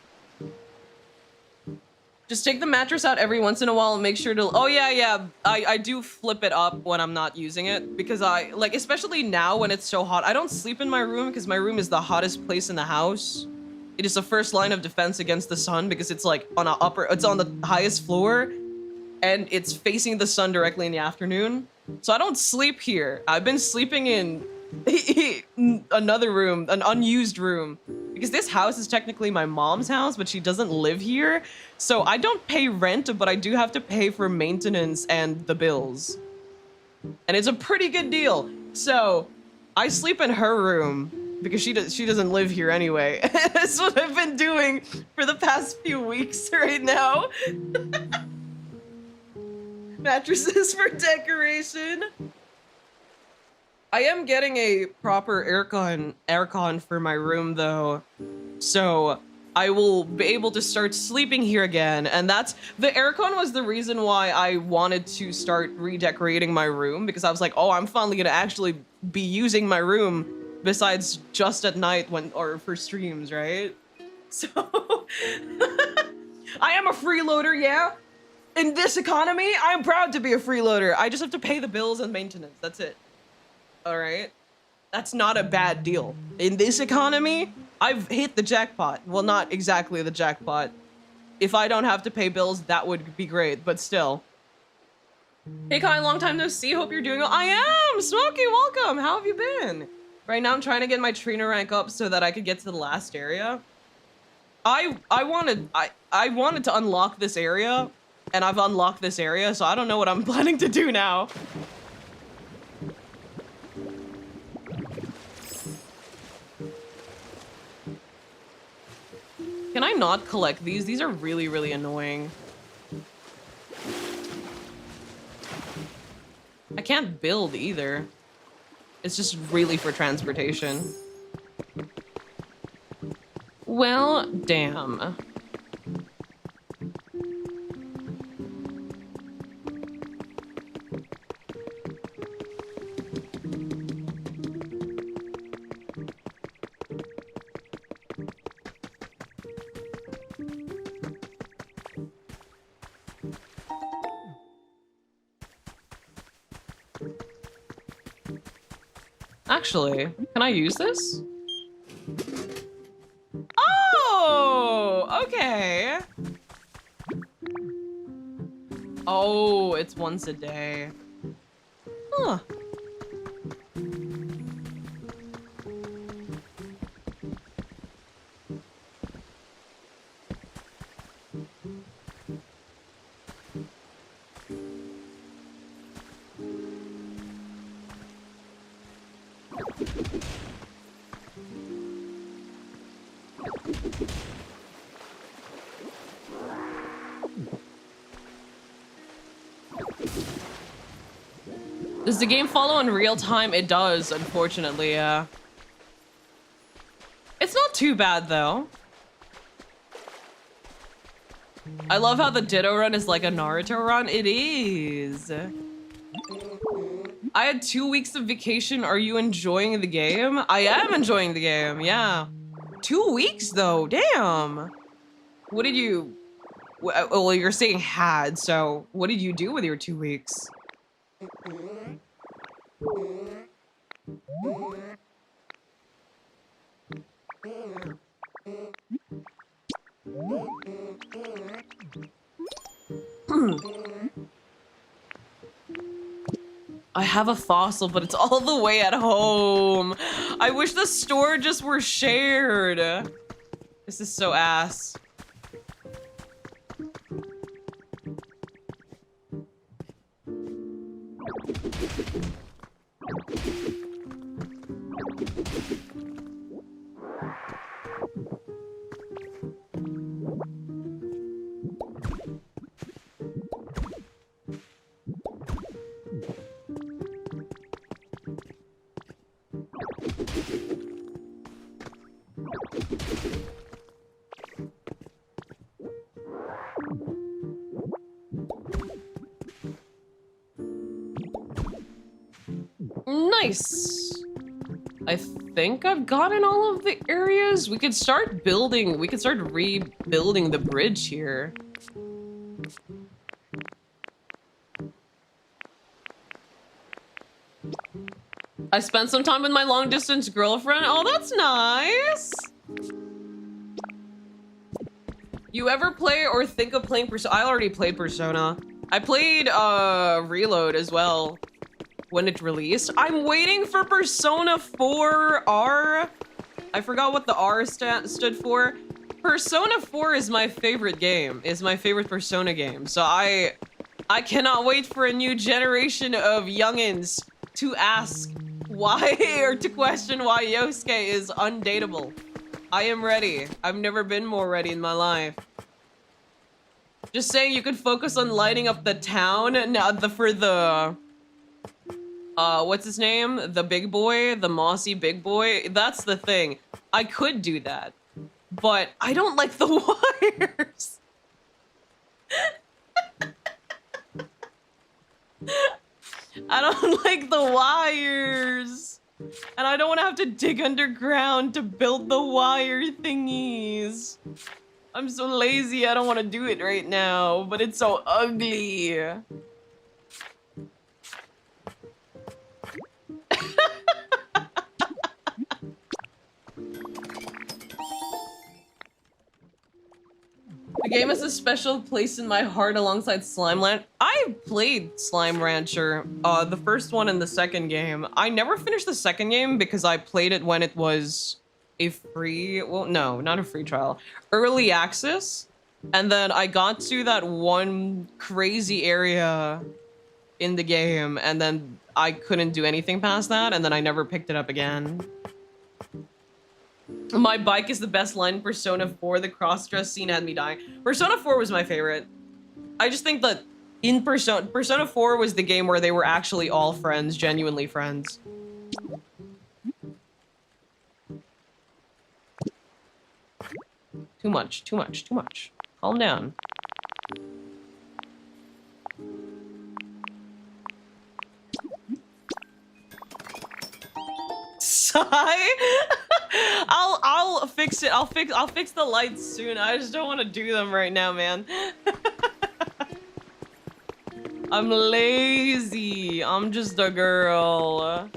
S1: Just take the mattress out every once in a while and make sure to... Oh, yeah. I do flip it up when I'm not using it because like, especially now when it's so hot. I don't sleep in my room because my room is the hottest place in the house. It is the first line of defense against the sun because it's like on it's on the highest floor and it's facing the sun directly in the afternoon. So I don't sleep here. I've been sleeping in another room, an unused room, because this house is technically my mom's house, but she doesn't live here. So I don't pay rent, but I do have to pay for maintenance and the bills. And it's a pretty good deal. So I sleep in her room because she doesn't live here anyway. That's what I've been doing for the past few weeks right now. Mattresses for decoration. I am getting a proper aircon for my room though, so I will be able to start sleeping here again. And the aircon was the reason why I wanted to start redecorating my room, because I was like, oh, I'm finally gonna actually be using my room besides just at night or for streams, right? So I am a freeloader, yeah. In this economy, I am proud to be a freeloader. I just have to pay the bills and maintenance. That's it. All right, that's not a bad deal. In this economy, I've hit the jackpot. Well, not exactly the jackpot. If I don't have to pay bills, that would be great, but still. Hey Kai, long time no see. Hope you're doing well. I am! Smokey, welcome! How have you been? Right now I'm trying to get my trainer rank up so that I could get to the last area. I wanted to unlock this area, and I've unlocked this area, so I don't know what I'm planning to do now. Can I not collect these? These are really, really annoying. I can't build either. It's just really for transportation. Well, damn. Actually, can I use this? Oh, okay. Oh, it's once a day. Huh. Does the game follow in real time? It does, unfortunately, yeah. It's not too bad, though. I love how the Ditto run is like a Naruto run. It is. I had 2 weeks of vacation. Are you enjoying the game? I am enjoying the game, yeah. 2 weeks, though, damn. What did you... Well, you're saying had, so what did you do with your 2 weeks? I have a fossil, but it's all the way at home. I wish the storages were shared. This is so ass. Nice. I think I've gotten all of the areas. We could start building, we could start rebuilding the bridge here. I spent some time with my long distance girlfriend. Oh, that's nice. You ever play or think of playing Persona? I already played Persona. I played Reload as well when it released. I'm waiting for Persona 4 R. I forgot what the R stood for. Persona 4 is my favorite game. Is my favorite Persona game. So I cannot wait for a new generation of youngins to ask why or to question why Yosuke is undateable. I am ready. I've never been more ready in my life. Just saying you could focus on lighting up the town now for the what's his name? The big boy, the mossy big boy. That's the thing. I could do that, but I don't like the wires. I don't like the wires. And I don't want to have to dig underground to build the wire thingies. I'm so lazy, I don't want to do it right now, but it's so ugly. The game has a special place in my heart alongside Slime Land. I played Slime Rancher, the first one and the second game. I never finished the second game because I played it when it was a free, well, no, not a free trial, early access. And then I got to that one crazy area in the game, and then I couldn't do anything past that, and then I never picked it up again. My bike is the best line in Persona 4. The cross-dress scene had me dying. Persona 4 was my favorite. I just think that in Persona 4 was the game where they were actually all friends, genuinely friends. Too much, too much, too much. Calm down. Sigh? I'll fix it. I'll fix the lights soon. I just don't want to do them right now, man. I'm lazy. I'm just a girl.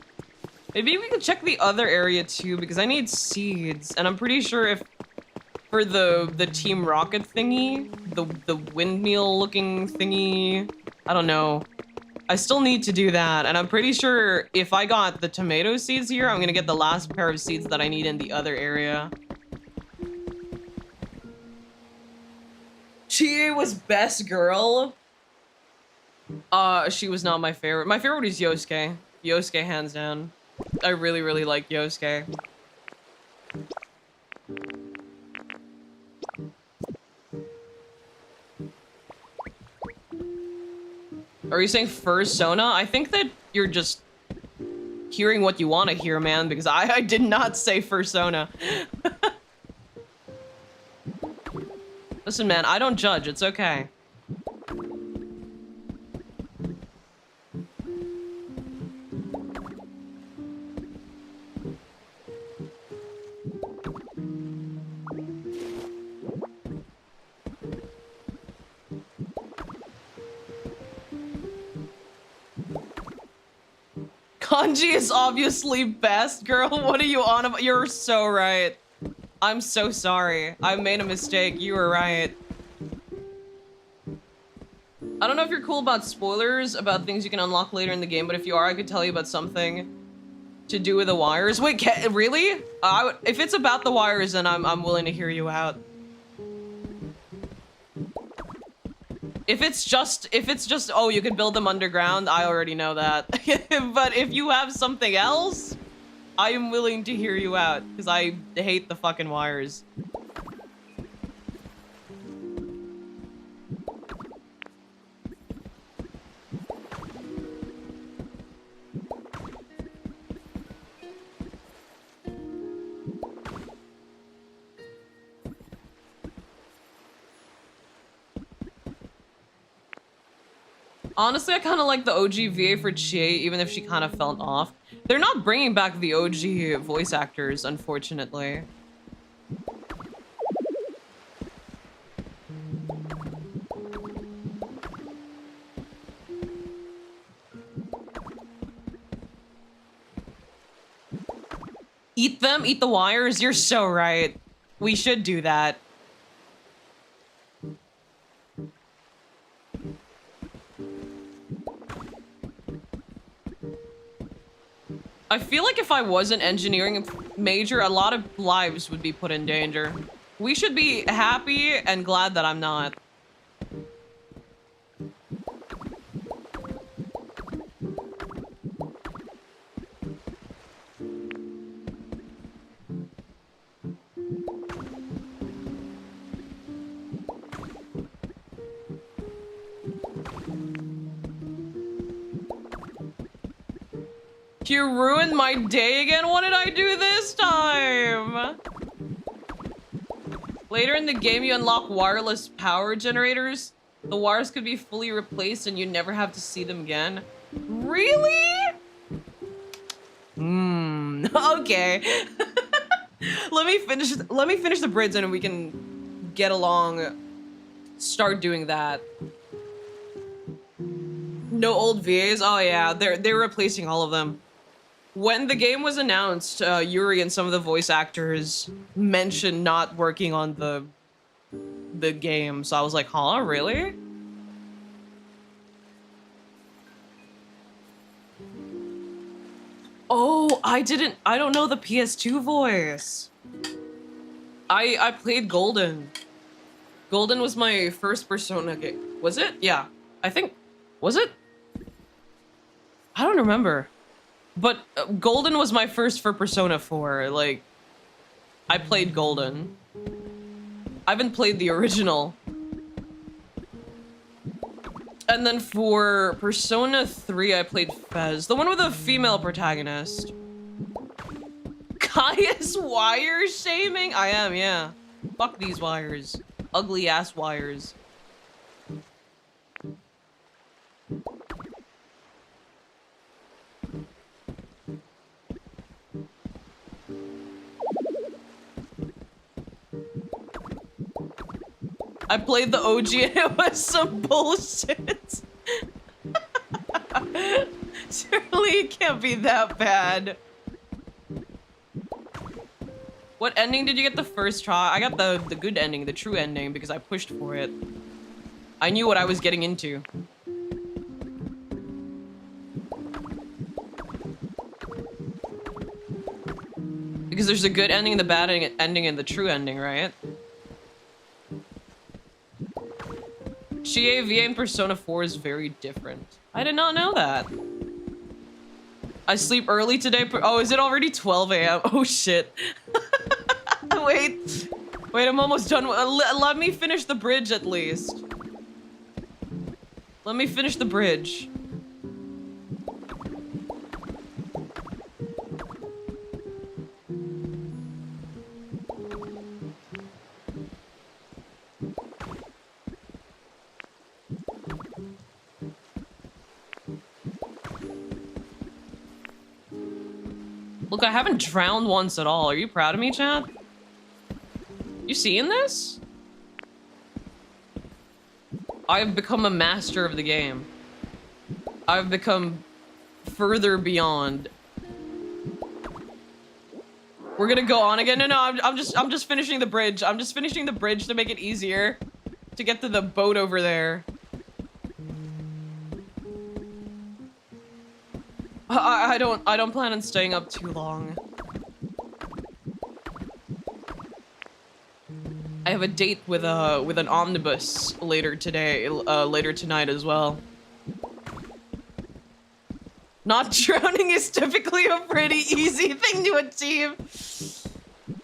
S1: Maybe we could check the other area too, because I need seeds, and I'm pretty sure if for the Team Rocket thingy, the windmill looking thingy, I don't know. I still need to do that, and I'm pretty sure if I got the tomato seeds here, I'm gonna get the last pair of seeds that I need in the other area. Chie was best girl. She was not my favorite. My favorite is Yosuke. Yosuke, hands down. I really, really like Yosuke. Are you saying Fursona? I think that you're just hearing what you want to hear, man, because I did not say Fursona. Listen, man, I don't judge. It's okay. Kanji is obviously best, girl. What are you on about? You're so right. I'm so sorry. I made a mistake. You were right. I don't know if you're cool about spoilers, about things you can unlock later in the game, but if you are, I could tell you about something to do with the wires. Wait, really? If it's about the wires, then I'm willing to hear you out. If it's just, oh, you could build them underground, I already know that. But if you have something else, I am willing to hear you out, because I hate the fucking wires. Honestly, I kind of like the OG VA for Chie, even if she kind of fell off. They're not bringing back the OG voice actors, unfortunately. Eat them? Eat the wires? You're so right. We should do that. I feel like if I wasn't engineering major, a lot of lives would be put in danger. We should be happy and glad that I'm not. You ruined my day again? What did I do this time? Later in the game, you unlock wireless power generators. The wires could be fully replaced and you never have to see them again. Really? Okay. Let me finish the bridge and we can get along. Start doing that. No old VAs? Oh yeah, they're replacing all of them. When the game was announced, Yuri and some of the voice actors mentioned not working on the game, so I was like, huh, really? Oh, I don't know the PS2 voice. I played Golden. Golden was my first Persona game. Was it? Yeah, I think, was it? I don't remember. But Golden was my first for Persona 4, like, I played Golden. I haven't played the original. And then for Persona 3, I played Fez, the one with a female protagonist. Kaya's wire shaming? I am, yeah. Fuck these wires. Ugly ass wires. I played the OG and it was some bullshit. Surely it can't be that bad. What ending did you get the first try? I got the good ending, the true ending, because I pushed for it. I knew what I was getting into. Because there's a good ending, the bad ending, and the true ending, right? GAVA and Persona 4 is very different. I did not know that. I sleep early today. Oh, is it already 12 a.m.? Oh, shit. Wait, I'm almost done. Let me finish the bridge at least. Let me finish the bridge. Look, I haven't drowned once at all. Are you proud of me, Chad? You seeing this? I've become a master of the game. I've become further beyond. We're gonna go on again. No, I'm just finishing the bridge. I'm just finishing the bridge to make it easier to get to the boat over there. I don't plan on staying up too long. I have a date with an omnibus later today, later tonight as well. Not drowning is typically a pretty easy thing to achieve.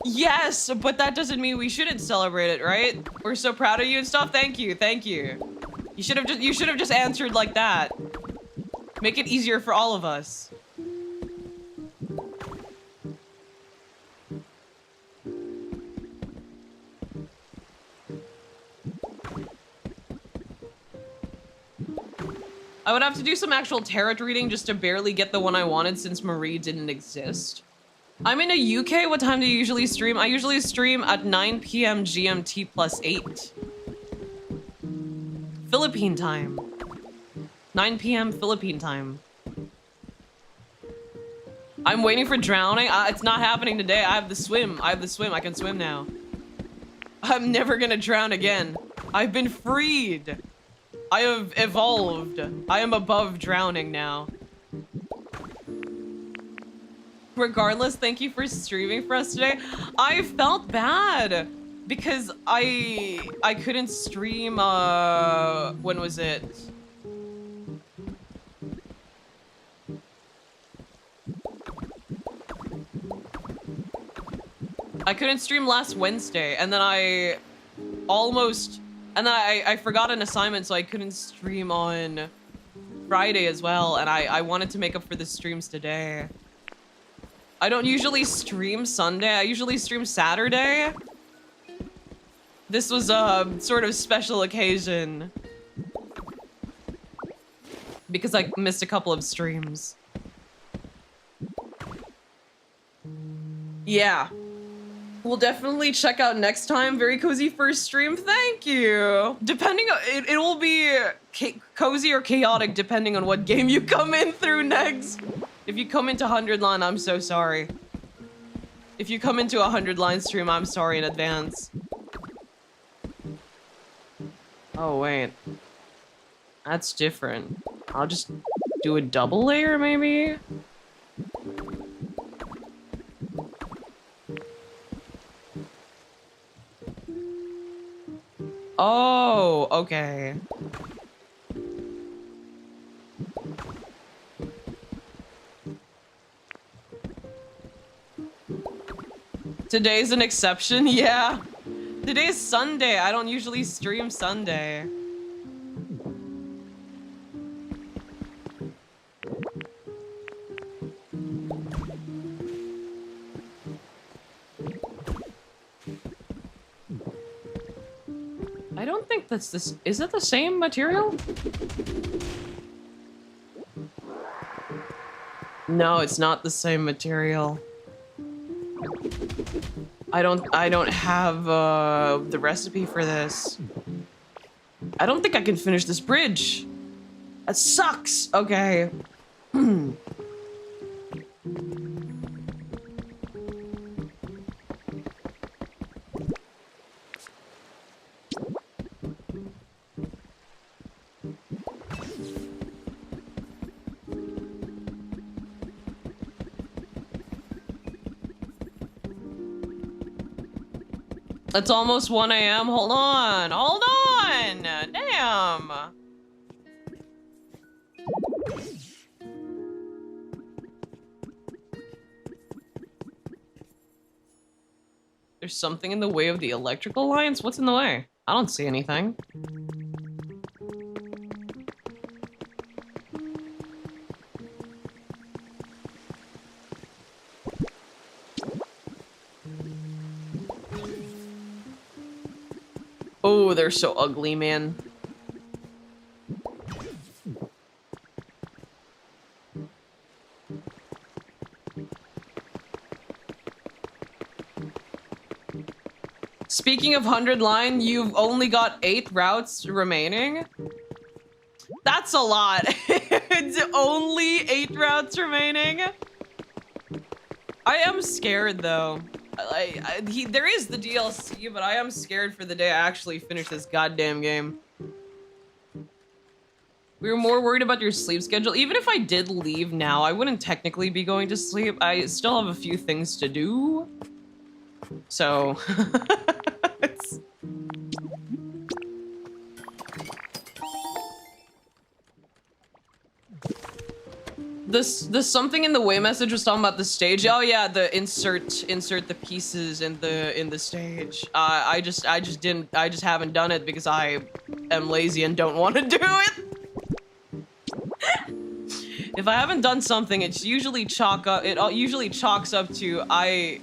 S1: Yes, but that doesn't mean we shouldn't celebrate it, right? We're so proud of you and stuff. Thank you, thank you. You should have just answered like that. Make it easier for all of us. I would have to do some actual tarot reading just to barely get the one I wanted since Marie didn't exist. I'm in a UK. What time do you usually stream? I usually stream at 9 p.m. GMT plus 8. Philippine time. 9 p.m. Philippine time. I'm waiting for drowning. It's not happening today. I have the swim. I can swim now. I'm never gonna drown again. I've been freed. I have evolved. I am above drowning now. Regardless, thank you for streaming for us today. I felt bad because I couldn't stream, when was it? I couldn't stream last Wednesday, and then I forgot an assignment, so I couldn't stream on Friday as well, and I wanted to make up for the streams today. I don't usually stream Sunday, I usually stream Saturday. This was a sort of special occasion because I missed a couple of streams. Yeah. We'll definitely check out next time. Very cozy first stream. Thank you. Depending on it will be cozy or chaotic depending on what game you come in through next. If you come into 100 line, I'm so sorry. If you come into a 100 line stream, I'm sorry in advance. Oh wait. That's different. I'll just do a double layer maybe? Oh, okay. Today's an exception, yeah. Today's Sunday. I don't usually stream Sunday. I don't think that's this. Is it the same material? No, it's not the same material. I don't have the recipe for this. I don't think I can finish this bridge. That sucks. Okay. It's almost 1 a.m. Hold on. Hold on. Damn. There's something in the way of the electrical lines? What's in the way? I don't see anything. Oh, they're so ugly, man. Speaking of 100 line, you've only got 8 routes remaining. That's a lot. It's only 8 routes remaining. I am scared though. There is the DLC, but I am scared for the day I actually finish this goddamn game. We were more worried about your sleep schedule. Even if I did leave now, I wouldn't technically be going to sleep. I still have a few things to do. So... it's... This something in the way message was talking about the stage. Oh yeah, the insert the pieces in the stage. I just haven't done it because I am lazy and don't want to do it. If I haven't done something, it's usually usually chalks up to I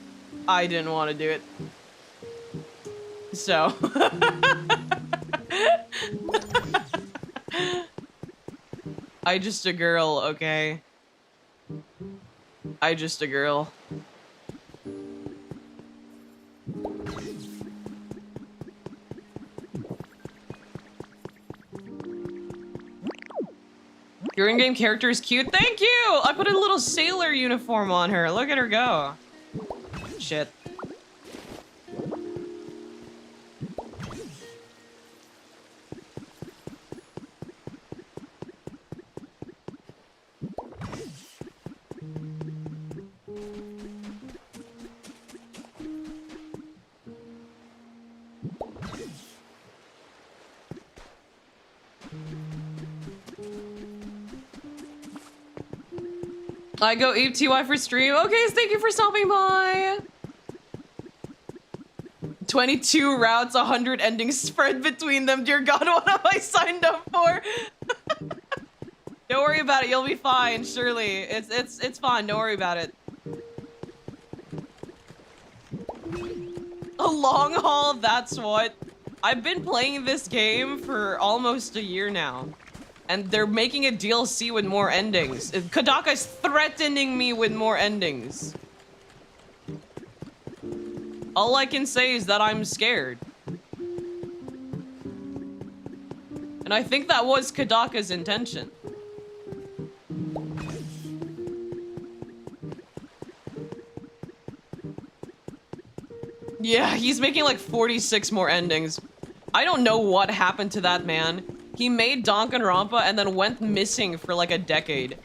S1: didn't want to do it. So I just a girl, okay? I just a girl. Your in-game character is cute. Thank you! I put a little sailor uniform on her. Look at her go. Shit. I go eat TY for stream. Okay, thank you for stopping by. 22 routes, 100 endings spread between them. Dear God, what have I signed up for? Don't worry about it. You'll be fine, surely. It's fine. Don't worry about it. A long haul, that's what. I've been playing this game for almost a year now. And they're making a DLC with more endings. Kodaka's threatening me with more endings. All I can say is that I'm scared. And I think that was Kodaka's intention. Yeah, he's making like 46 more endings. I don't know what happened to that man. He made Danganronpa and then went missing for like a decade.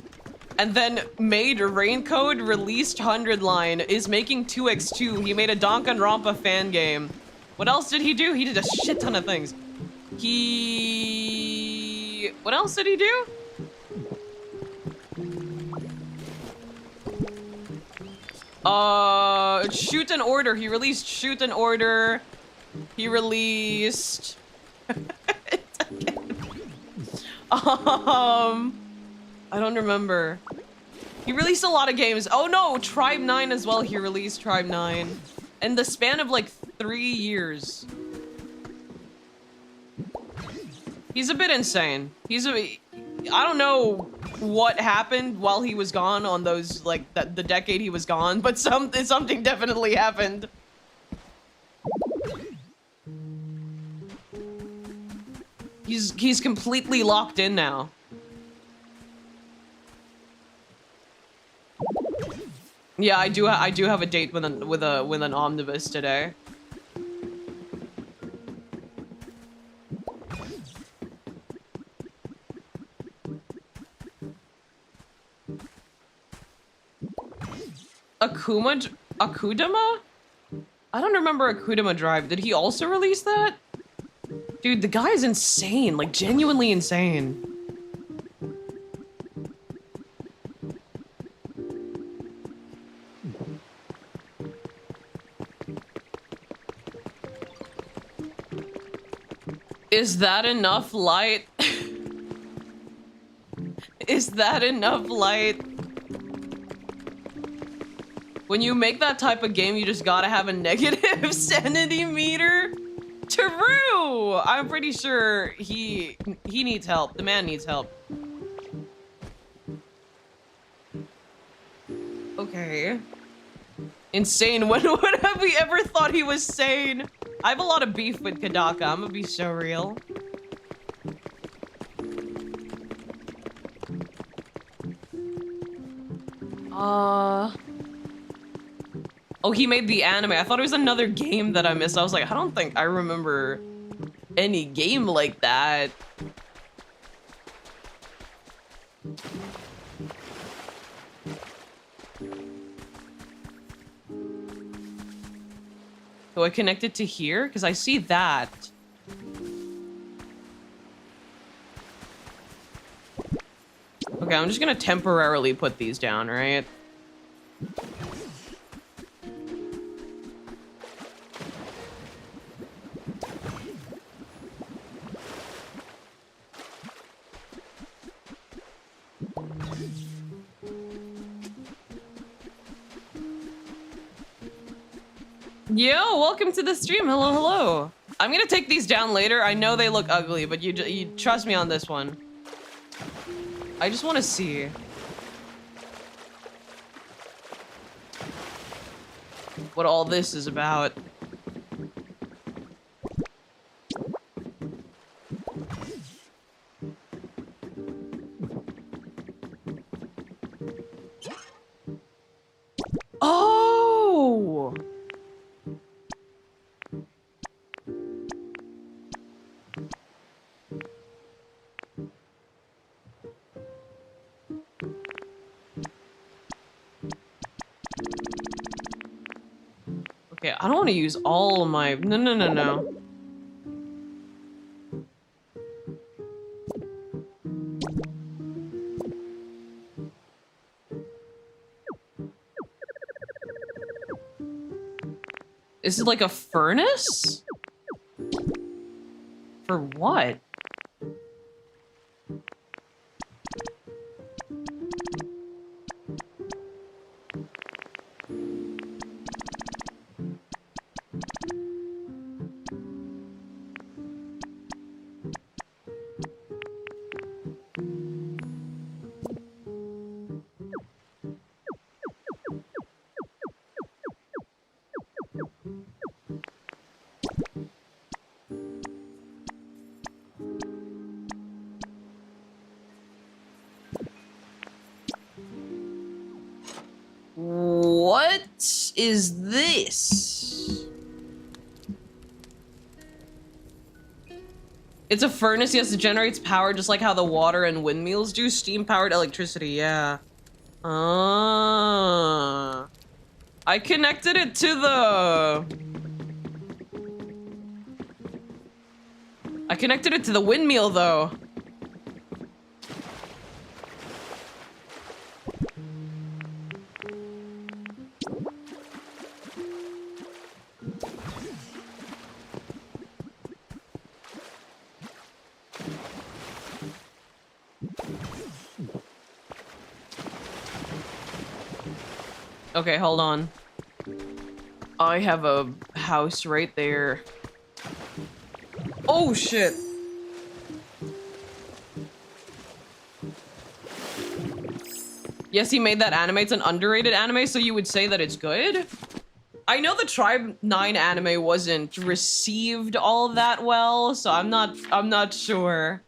S1: And then made Raincoat, released 100 Line, is making 2x2. He made a Danganronpa fan game. What else did he do? He did a shit ton of things. What else did he do? Shoot and Order. He released Shoot and Order. He released... I don't remember. He released a lot of games. Oh no, Tribe 9 as well. He released Tribe 9. In the span of like 3 years. He's a bit insane. I don't know what happened while he was gone on those, like, the decade he was gone, but something definitely happened. He's completely locked in now. Yeah, I do have a date with an omnibus today. Akudama? I don't remember Akudama Drive. Did he also release that? Dude, the guy is insane, like genuinely insane. Is that enough light? Is that enough light? When you make that type of game, you just gotta have a negative sanity meter. True! I'm pretty sure he needs help. The man needs help. Okay. Insane. When have we ever thought he was sane? I have a lot of beef with Kodaka. I'm gonna be so real. Oh, he made the anime. I thought it was another game that I missed. I was like, I don't think I remember any game like that. Do I connect it to here? Because I see that. Okay, I'm just gonna temporarily put these down, right? Yo, welcome to the stream. Hello, hello. I'm gonna take these down later. I know they look ugly, but you trust me on this one. I just want to see. What all this is about. Oh! Okay, I don't want to use all my... No. Is it like a furnace? For what? What is this? It's a furnace, yes, it generates power just like how the water and windmills do. Steam-powered electricity, yeah. I connected it to the... I connected it to the windmill, though. Okay, hold on. I have a house right there. Oh, shit. Yes, he made that anime. It's an underrated anime, so you would say that it's good? I know the Tribe 9 anime wasn't received all that well, so I'm not sure.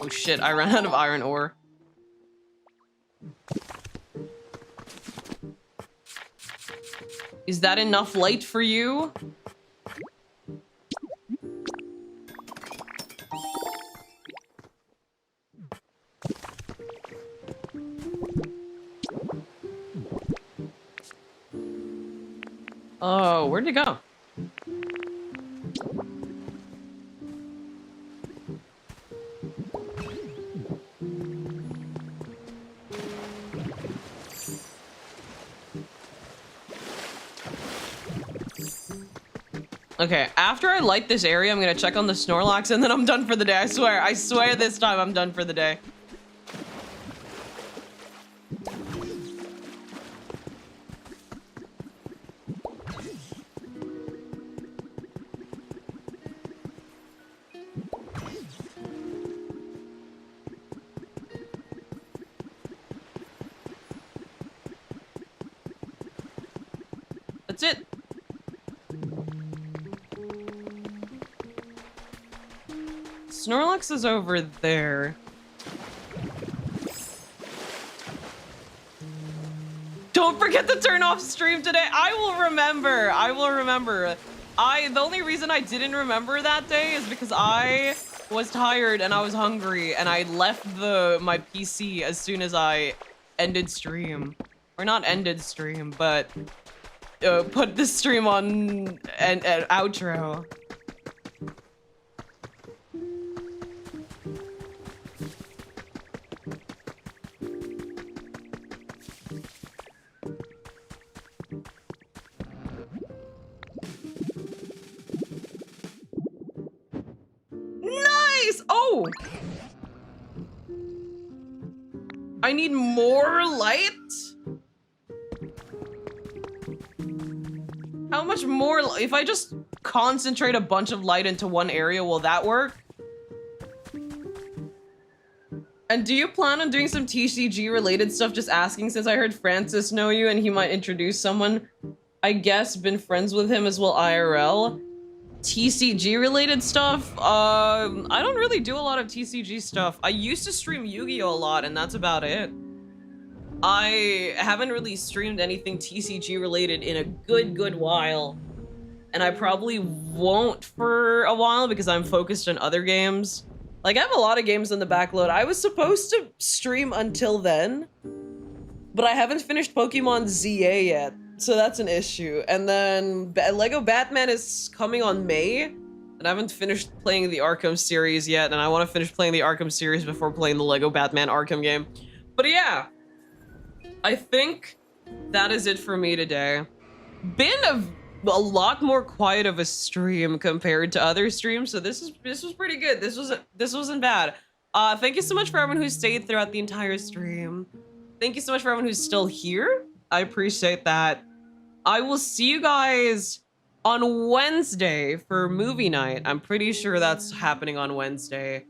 S1: Oh shit, I ran out of iron ore. Is that enough light for you? Oh, where'd it go? Okay, after I light this area, I'm gonna check on the Snorlax and then I'm done for the day. I swear this time I'm done for the day. That's it. Snorlax is over there. Don't forget to turn off stream today. I will remember. I will remember. The only reason I didn't remember that day is because I was tired and I was hungry and I left my PC as soon as I ended stream. Or not ended stream, but put the stream on an outro. Nice! Oh! I need more light? How much more? If I just concentrate a bunch of light into one area. Will that work? And do you plan on doing some TCG related stuff? Just asking, since I heard Francis know you and he might introduce someone. I guess been friends with him as well IRL. TCG related stuff? I don't really do a lot of TCG stuff. I used to stream Yu-Gi-Oh a lot and that's about it. I haven't really streamed anything TCG related in a good while. And I probably won't for a while because I'm focused on other games. Like, I have a lot of games in the backload. I was supposed to stream until then, but I haven't finished Pokemon ZA yet, so that's an issue. And then Lego Batman is coming on May, and I haven't finished playing the Arkham series yet, and I want to finish playing the Arkham series before playing the Lego Batman Arkham game. But yeah, I think that is it for me today. Been a lot more quiet of a stream compared to other streams, so this was pretty good. This wasn't bad. Thank you so much for everyone who stayed throughout the entire stream. Thank you so much for everyone who's still here. I appreciate that. I will see you guys on Wednesday for movie night. I'm pretty sure that's happening on Wednesday.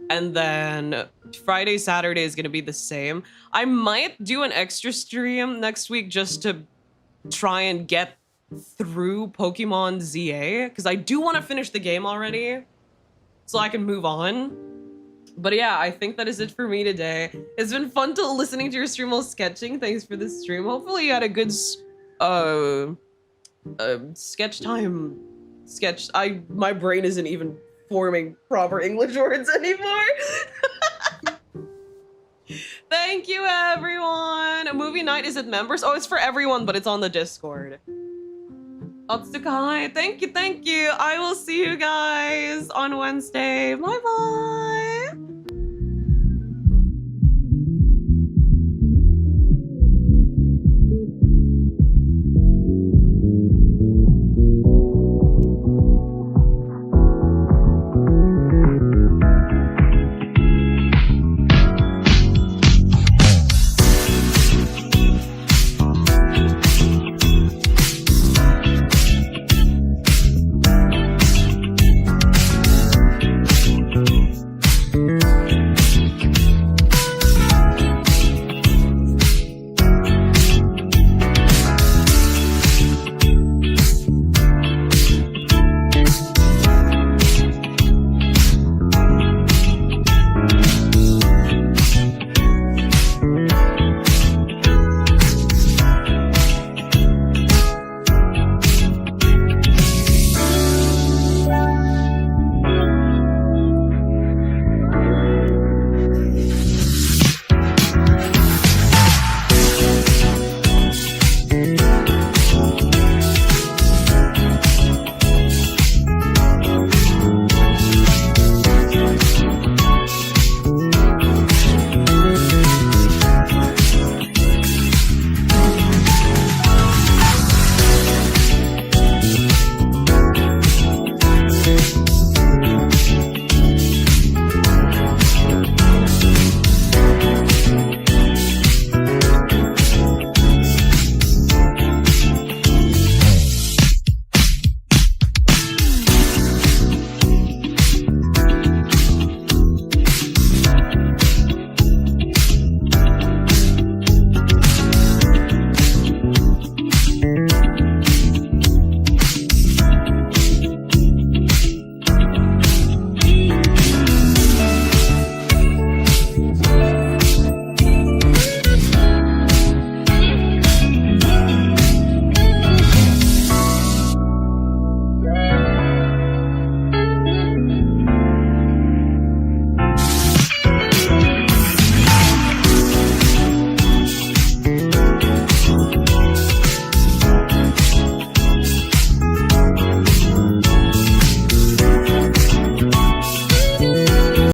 S1: And then Friday, Saturday is gonna be the same. I might do an extra stream next week just to try and get through Pokemon ZA, because I do want to finish the game already so I can move on. But yeah, I think that is it for me today. It's been fun to listening to your stream while sketching. Thanks for the stream. Hopefully you had a good sketch time. My brain isn't even forming proper English words anymore. Thank you, everyone. A movie night is it members? Oh, it's for everyone, but it's on the Discord. Otsukai, thank you. I will see you guys on Wednesday. Bye-bye.